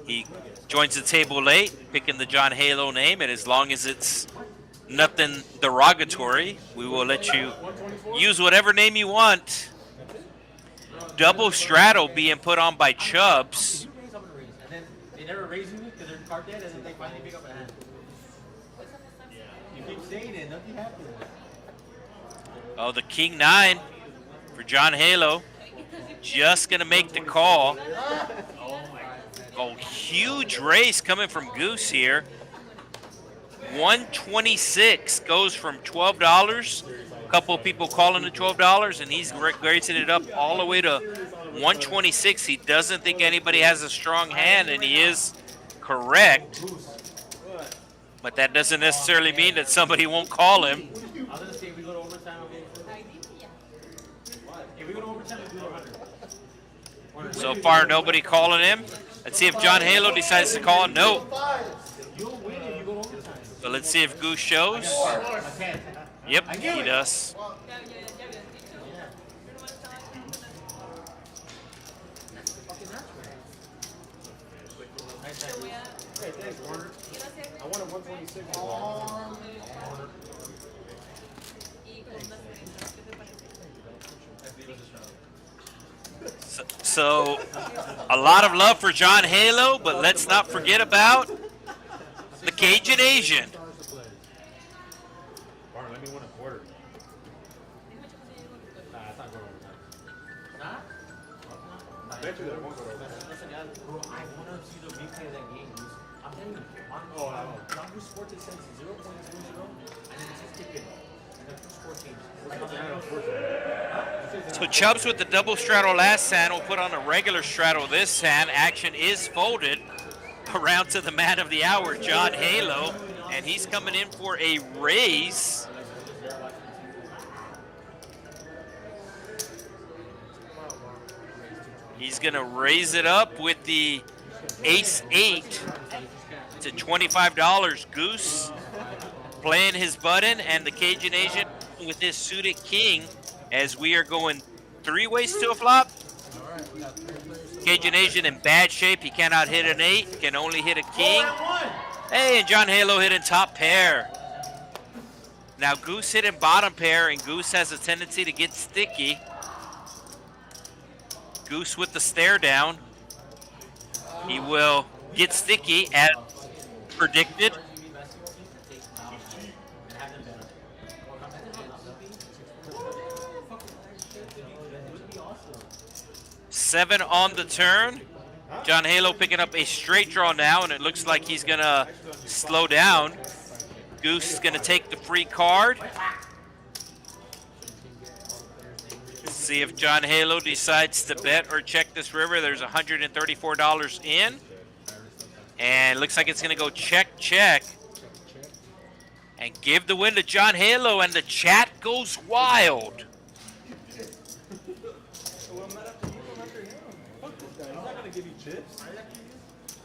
he joins the table late, picking the John Halo name, and as long as it's nothing derogatory, we will let you use whatever name you want. Double straddle being put on by Chubbs. And then they never raise you because they're card dead, and then they finally pick up a hand. You keep saying it, nothing happens. Oh, the King 9 for John Halo. Just going to make the call. Oh, huge race coming from Goose here. 126 goes from $12. A couple of people calling it $12, and he's raising it up all the way to 126. He doesn't think anybody has a strong hand, and he is correct. But that doesn't necessarily mean that somebody won't call him. I was gonna say if we go to overtime, I'll go for it. If we go to overtime, we do 100. So far, nobody calling him. Let's see if John Halo decides to call him. No. You'll win if you go to overtime. So let's see if Goose shows. Yep, he does. I want a 126. So a lot of love for John Halo, but let's not forget about the Cajun Asian. Barn, let me win a quarter. Nah, it's not going overtime. I bet you that won't go overtime. Bro, I want to see the replay of that game. I'm telling you, on Yahoo Sports it says 0.00, and then it says ticket. And the score changes. So Chubbs with the double straddle last hand will put on a regular straddle this hand. Action is folded around to the man of the hour, John Halo, and he's coming in for a raise. He's going to raise it up with the ace-8 to $25. Goose playing his button, and the Cajun Asian with his suited king, as we are going 3 ways to a flop. Cajun Asian in bad shape. He cannot hit an 8, can only hit a king. Hey, and John Halo hitting top pair. Now Goose hitting bottom pair, and Goose has a tendency to get sticky. Goose with the stare down. He will get sticky as predicted. 7 on the turn. John Halo picking up a straight draw now, and it looks like he's going to slow down. Goose is going to take the free card. See if John Halo decides to bet or check this river. There's $134 in. And it looks like it's going to go check, check. And give the win to John Halo, and the chat goes wild. I'm not gonna give you chips.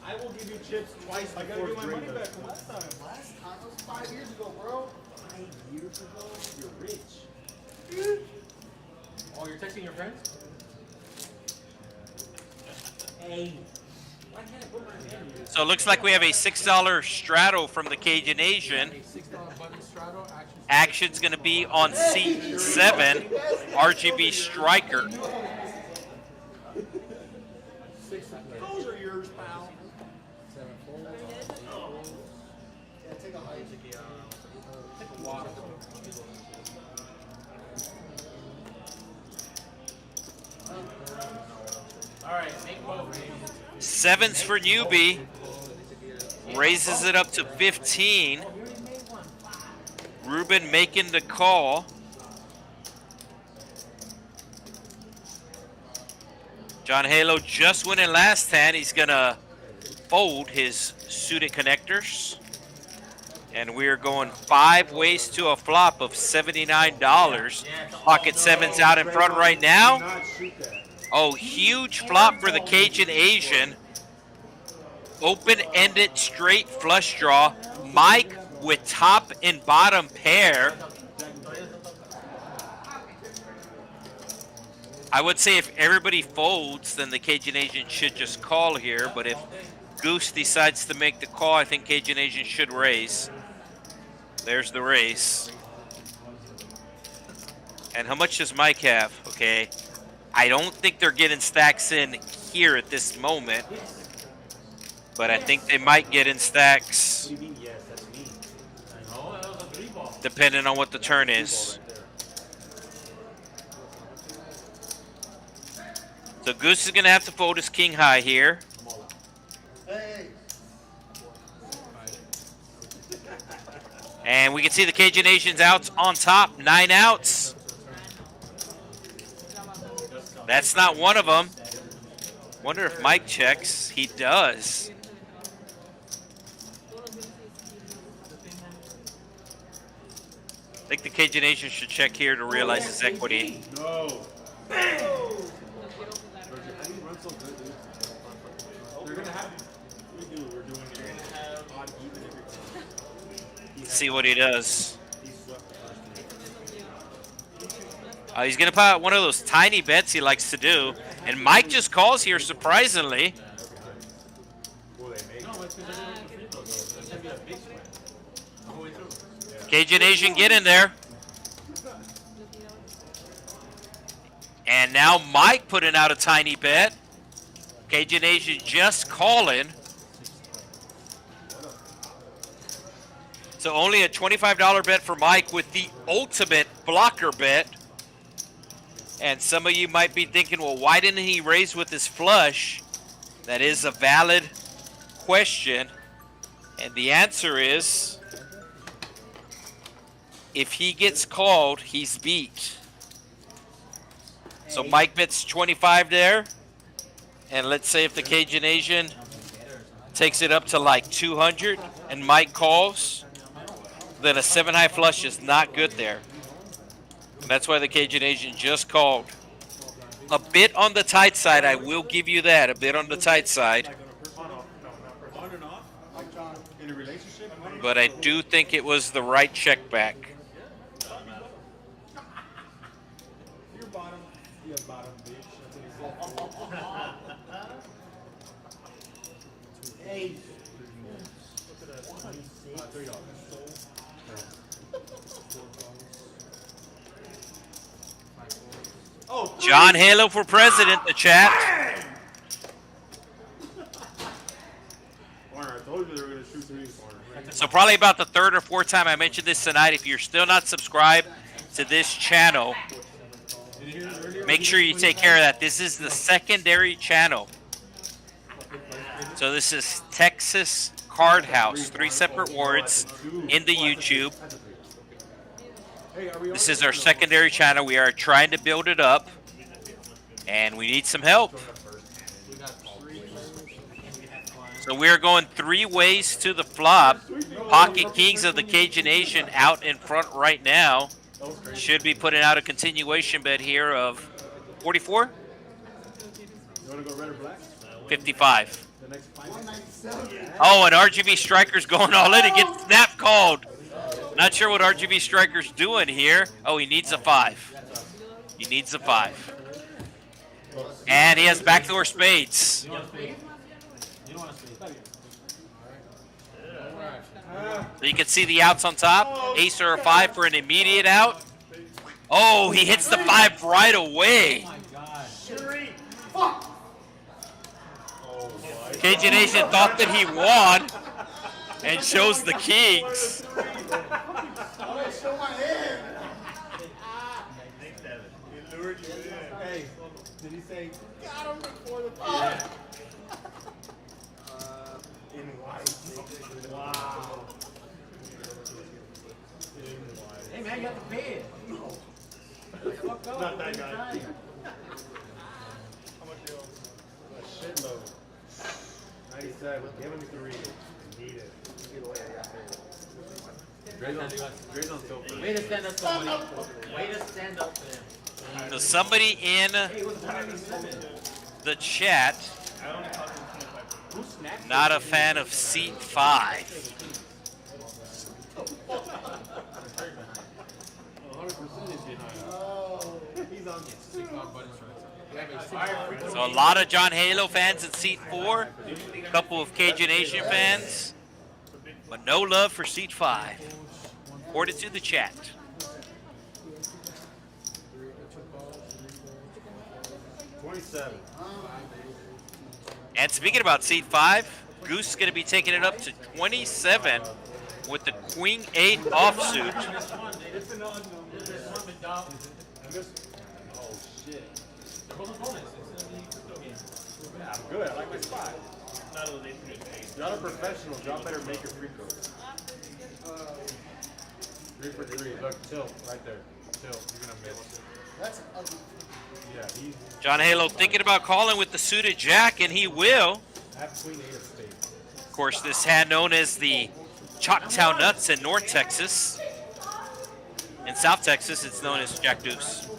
I will give you chips twice. I gotta get my money back from last time. Last time, that was 5 years ago, bro. 5 years ago, you're rich. Oh, you're texting your friends? Hey, why can't I put my hand here? So it looks like we have a $6 straddle from the Cajun Asian. $6 button straddle. Action's going to be on seat 7, RGV striker. Those are yours, pal. Yeah, take a hike. Take a walk. All right, make both. 7's for newbie. Raises it up to 15. Ruben making the call. John Halo just winning last hand. He's going to fold his suited connectors. And we are going 5 ways to a flop of $79. Pocket sevens out in front right now. Not shoot that. Oh, huge flop for the Cajun Asian. Open-ended straight flush draw. Mike with top and bottom pair. I would say if everybody folds, then the Cajun Asian should just call here. But if Goose decides to make the call, I think Cajun Asian should raise. There's the raise. And how much does Mike have? Okay. I don't think they're getting stacks in here at this moment. But I think they might get in stacks What do you mean, yes, that's me? I know, that was a 3-ball. depending on what the turn is. So Goose is going to have to fold his king high here. Hey, And we can see the Cajun Asians outs on top. 9 outs. That's not one of them. Wonder if Mike checks. He does. I think the Cajun Asian should check here to realize his equity. No. How do you run so good, dude? They're gonna have. We're doing it. Odd even every time. Let's see what he does. He swept the first game. He's going to put out one of those tiny bets he likes to do. And Mike just calls here, surprisingly. Will they make No, it's because they're going to free throw, though. It's going to be a big swing. All the way through. Cajun Asian get in there. And now Mike putting out a tiny bet. Cajun Asian just calling. So only a $25 bet for Mike with the ultimate blocker bet. And some of you might be thinking, well, why didn't he raise with his flush? That is a valid question. And the answer is, if he gets called, he's beat. So Mike bets 25 there. And let's say if the Cajun Asian takes it up to like 200 and Mike calls, then a 7-high flush is not good there. And that's why the Cajun Asian just called. A bit on the tight side, I will give you that. A bit on the tight side. on and off? Like John, in a relationship? But I do think it was the right check back. Your bottom. Your bottom, bitch. That's what he said. hey. $3. Oh, John Halo for president, the chat. Warner, I told you they were going to shoot threes, Warner. So probably about the 3rd or 4th time I mentioned this tonight. If you're still not subscribed to this channel, make sure you take care of that. This is the secondary channel. So this is Texas Card House. 3 separate words in the YouTube. This is our secondary channel. We are trying to build it up, and we need some help. So we're going 3 ways to the flop. Pocket Kings of the Cajun Asian out in front right now. Should be putting out a continuation bet here of 44? You want to go red or black? 55. The next fight? 197. Oh, and RGV Striker's going all in and gets snap called. Not sure what RGV Striker's doing here. Oh, he needs a 5. He needs a 5. And he has backdoor spades. You don't want to speak. So you can see the outs on top. Ace or a 5 for an immediate out. Oh, he hits the 5 right away. Oh, my God. Shittery. Fuck. Cajun Asian thought that he won and shows the Kings. I'm gonna show my hand. He lured you in. Hey, did he say, got him before the Oh. In white. Wow. In white. Hey, man, you have to pay it. Fucked up. Not that guy. Every time. How much you owe? A shitload. 97. Give him 3. Need it. Gray's on still. Way to stand up for money. Way to stand up for him. So somebody in the chat, not a fan of seat 5. So a lot of John Halo fans in seat 4, a couple of Cajun Nation fans, but no love for seat 5, according to the chat. And speaking about seat 5, Goose is going to be taking it up to 27 with the Queen 8 offsuit. Yeah, I'm good. I like my spot. You're not a professional. Y'all better make your free throws. 3 for 3. Look, tilt right there. Tilt. You're gonna miss. That's ugly. Yeah, he's John Halo thinking about calling with the suited jack, and he will. at Queen 8 of spades. Of course, this hand known as the Choctaw Nuts in North Texas. In South Texas, it's known as Jack Deuce.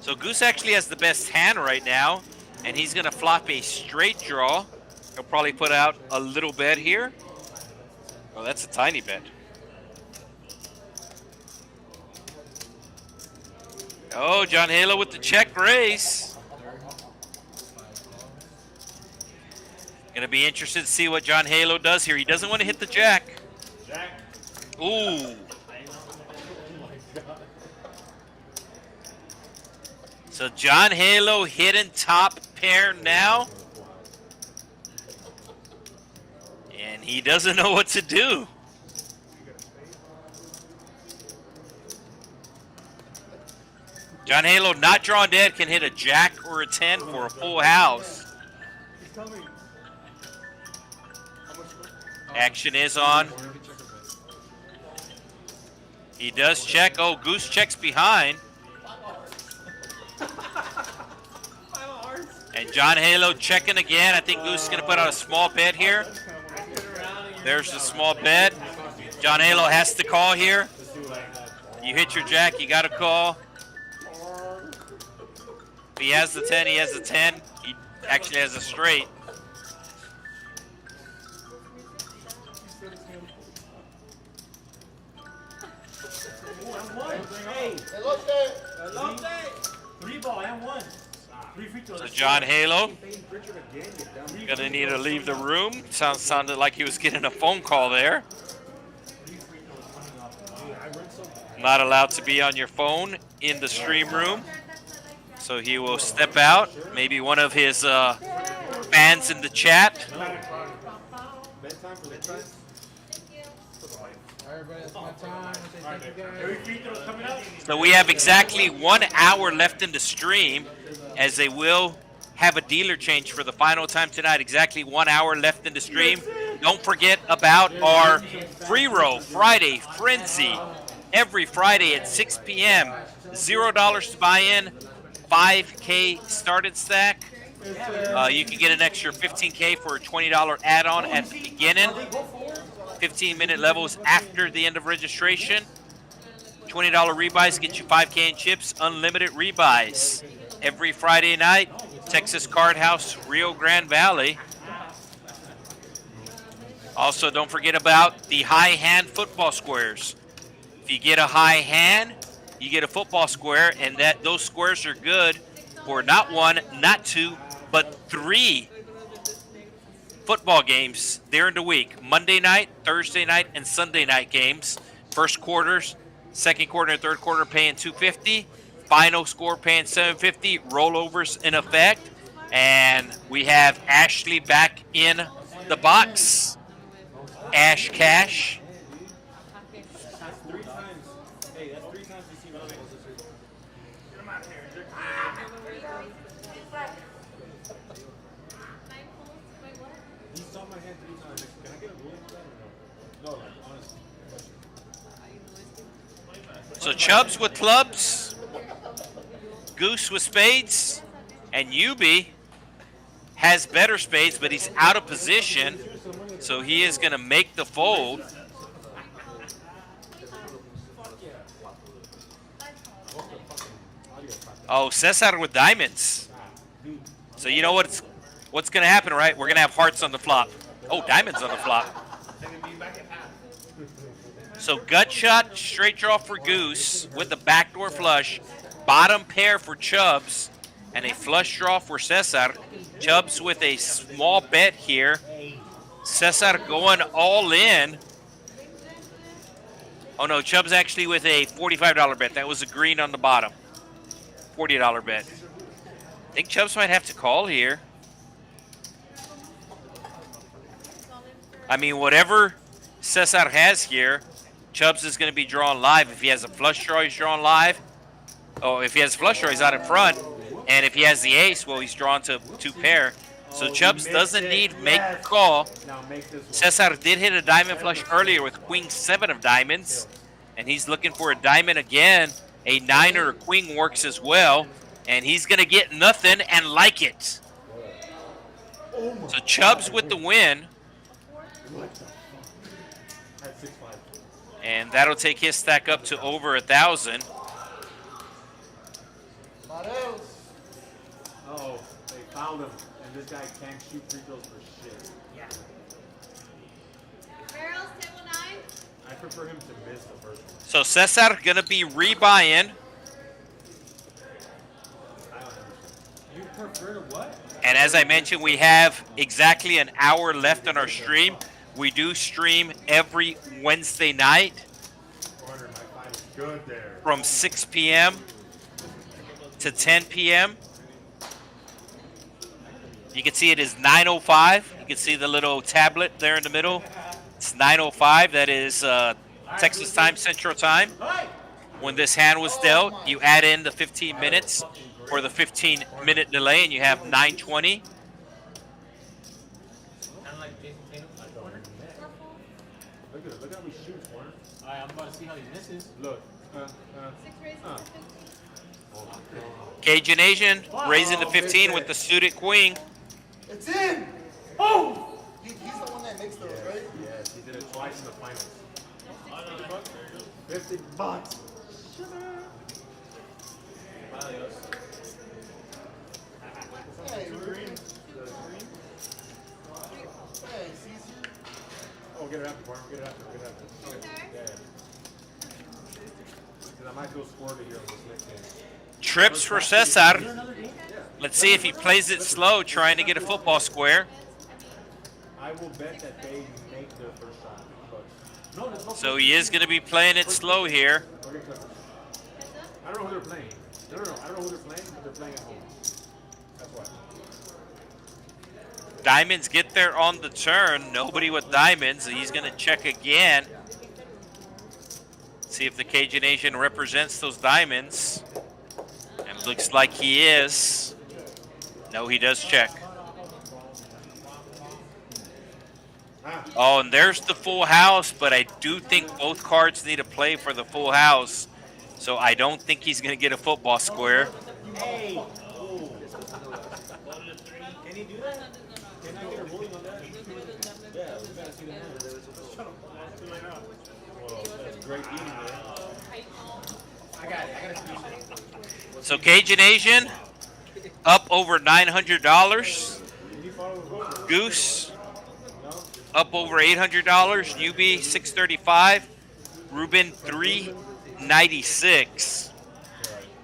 So Goose actually has the best hand right now, and he's going to flop a straight draw. He'll probably put out a little bet here. Oh, that's a tiny bet. Oh, John Halo with the check raise. Gonna be interested to see what John Halo does here. He doesn't want to hit the jack. Ooh. So John Halo hitting top pair now. And he doesn't know what to do. John Halo, not drawn dead, can hit a jack or a 10 for a full house. Action is on. He does check. Oh, Goose checks behind. And John Halo checking again. I think Goose is going to put out a small bet here. There's the small bet. John Halo has to call here. You hit your jack, you got to call. If he has the 10, he has the 10. He actually has a straight. I love that. 3 ball and 1. 3 free throws. So John Halo gonna need to leave the room. Sounded like he was getting a phone call there. Not allowed to be on your phone in the stream room. So he will step out. Maybe one of his fans in the chat. So we have exactly 1 hour left in the stream, as they will have a dealer change for the final time tonight. Exactly 1 hour left in the stream. Don't forget about our Free Roll Friday Frenzy. Every Friday at 6 p.m. $0 to buy in, 5K started stack. You can get an extra 15K for a $20 add-on at the beginning. 15-minute levels after the end of registration. $20 rebuys get you 5K in chips, unlimited rebuys. Every Friday night, Texas Card House, Rio Grande Valley. Also, don't forget about the high hand football squares. If you get a high hand, you get a football square, and those squares are good for not 1, not 2, but 3 football games during the week. Monday night, Thursday night, and Sunday night games. First quarters, second quarter, and third quarter paying $250. Final score paying $750. Rollovers in effect. And we have Ashley back in the box. Ash Cash. So Chubbs with clubs, Goose with spades, and Yubi has better spades, but he's out of position, so he is going to make the fold. Oh, Cesar with diamonds. So you know what's going to happen, right? We're going to have hearts on the flop. Oh, diamonds on the flop. So gut shot, straight draw for Goose with the backdoor flush. Bottom pair for Chubbs. And a flush draw for Cesar. Chubbs with a small bet here. Cesar going all in. Oh no, Chubbs actually with a $45 bet. That was a green on the bottom. $40 bet. I think Chubbs might have to call here. I mean, whatever Cesar has here, Chubbs is going to be drawn live. If he has a flush draw, he's drawn live. Oh, if he has a flush draw, he's out in front. And if he has the ace, well, he's drawn to 2 pair. So Chubbs doesn't need make a call. Cesar did hit a diamond flush earlier with queen 7 of diamonds. And he's looking for a diamond again. A 9 or a queen works as well. And he's going to get nothing and like it. So Chubbs with the win. And that'll take his stack up to over 1,000. Oh, they found him, and this guy can't shoot free throws for shit. Yeah. Barrels, table 9. I prefer him to miss the first one. So Cesar going to be rebuying. You prefer to what? And as I mentioned, we have exactly an hour left on our stream. We do stream every Wednesday night Corner, my fight is good there. from 6 p.m. to 10 p.m. You can see it is 9:05. You can see the little tablet there in the middle. It's 9:05. That is Texas time, Central Time. When this hand was dealt, you add in the 15 minutes for the 15-minute delay, and you have 9:20. Kind of like Jason Tatum. Look at how he shoots, Corner. Alright, I'm about to see how he misses. Look. 6 raises to 50. Cajun Asian raising the 15 with the suited queen. It's in! Oh! He's the one that makes those, right? Yes, he did it twice in the finals. 50 bucks. Hey, Ruben. Hey, Caesar. Oh, get it after, Corner. Get it after. Get it after. Yeah. Because I might go squirty here on this next game. Trips for Cesar. Let's see if he plays it slow, trying to get a football square. I will bet that they make their first shot. But So he is going to be playing it slow here. okay, Clippers. I don't know who they're playing. No. I don't know who they're playing, but they're playing at home. That's why. Diamonds get there on the turn. Nobody with diamonds. He's going to check again. See if the Cajun Asian represents those diamonds. And looks like he is. No, he does check. Oh, and there's the full house, but I do think both cards need to play for the full house. So I don't think he's going to get a football square. Hey! Can he do that? Can I get a ruling on that? Yeah, we gotta see the hand. Well, that's great eating there. I got to finish it. So Cajun Asian up over $900. Goose up over $800. Newbie $635. Ruben $396.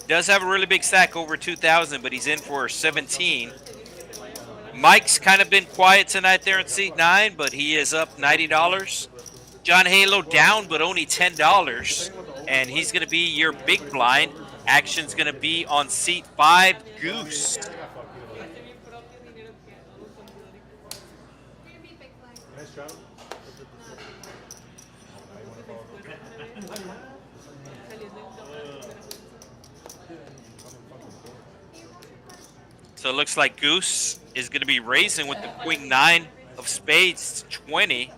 Does have a really big stack over 2,000, but he's in for 17. Mike's kind of been quiet tonight there in seat 9, but he is up $90. John Halo down, but only $10, and he's going to be your big blind. Action's going to be on seat 5, Goose. Nice job. So it looks like Goose is going to be raising with the queen 9 of spades, 20.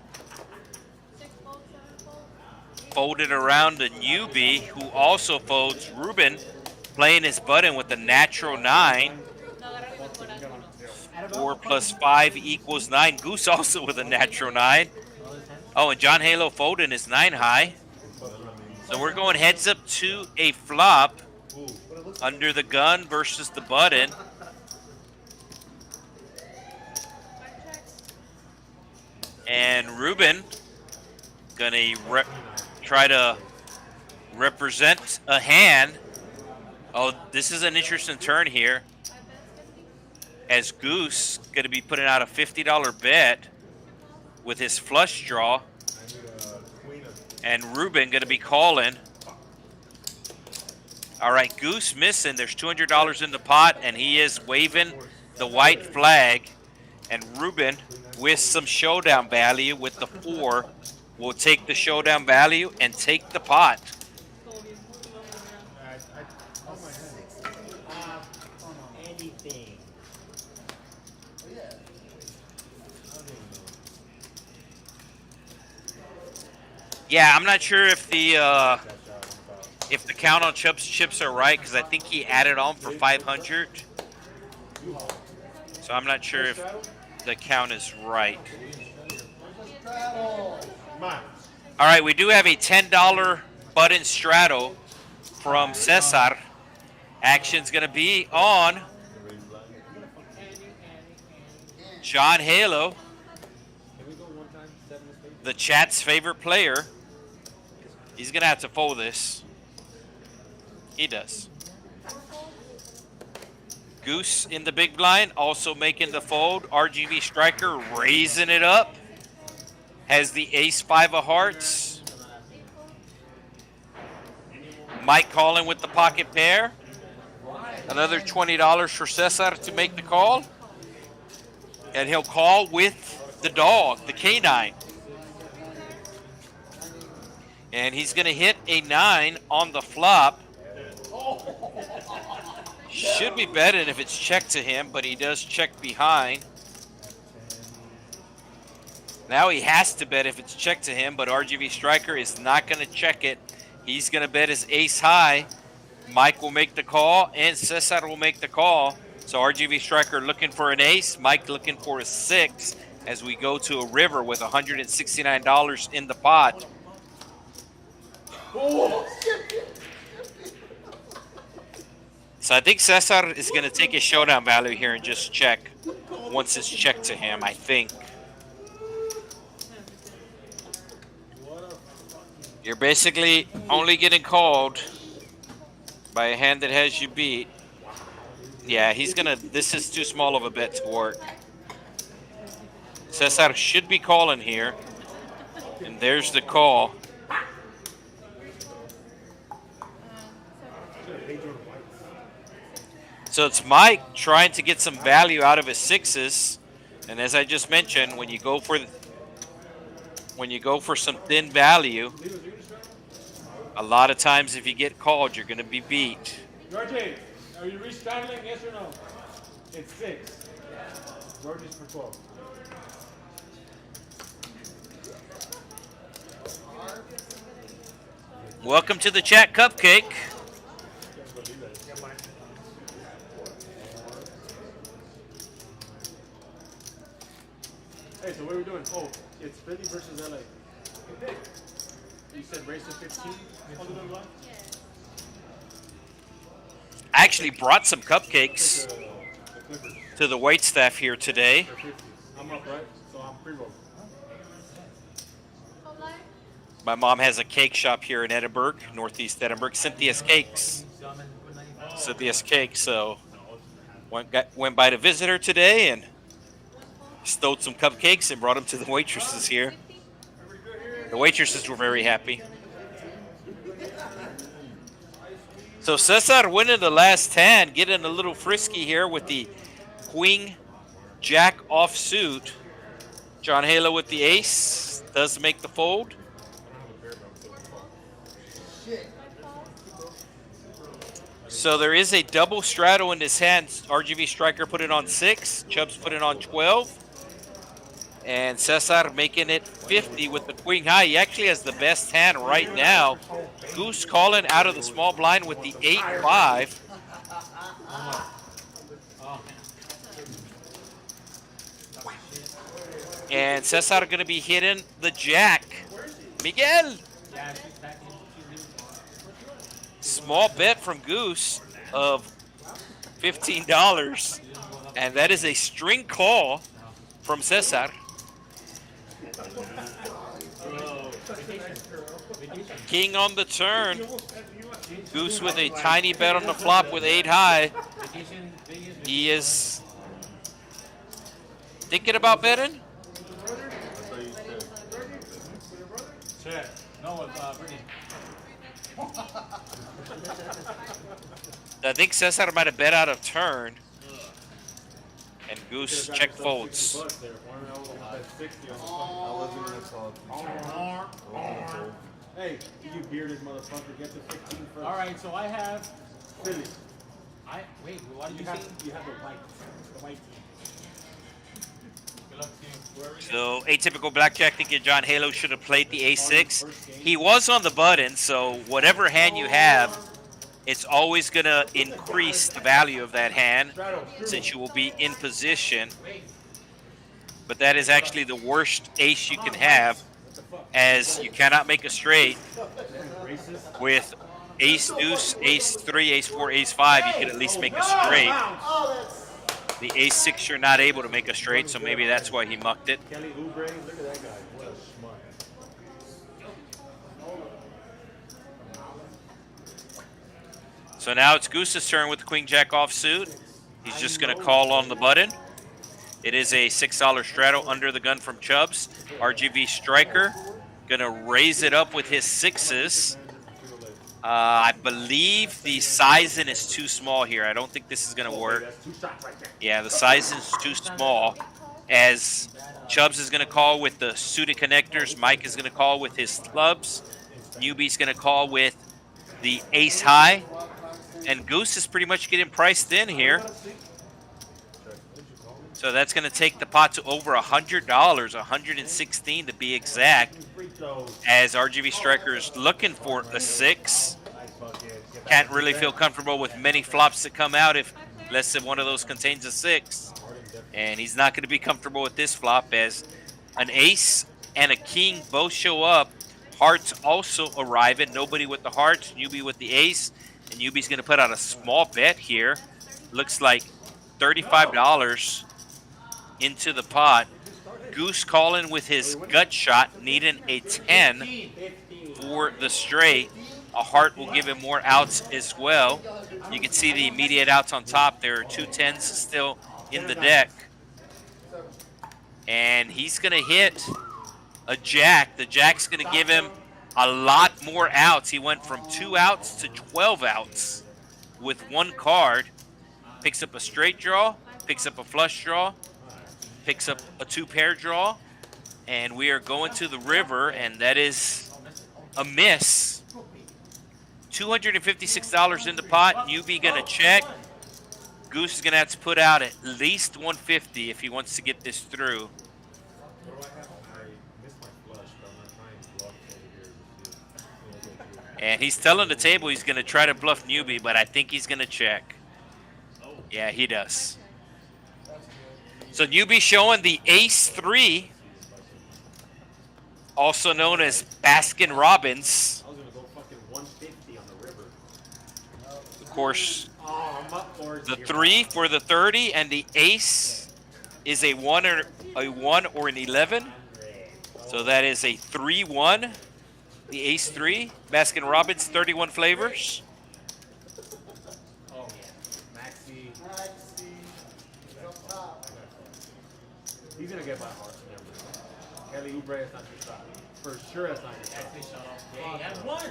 Folded around the newbie, who also folds. Ruben playing his button with the natural 9. 4 plus 5 equals 9. Goose also with a natural 9. Oh, and John Halo folding is 9 high. So we're going heads up to a flop. Under the gun versus the button. And Ruben gonna try to represent a hand. Oh, this is an interesting turn here. As Goose gonna be putting out a $50 bet with his flush draw. And Ruben gonna be calling. All right, Goose missing. There's $200 in the pot, and he is waving the white flag. And Ruben, with some showdown value, with the 4, will take the showdown value and take the pot. Anything. Yeah, I'm not sure if the count on Chubb's chips are right, because I think he added on for 500. So I'm not sure if the count is right. All right, we do have a $10 button straddle from Cesar. Action's going to be on John Halo, the chat's favorite player. He's going to have to fold this. He does. Goose in the big blind, also making the fold. RGV Striker raising it up. Has the ace-5 of hearts. Mike calling with the pocket pair. Another $20 for Cesar to make the call. And he'll call with the dog, the canine. And he's going to hit a 9 on the flop. Should be betting if it's checked to him, but he does check behind. Now he has to bet if it's checked to him, but RGV Striker is not going to check it. He's going to bet his ace high. Mike will make the call, and Cesar will make the call. So RGV Striker looking for an ace, Mike looking for a 6 as we go to a river with $169 in the pot. So I think Cesar is going to take his showdown value here and just check once it's checked to him, I think. You're basically only getting called by a hand that has you beat. Yeah, he's going to... This is too small of a bet to work. Cesar should be calling here. And there's the call. So it's Mike trying to get some value out of his 6s. And as I just mentioned, when you go for some thin value, a lot of times if you get called, you're going to be beat. Georgie, are you restraddling? Yes or no? It's 6. Georgie's for 12. Welcome to the chat, Cupcake. Hey, so what are we doing? Oh, it's Philly versus LA. You said race to 15 under the line? I actually brought some cupcakes to the wait staff here today. I'm up, right? So I'm pre-roll. My mom has a cake shop here in Edinburg, Northeast Edinburg, Cynthia's Cakes. Cynthia's Cakes, so went by to visit her today and stole some cupcakes and brought them to the waitresses here. The waitresses were very happy. So Cesar winning the last hand, getting a little frisky here with the queen jack offsuit. John Halo with the ace does make the fold. So there is a double straddle in his hand. RGV Striker put it on 6. Chubbs put it on 12. And Cesar making it 50 with the queen high. He actually has the best hand right now. Goose calling out of the small blind with the 8-5. And Cesar going to be hitting the jack. Miguel. Small bet from Goose. of $15. And that is a string call from Cesar. King on the turn. Goose with a tiny bet on the flop with 8 high. He is thinking about betting. Check. No, it's Brittany. I think Cesar might have bet out of turn. And Goose check folds. Hey, you bearded motherfucker, get the 15 first. All right, so I have. Philly. Wait. What did you say? You have the white team. Good luck to you. So atypical blackjack thinking John Halo should have played the a6. He was on the button, so whatever hand you have, it's always going to increase the value of that hand since you will be in position. But that is actually the worst ace you can have, as you cannot make a straight with ace deuce, ace 3, ace 4, ace 5. You can at least make a straight. The ace 6 you're not able to make a straight, so maybe that's why he mucked it. Kelly Oubre, look at that guy. What a schmuck. So now it's Goose's turn with the queen jack offsuit. He's just going to call on the button. It is a $6 straddle under the gun from Chubbs. RGV striker. Going to raise it up with his 6s. I believe the sizing is too small here. I don't think this is going to work. Yeah, the sizing is too small, as Chubbs is going to call with the suited connectors. Mike is going to call with his clubs. Newbie's going to call with the ace high. And Goose is pretty much getting priced in here. So that's going to take the pot to over $100, $116 to be exact, as RGV Striker is looking for a 6. Can't really feel comfortable with many flops that come out if less than one of those contains a 6. And he's not going to be comfortable with this flop, as an ace and a king both show up. Hearts also arriving. Nobody with the hearts, Newbie with the ace. And Newbie's going to put out a small bet here. Looks like $35 into the pot. Goose calling with his gut shot, needing a 10 for the straight. A heart will give him more outs as well. You can see the immediate outs on top. There are 2 10s still in the deck. And he's going to hit a jack. The jack's going to give him a lot more outs. He went from 2 outs to 12 outs with 1 card. Picks up a straight draw, picks up a flush draw, picks up a 2-pair draw, and we are going to the river, and that is a miss. $256 in the pot. Newbie going to check. Goose is going to have to put out at least $150 if he wants to get this through. And he's telling the table he's going to try to bluff Newbie, but I think he's going to check. Yeah, he does. So Newbie showing the ace 3, also known as Baskin Robbins. Of course, the 3 for the 30, and the ace is a 1 or an 11. So that is a 3-1. The ace 3, Baskin Robbins, 31 flavors. He's gonna get by heart. Kelly Oubre is not your shot. For sure, that's not your shot. Yeah, he has 1.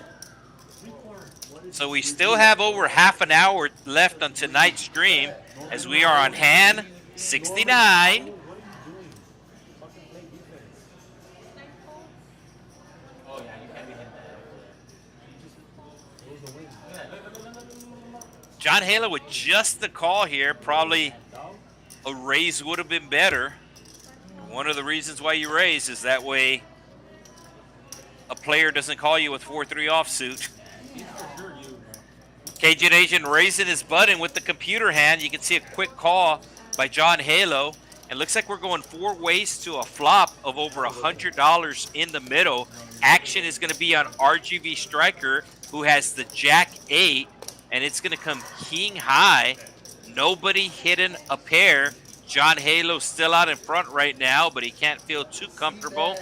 So we still have over half an hour left on tonight's stream, as we are on hand 69. John Halo with just the call here. Probably a raise would have been better. One of the reasons why you raise is that way a player doesn't call you with 4-3 offsuit. Cajun Asian raising his button with the computer hand. You can see a quick call by John Halo. It looks like we're going 4 ways to a flop of over $100 in the middle. Action is going to be on RGV Striker, who has the Jack 8. and it's going to come king high. Nobody hitting a pair. John Halo still out in front right now, but he can't feel too comfortable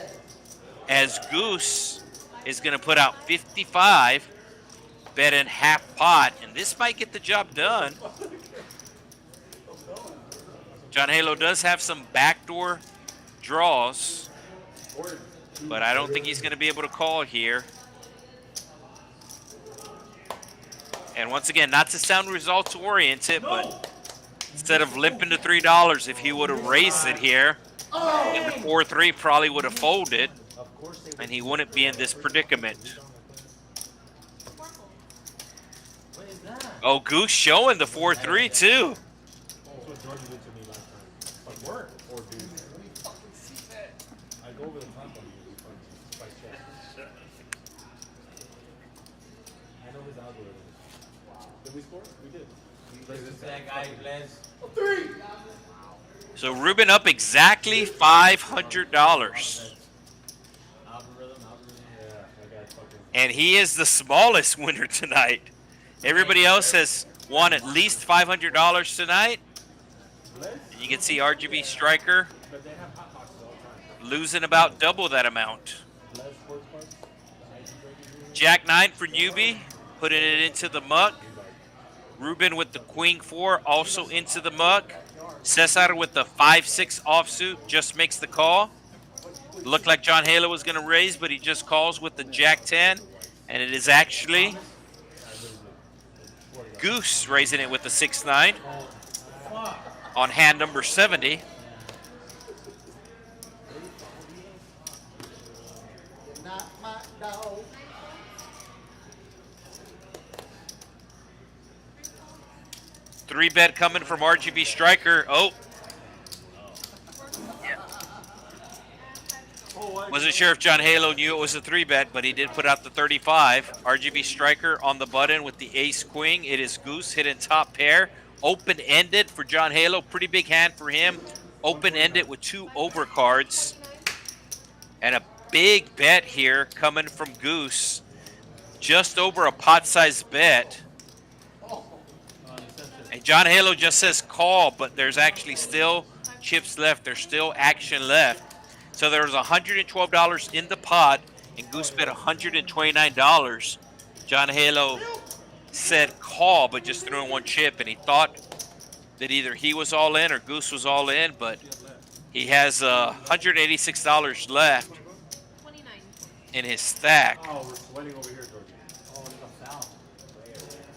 as Goose is going to put out 55, betting half pot, and this might get the job done. John Halo does have some backdoor draws, but I don't think he's going to be able to call here. And once again, not to sound results oriented, but instead of limping to $3, if he would have raised it here, and the 4-3 probably would have folded, and he wouldn't be in this predicament. Oh, Goose showing the 4-3 too. That's what Georgie did to me last time. Like work or dude. I go over the top on you by chess. I know his algorithm. Did we score? We did. This is that guy, Les. So Ruben up exactly $500. Algorithm. Yeah, I got fucking. And he is the smallest winner tonight. Everybody else has won at least $500 tonight. And you can see RGV Striker But they have hot boxes all the time. losing about double that amount. Les sports cards. The ID breaking. Jack 9 for newbie, putting it into the muck. Ruben with the Queen 4 also into the muck. Cesar with the 5-6 offsuit just makes the call. Looked like John Halo was going to raise, but he just calls with the Jack 10. And it is actually Goose raising it with the 6-9 on hand number 70. Not my dog. Three bet coming from RGV Striker. Oh. Wasn't sure if John Halo knew it was a 3-bet, but he did put out the 35. RGV Striker on the button with the ace queen. It is Goose hitting top pair. Open-ended for John Halo. Pretty big hand for him. Open-ended with 2 overcards. And a big bet here coming from Goose. Just over a pot-sized bet. And John Halo just says call, but there's actually still chips left. There's still action left. So there was $112 in the pot, and Goose bet $129. John Halo said call, but just threw in 1 chip, and he thought that either he was all in or Goose was all in, but he has $186 left 29. in his stack. Oh, we're sweating over here, Georgie. Oh, look at foul.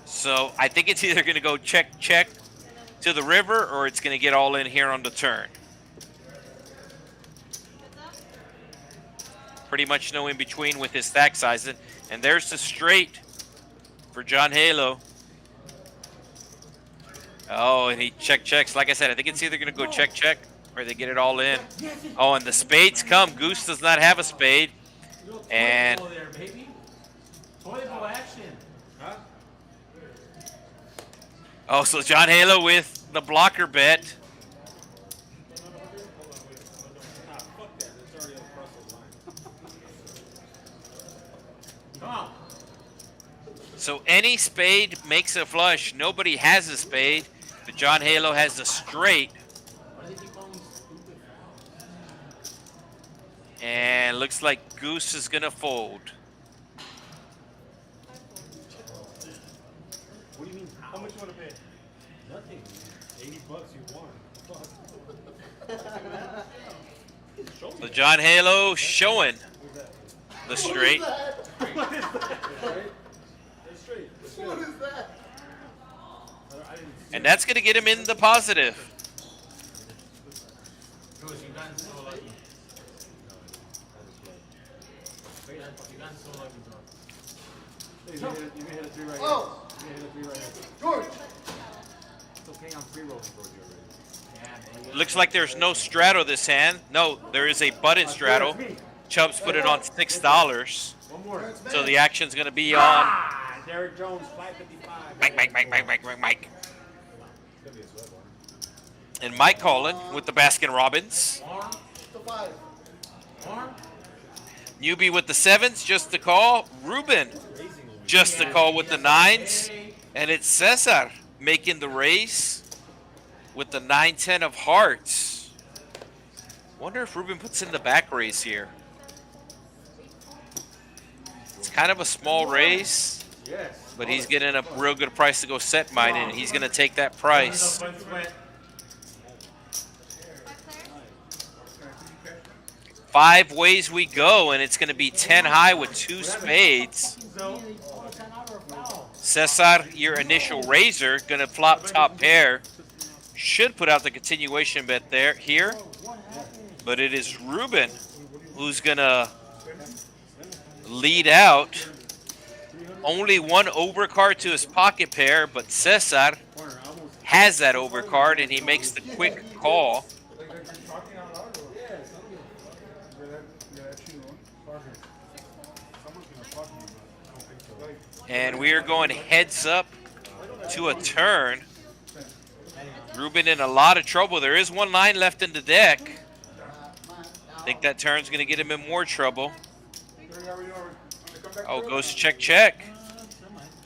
So I think it's either going to go check to the river, or it's going to get all in here on the turn. Pretty much no in between with his stack sizing. And there's the straight for John Halo. Oh, and he checks. Like I said, I think it's either going to go check or they get it all in. Oh, and the spades come. Goose does not have a spade. And Toilet bowl there, baby. Toilet bowl action. Huh? oh, so John Halo with the blocker bet. Ah, fuck that. It's already across the line. Come on. So any spade makes a flush. Nobody has a spade, but John Halo has the straight. Why do they keep calling me stupid? And looks like Goose is going to fold. What do you mean? How much you want to pay? Nothing. $80 you won. Fuck. So John Halo showing the straight. That's straight. That's What good. is that? I didn't see And that's going to get him in the positive. Goose, you got so lucky. Wait, you got so lucky, bro. Hey, you may hit a 3 right Oh. here. You may hit a 3 right here. George. It's okay, I'm free rolling for you already. Yeah, man. Looks like there's no straddle this hand. No, there is a button straddle. Chubbs put it on $6. One more. So the action's going to be on Ah, Derek Jones, 555. Mike. It's gonna be a sweat one. And Mike Collin with the Baskin Robbins. Arm, The 5. arm. Newbie with the 7s, just to call. Ruben, Raising one. just to call with the 9s. And it's Cesar making the raise with the 9-10 of hearts. Wonder if Ruben puts in the back raise here. It's kind of a small raise, but he's getting a real good price to go set mine, and he's going to take that price. Five ways we go, and it's going to be 10 high with 2 spades. Cesar, your initial raiser, going to flop top pair. Should put out the continuation bet there here, but it is Ruben who's going to lead out. Only one overcard to his pocket pair, but Cesar has that overcard, and he makes the quick call. And we are going heads up to a turn. Ruben in a lot of trouble. There is 1 line left in the deck. I think that turn's going to get him in more trouble. Oh, goes to check, check.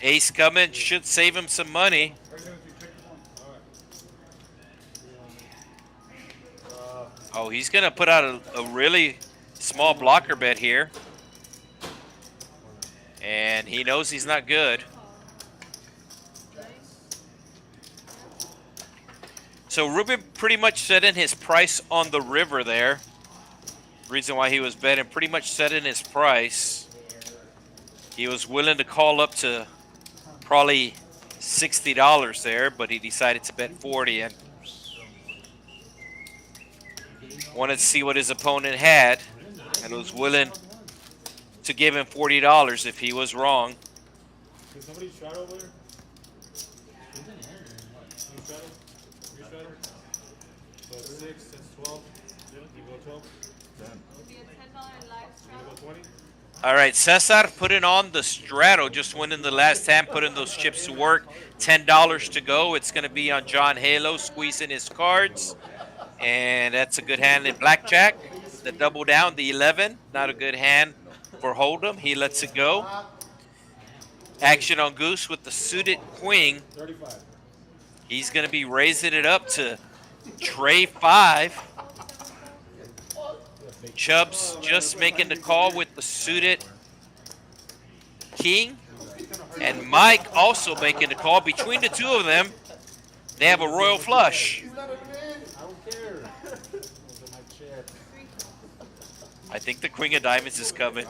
Ace coming, should save him some money. Oh, he's going to put out a really small blocker bet here. And he knows he's not good. So Ruben pretty much set in his price on the river there. Reason why he was betting, pretty much set in his price. He was willing to call up to probably $60 there, but he decided to bet 40 and wanted to see what his opponent had, and was willing to give him $40 if he was wrong. Can somebody shot over there? So 6, that's 12. You go 12? It'll be a $10 live You go straddle. 20? All right, Cesar putting on the straddle, just winning the last hand, putting those chips to work. $10 to go. It's going to be on John Halo, squeezing his cards. And that's a good hand in blackjack. The double down, the 11, not a good hand for Hold'em. He lets it go. Action on Goose with the suited queen. 35. He's going to be raising it up to tray 5. Chubbs just making the call with the suited king. And Mike also making the call. Between the two of them, they have a royal flush. I think the queen of diamonds is coming.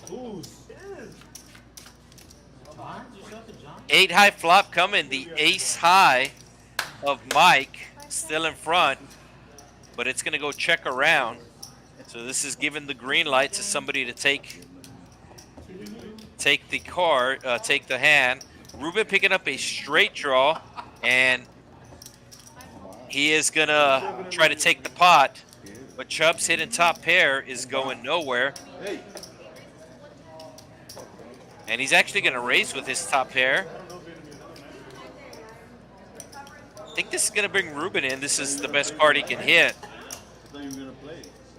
Who's? 8 high flop coming. The ace high of Mike still in front, but it's going to go check around. So this is giving the green light to somebody to take the card, take the hand. Ruben picking up a straight draw, and he is going to try to take the pot, but Chubb's hitting top pair is going nowhere. And he's actually going to raise with his top pair. I think this is going to bring Ruben in. This is the best card he can hit. I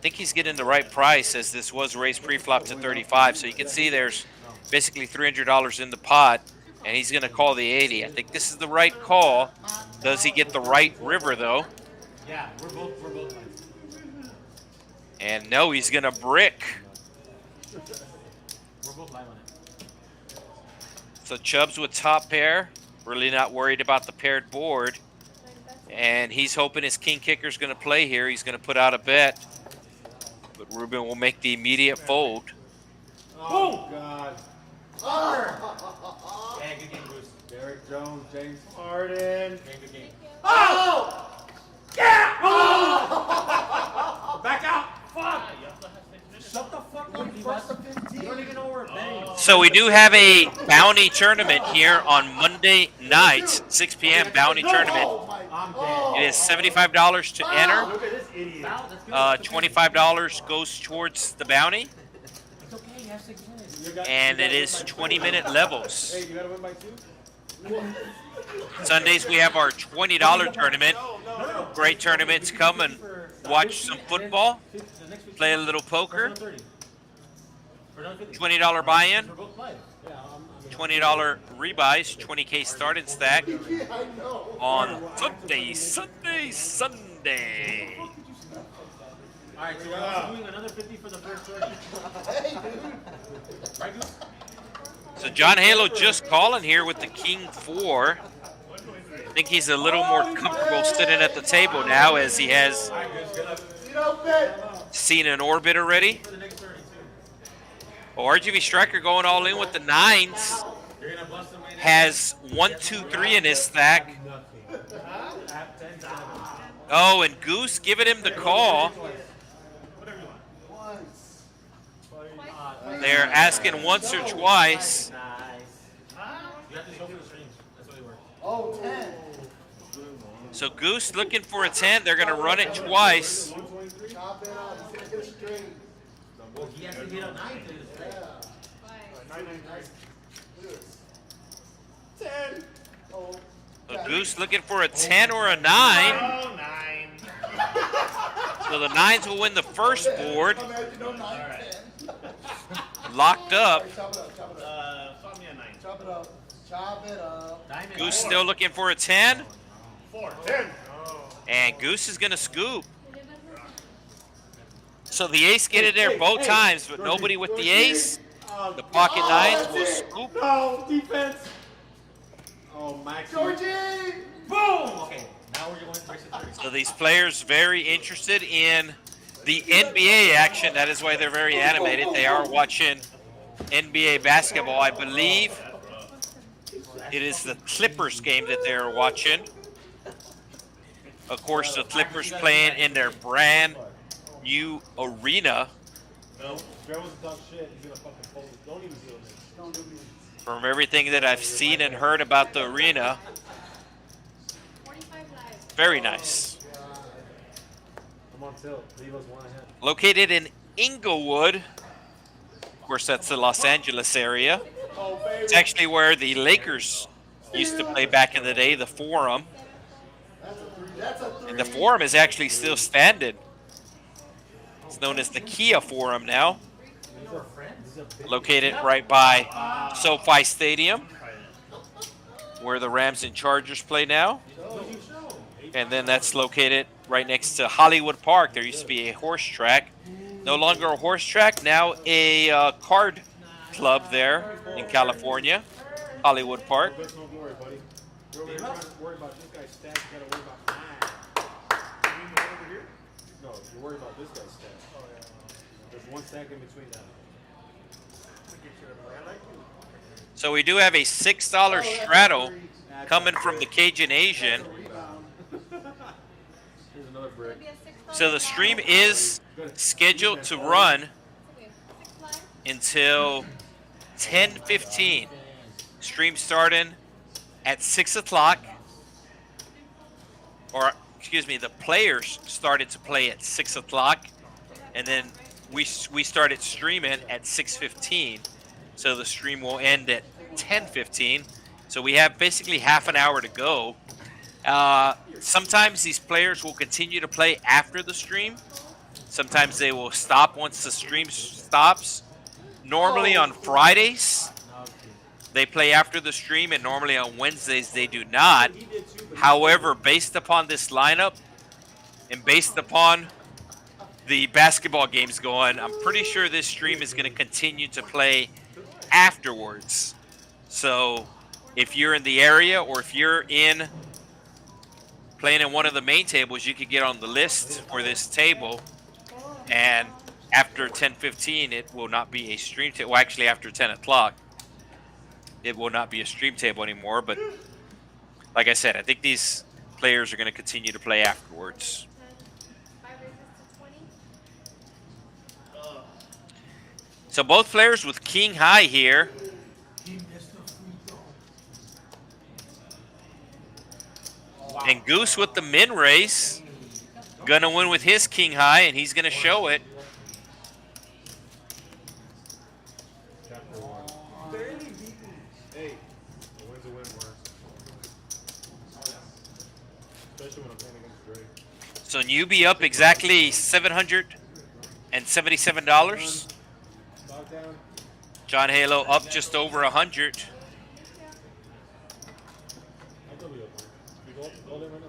think he's getting the right price, as this was raised pre-flop to 35. So you can see there's basically $300 in the pot, and he's going to call the 80. I think this is the right call. Does he get the right river, though? Yeah, we're both. And no, he's going to brick. We're both live on it. So Chubbs with top pair, really not worried about the paired board. And he's hoping his king kicker's going to play here. He's going to put out a bet. But Ruben will make the immediate fold. Oh, God. Hey, good game, Bruce. Derek Jones, James Harden. Good game. Back out. Fuck. Shut the fuck up. First to 15. You don't even know where we're betting. So we do have a bounty tournament here on Monday night, 6 p.m. bounty tournament. I'm dead. It is $75 to enter. Look at this idiot. That's good. $25 goes towards the bounty. It's okay, you have 6 minutes. And it is 20-minute levels. Hey, you gotta win by 2? Sundays we have our $20 tournament. Great tournaments. Come and watch some football, play a little poker. $20 buy-in. We're both live. Yeah, I'm $20 rebuys, 20K start and stack I know. on Sunday. All right, so we're also doing another 50 for the first 30. Hey, dude. Right, Goose? So John Halo just calling here with the King 4. I think he's a little more comfortable sitting at the table now as he has You know, bet. seen an orbit already. For the next 30, too. Well, RGV Striker going all in with the 9s. You're going to bust them in. Has 1, 2, 3 in his stack. At 10 times. Oh, and Goose giving him the call. Whatever you want. Once. They're asking once or twice. Nice. You have to go for the streams. That's what they work. Oh, 10. So Goose looking for a 10. They're going to run it twice. Chop it up. He's gonna get a straight. Well, he has to hit a 9 to hit a straight. Ten. Oh. So Goose looking for a 10 or a 9. Oh, 9. So the 9s will win the first board. Imagine no 9, 10. Locked up. Chop it up. Chop it up. Saw me a 9. Chop it up. Chop it up. Diamond. Goose still looking for a 10. 4. 10. And Goose is going to scoop. So the ace get it there both times, but nobody with the ace. The pocket 9s will scoop. No, defense. Oh, Max. Georgie! Boom! Okay, now we're going to race to 30. So these players very interested in the NBA action. That is why they're very animated. They are watching NBA basketball. I believe it is the Clippers game that they're watching. Of course, the Clippers playing in their brand new arena. No, Bear was a talk shit. He's gonna fucking fold it. Don't even do it. Don't do me. From everything that I've seen and heard about the arena, 45 live. very nice. I'm on tilt. Leave us 1 ahead. Located in Inglewood. Of course, that's the Los Angeles area. Oh, baby. It's actually where the Lakers used to play back in the day, the Forum. That's a 3. That's a 3. And the Forum is actually still standing. It's known as the Kia Forum now. Located right by SoFi Stadium, where the Rams and Chargers play now. And then that's located right next to Hollywood Park. There used to be a horse track. No longer a horse track, now a card club there in California, Hollywood Park. Let's don't worry, buddy. You're over here trying to worry about this guy's stats. You gotta worry about mine. You mean over here? No, you're worried about this guy's stats. Oh, yeah. There's 1 stack in between them. So we do have a $6 straddle coming from the Cajun Asian. Here's another brick. Maybe a $6 So the stream is scheduled to run Okay, 6 live. until 10:15. Stream starting at 6 o'clock. Or, excuse me, the players started to play at 6 o'clock. And then we started streaming at 6:15. So the stream will end at 10:15. So we have basically half an hour to go. Sometimes these players will continue to play after the stream. Sometimes they will stop once the stream stops. Normally on Fridays, they play after the stream, and normally on Wednesdays they do not. However, based upon this lineup and based upon the basketball games going, I'm pretty sure this stream is going to continue to play afterwards. So if you're in the area or if you're playing in one of the main tables, you could get on the list for this table. And after 10:15, it will not be a stream table. Well, actually, after 10 o'clock, it will not be a stream table anymore. But like I said, I think these players are going to continue to play afterwards. 5 raises to 20. So both players with king high here. And Goose with the min raise. Gonna win with his king high, and he's gonna show it. Chapter 1. Hey, a win's a win, worse. Especially when I'm playing against Drake. So newbie up exactly $777. Lockdown. John Halo up just over 100. Go there right now.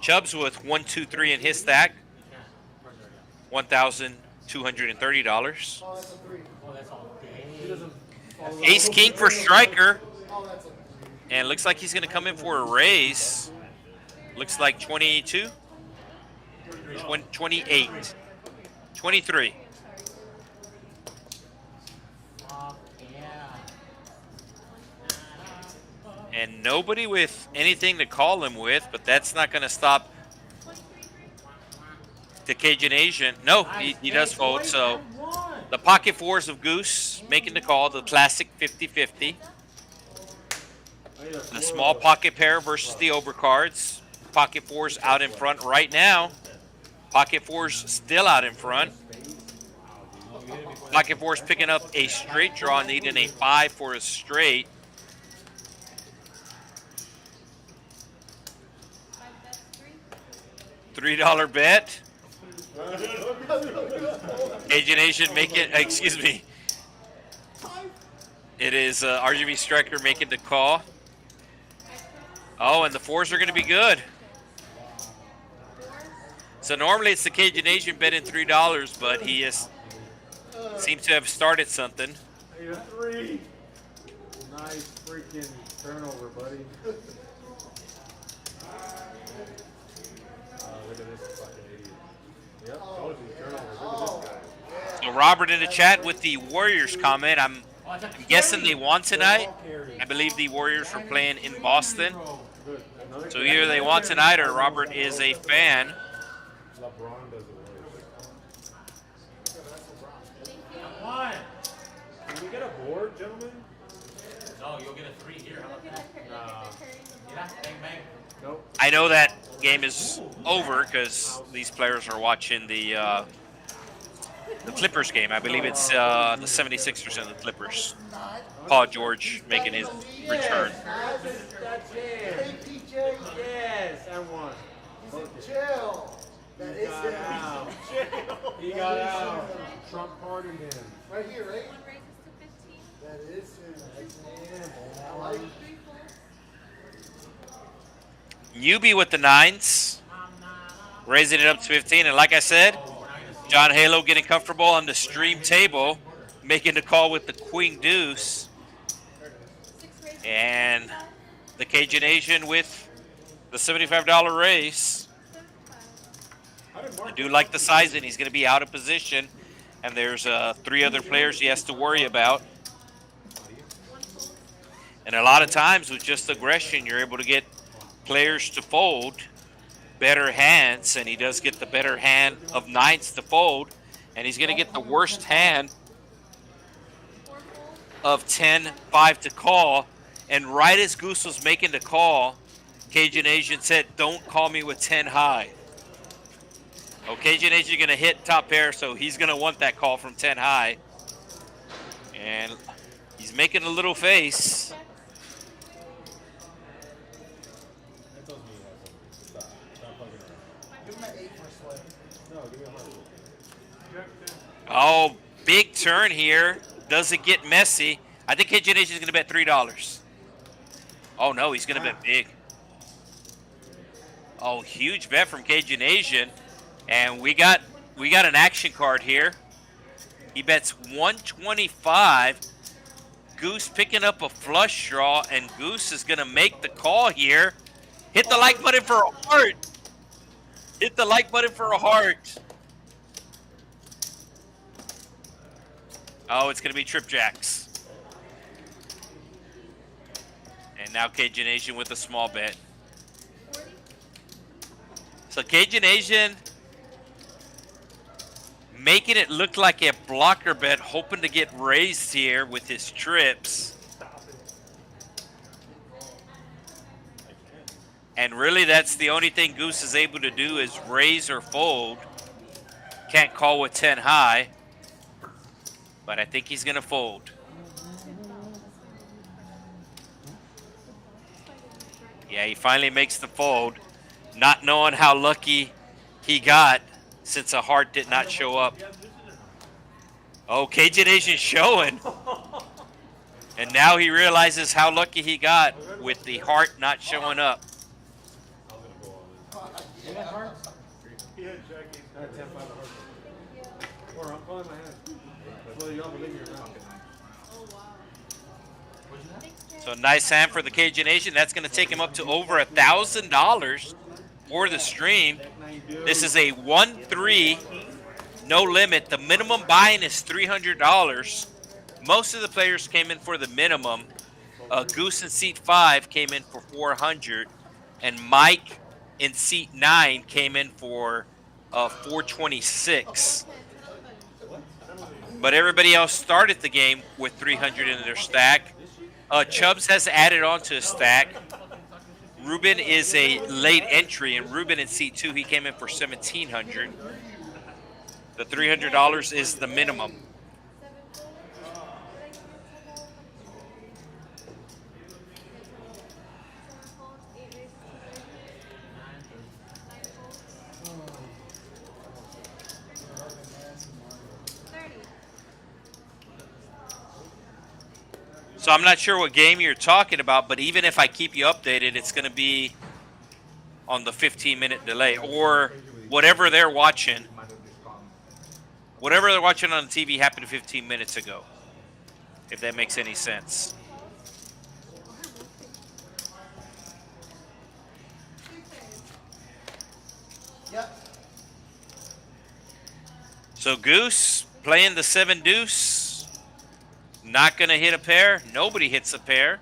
Chubbs with 1, 2, 3 in his stack, $1,230. Oh, that's a three. Oh, that's all. He doesn't follow Ace King for striker, Oh, that's a and looks like he's going to come in for a raise. Looks like 22, 28, 23. Yeah. And nobody with anything to call him with, but that's not going to stop the Cajun Asian. No, he does fold. So the pocket fours of Goose making the call, the classic 50-50. The small pocket pair versus the overcards. Pocket fours out in front right now. Pocket fours still out in front. Pocket fours picking up a straight draw, needing a 5 for a straight. $3 bet. Cajun Asian making, excuse me. It is RGV Striker making the call. Oh, and the fours are going to be good. So normally it's the Cajun Asian betting $3, but he seems to have started something. Hey, a 3. Nice freaking turnover, buddy. Look at this fucking idiot. Yep, told you, turnover. Look at this guy. So Robert in the chat with the Warriors comment. I'm guessing they won tonight. I believe the Warriors were playing in Boston. Good. Another So either they won tonight or Robert is a fan. LeBron does it Come on. Can we get a board, gentlemen? No, you'll get a 3 here. How about that? Nah. Yeah, bang, bang. Nope. I know that game is over because these players are watching the Clippers game. I believe it's the 76ers and the Clippers. Paul George making his return. That's it. Hey, PJ. Yes, and one. He's in jail. That is Got him. out. He got out. Trump pardoned him. Right here, right? One raises to 15. That is him. I like it. Newbie with the 9s, raising it up to 15. And like I said, John Halo getting comfortable on the stream table, making the call with the Queen Deuce. 6 raises. And the Cajun Asian with the $75 raise. 75. I do like the sizing. He's going to be out of position. And there's 3 other players he has to worry about. And a lot of times with just aggression, you're able to get players to fold better hands. And he does get the better hand of 9s to fold. And he's going to get the worst hand of 10-5 to call. And right as Goose was making the call, Cajun Asian said, "Don't call me with 10 high." Oh, Cajun Asian going to hit top pair, so he's going to want that call from 10 high. And he's making a little face. That tells me he has something. Stop. Stop fucking around. Give him an 8 for a slip. No, give me a 100. Oh, big turn here. Does it get messy? I think Cajun Asian is going to bet $3. Oh, no, he's going to bet big. Oh, huge bet from Cajun Asian. And we got an action card here. He bets 125. Goose picking up a flush draw, and Goose is going to make the call here. Hit the like button for a heart. Hit the like button for a heart. Oh, it's going to be trip jacks. And now Cajun Asian with a small bet. 40. So Cajun Asian making it look like a blocker bet, hoping to get raised here with his trips. And really that's the only thing Goose is able to do is raise or fold. Can't call with 10 high. But I think he's going to fold. Yeah, he finally makes the fold, not knowing how lucky he got since a heart did not show up. Oh, Cajun Asian showing. And now he realizes how lucky he got with the heart not showing up. I was gonna go all in. You got hearts? Yeah, Jackie. I had 10 5 hearts. Or I'm calling my hand. Well, you don't believe me or not. So nice hand for the Cajun Nation. That's going to take him up to over $1,000 for the stream. This is a 1-3, no limit. The minimum buy-in is $300. Most of the players came in for the minimum. Goose in seat 5 came in for $400, and Mike in seat 9 came in for $426. But everybody else started the game with 300 in their stack. Chubbs has added on to his stack. Ruben is a late entry, and Ruben in seat 2, he came in for $1,700. The $300 is the minimum. So I'm not sure what game you're talking about, but even if I keep you updated, it's going to be on the 15-minute delay or whatever they're watching. Whatever they're watching on the TV happened 15 minutes ago, if that makes any sense. Yep. So Goose playing the 7 deuce. Not going to hit a pair. Nobody hits a pair.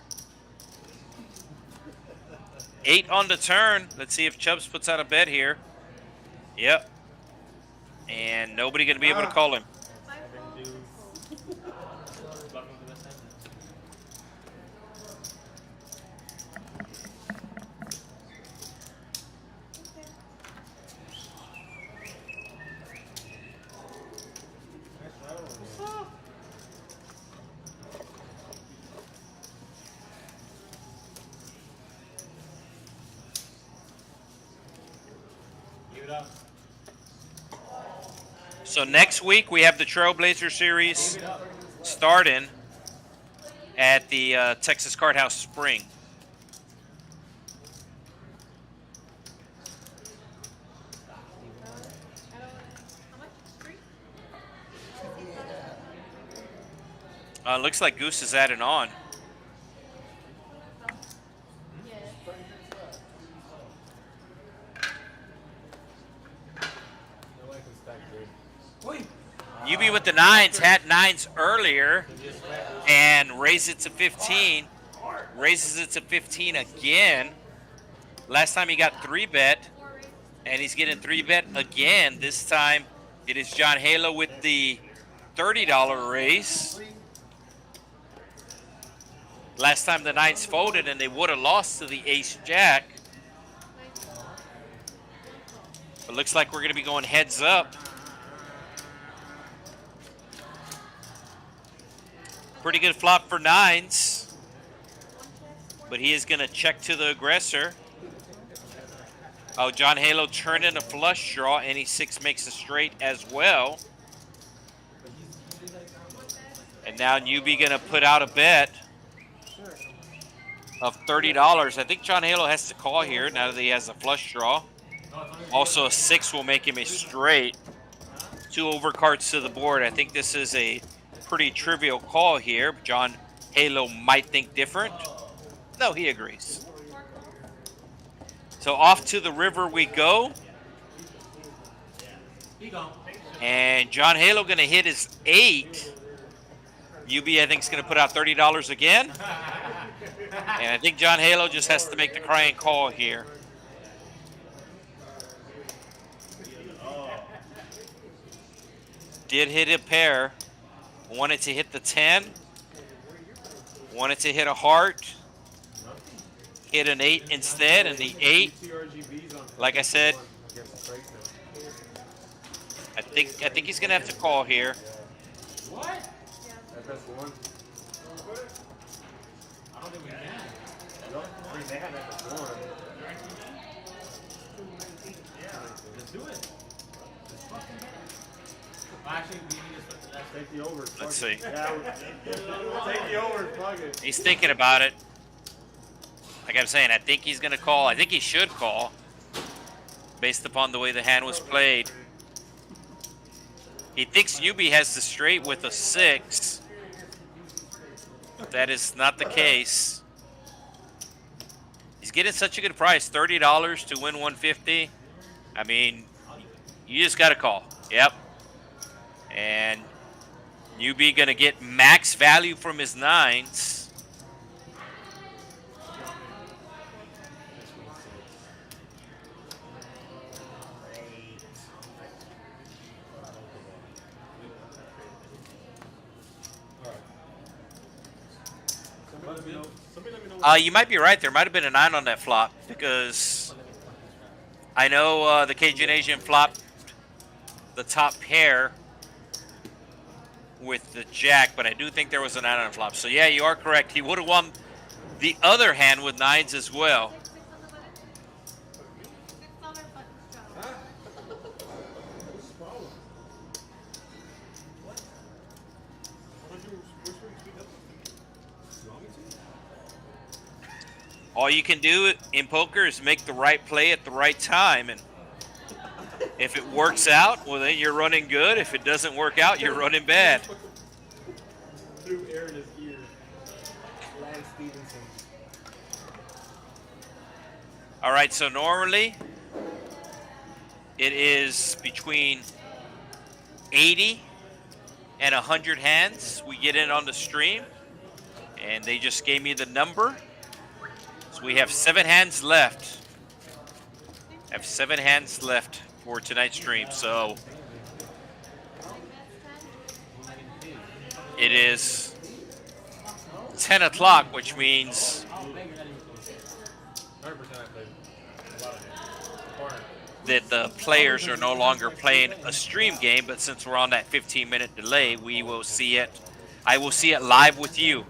8 on the turn. Let's see if Chubbs puts out a bet here. Yep. And nobody going to be able to call him. So next week we have the Trailblazer Series starting at the Texas Card House Spring. Looks like Goose is adding on. UB with the 9s, had 9s earlier and raised it to 15. Raises it to 15 again. Last time he got 3-bet, and he's getting 3-bet again. This time it is John Halo with the $30 raise. Last time the 9s folded and they would have lost to the Ace-Jack. But looks like we're going to be going heads up. Pretty good flop for 9s. But he is going to check to the aggressor. Oh, John Halo turned in a flush draw, and he 6 makes a straight as well. And now Newbie going to put out a bet of $30. I think John Halo has to call here now that he has a flush draw. Also, a 6 will make him a straight. 2 overcards to the board. I think this is a pretty trivial call here. John Halo might think different. No, he agrees. So off to the river we go. And John Halo going to hit his 8. UB, I think, is going to put out $30 again. And I think John Halo just has to make the crying call here. Did hit a pair. Wanted to hit the 10. Wanted to hit a heart. Hit an 8 instead, and the 8, like I said, I think he's gonna have to call here. What? That's one. I don't think we can. No, I mean, they had that before. Let's do it. Actually, we need to split the last. Take the over. Let's see. Take the over. Plug it. He's thinking about it. Like I'm saying, I think he's going to call. I think he should call based upon the way the hand was played. He thinks Newbie has the straight with a 6. That is not the case. He's getting such a good price, $30 to win 150. I mean, you just got to call. Yep. And Newbie going to get max value from his 9s. You might be right. There might have been a 9 on that flop because I know the Cajun Asian flopped the top pair with the jack, but I do think there was a 9 on the flop. So yeah, you are correct. He would have won the other hand with 9s as well. $6 button strap. All you can do in poker is make the right play at the right time, and if it works out, well, then you're running good. If it doesn't work out, you're running bad. Through air in his ear. Lance Stevenson. All right, so normally it is between 80 and 100 hands we get in on the stream, and they just gave me the number. So we have 7 hands left. Have 7 hands left for tonight's stream. So it is 10 o'clock, which means 100% I played a lot of it. that the players are no longer playing a stream game, but since we're on that 15-minute delay, we will see it. I will see it live with you.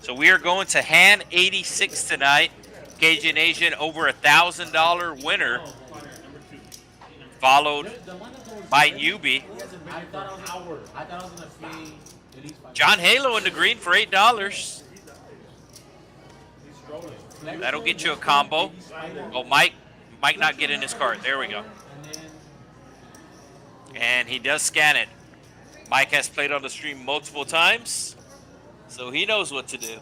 So we are going to hand 86 tonight. Cajun Asian over $1,000 winner, followed by Newbie. I thought I was gonna pay at least $5. John Halo in the green for $8. That'll get you a combo. Oh, Mike not getting his card. There we go. And he does scan it. Mike has played on the stream multiple times, so he knows what to do.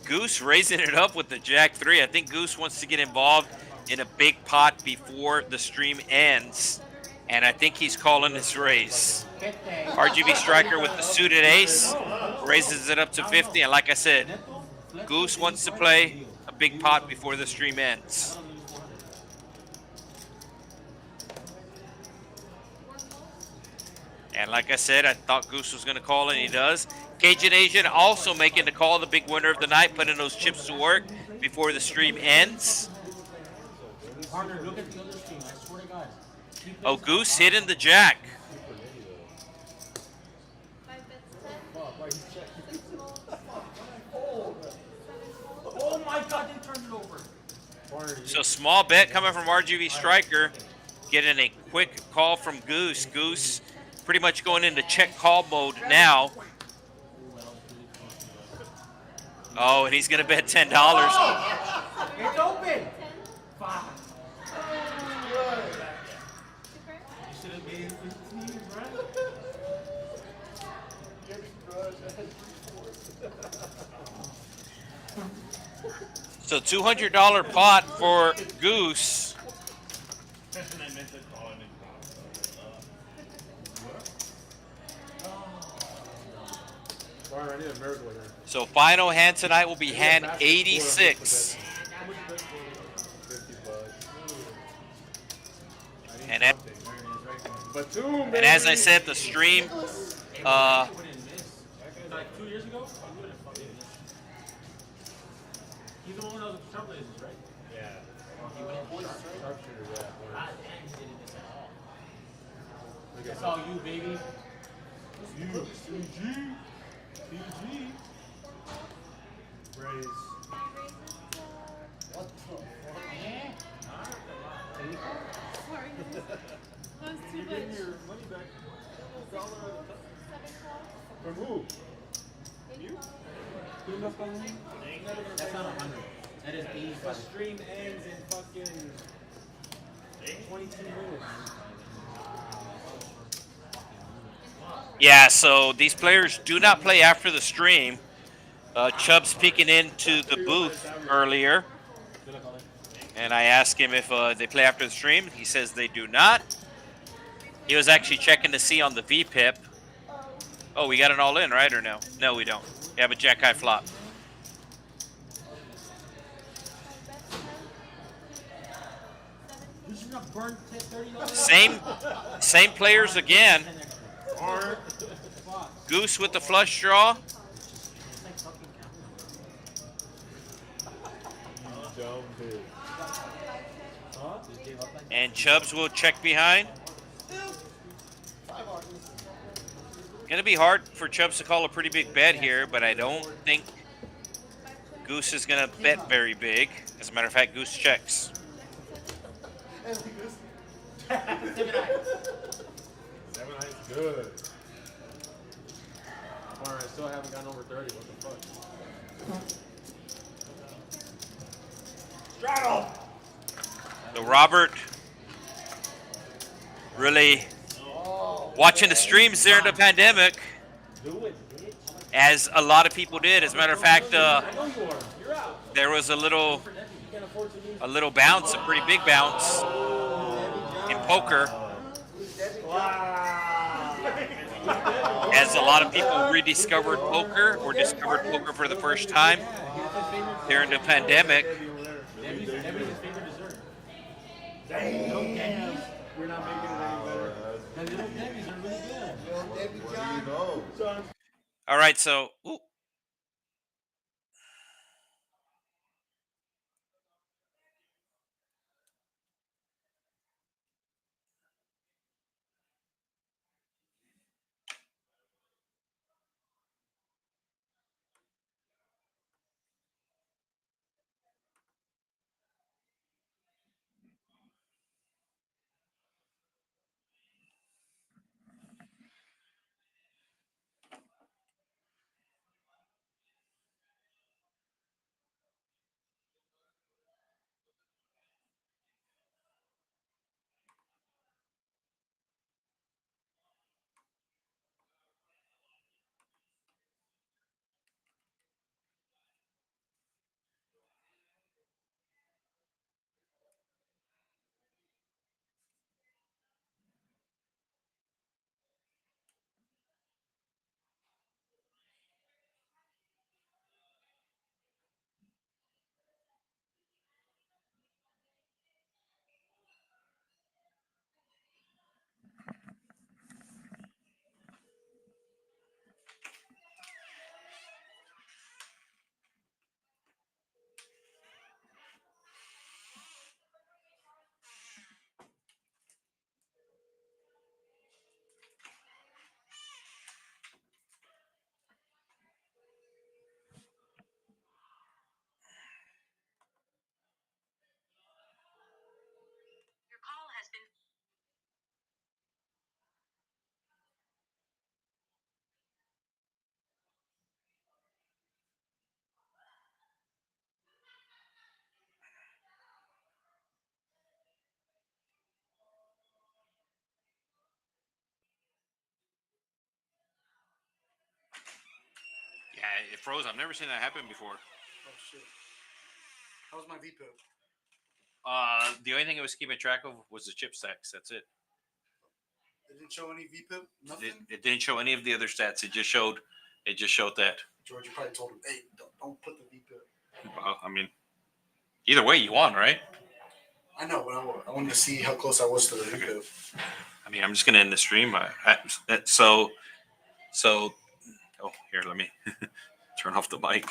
Goose raising it up with the Jack 3. I think Goose wants to get involved in a big pot before the stream ends, and I think he's calling this raise. RGV striker with the suited ace raises it up to 50, and like I said, Goose wants to play a big pot before the stream ends. And like I said, I thought Goose was going to call, and he does. Cajun Asian also making the call, the big winner of the night, putting those chips to work before the stream ends. Partner, look at the other stream. I swear to God. Oh, Goose hitting the jack. 5 bets 10. 6 rolls. 7 rolls. Oh my God, they turned it over. So small bet coming from RGV striker, getting a quick call from Goose. Goose pretty much going into check call mode now. Oh, and he's going to bet $10. It's open. 5. You should have made 15, right? So $200 pot for Goose. Warren, I need a miracle here. So final hand tonight will be hand 86. 50 bucks. And, that- Batum, and as I said, the stream, Like 2 years ago, he would have fucking missed. He's the one that was with Trailblazers, right? Yeah. He went Sharpshooter, yeah. God damn, he didn't miss at all. That's all you, baby. You, CG. Raise. What the fuck? Sorry. That was too You're much. getting your money back. $1 at a time. 7 calls. From who? 8 You? calls. That's not 100. That is The 85. stream ends in fucking 22 minutes. Yeah, so these players do not play after the stream. Chubb's peeking into the booth earlier, and I asked him if they play after the stream. He says they do not. He was actually checking to see on the VPIP. Oh, we got an all-in, right, or no? No, we don't. We have a jack-high flop. You should have burned $30. Same players again. Goose with the flush draw. It's like fucking gambling. Dumb bitch. Huh? Just gave up like that. And Chubbs will check behind. Gonna be hard for Chubbs to call a pretty big bet here, but I don't think Goose is gonna bet very big. As a matter of fact, Goose checks. Seven Ice good. Alright, I still haven't gotten over 30. What the fuck? Straddle! So Robert really watching the streams during the pandemic, Do it, bitch. as a lot of people did. As a matter of fact, I know you are. You're out. there was a little You can't afford to lose. bounce, a pretty big bounce in poker, Wow. as a lot of people rediscovered poker or discovered poker for the first time during the pandemic. Debbie's his favorite dessert. Damn. We're not making it any better. The little Debbie's are really good. Yo, Debbie John. Son. All right, so ooh. Yeah, it froze. I've never seen that happen before. Oh shit. How's my VPIP? The only thing it was keeping track of was the chip stacks. That's it. It didn't show any VPIP. Nothing. It didn't show any of the other stats. It just showed that. George, you probably told him, hey, don't put the VPIP. Well, I mean, either way, you won, right? I know, but I wanted to see how close I was to the VPIP. I mean, I'm just gonna end the stream. So. Oh, here, let me turn off the mic.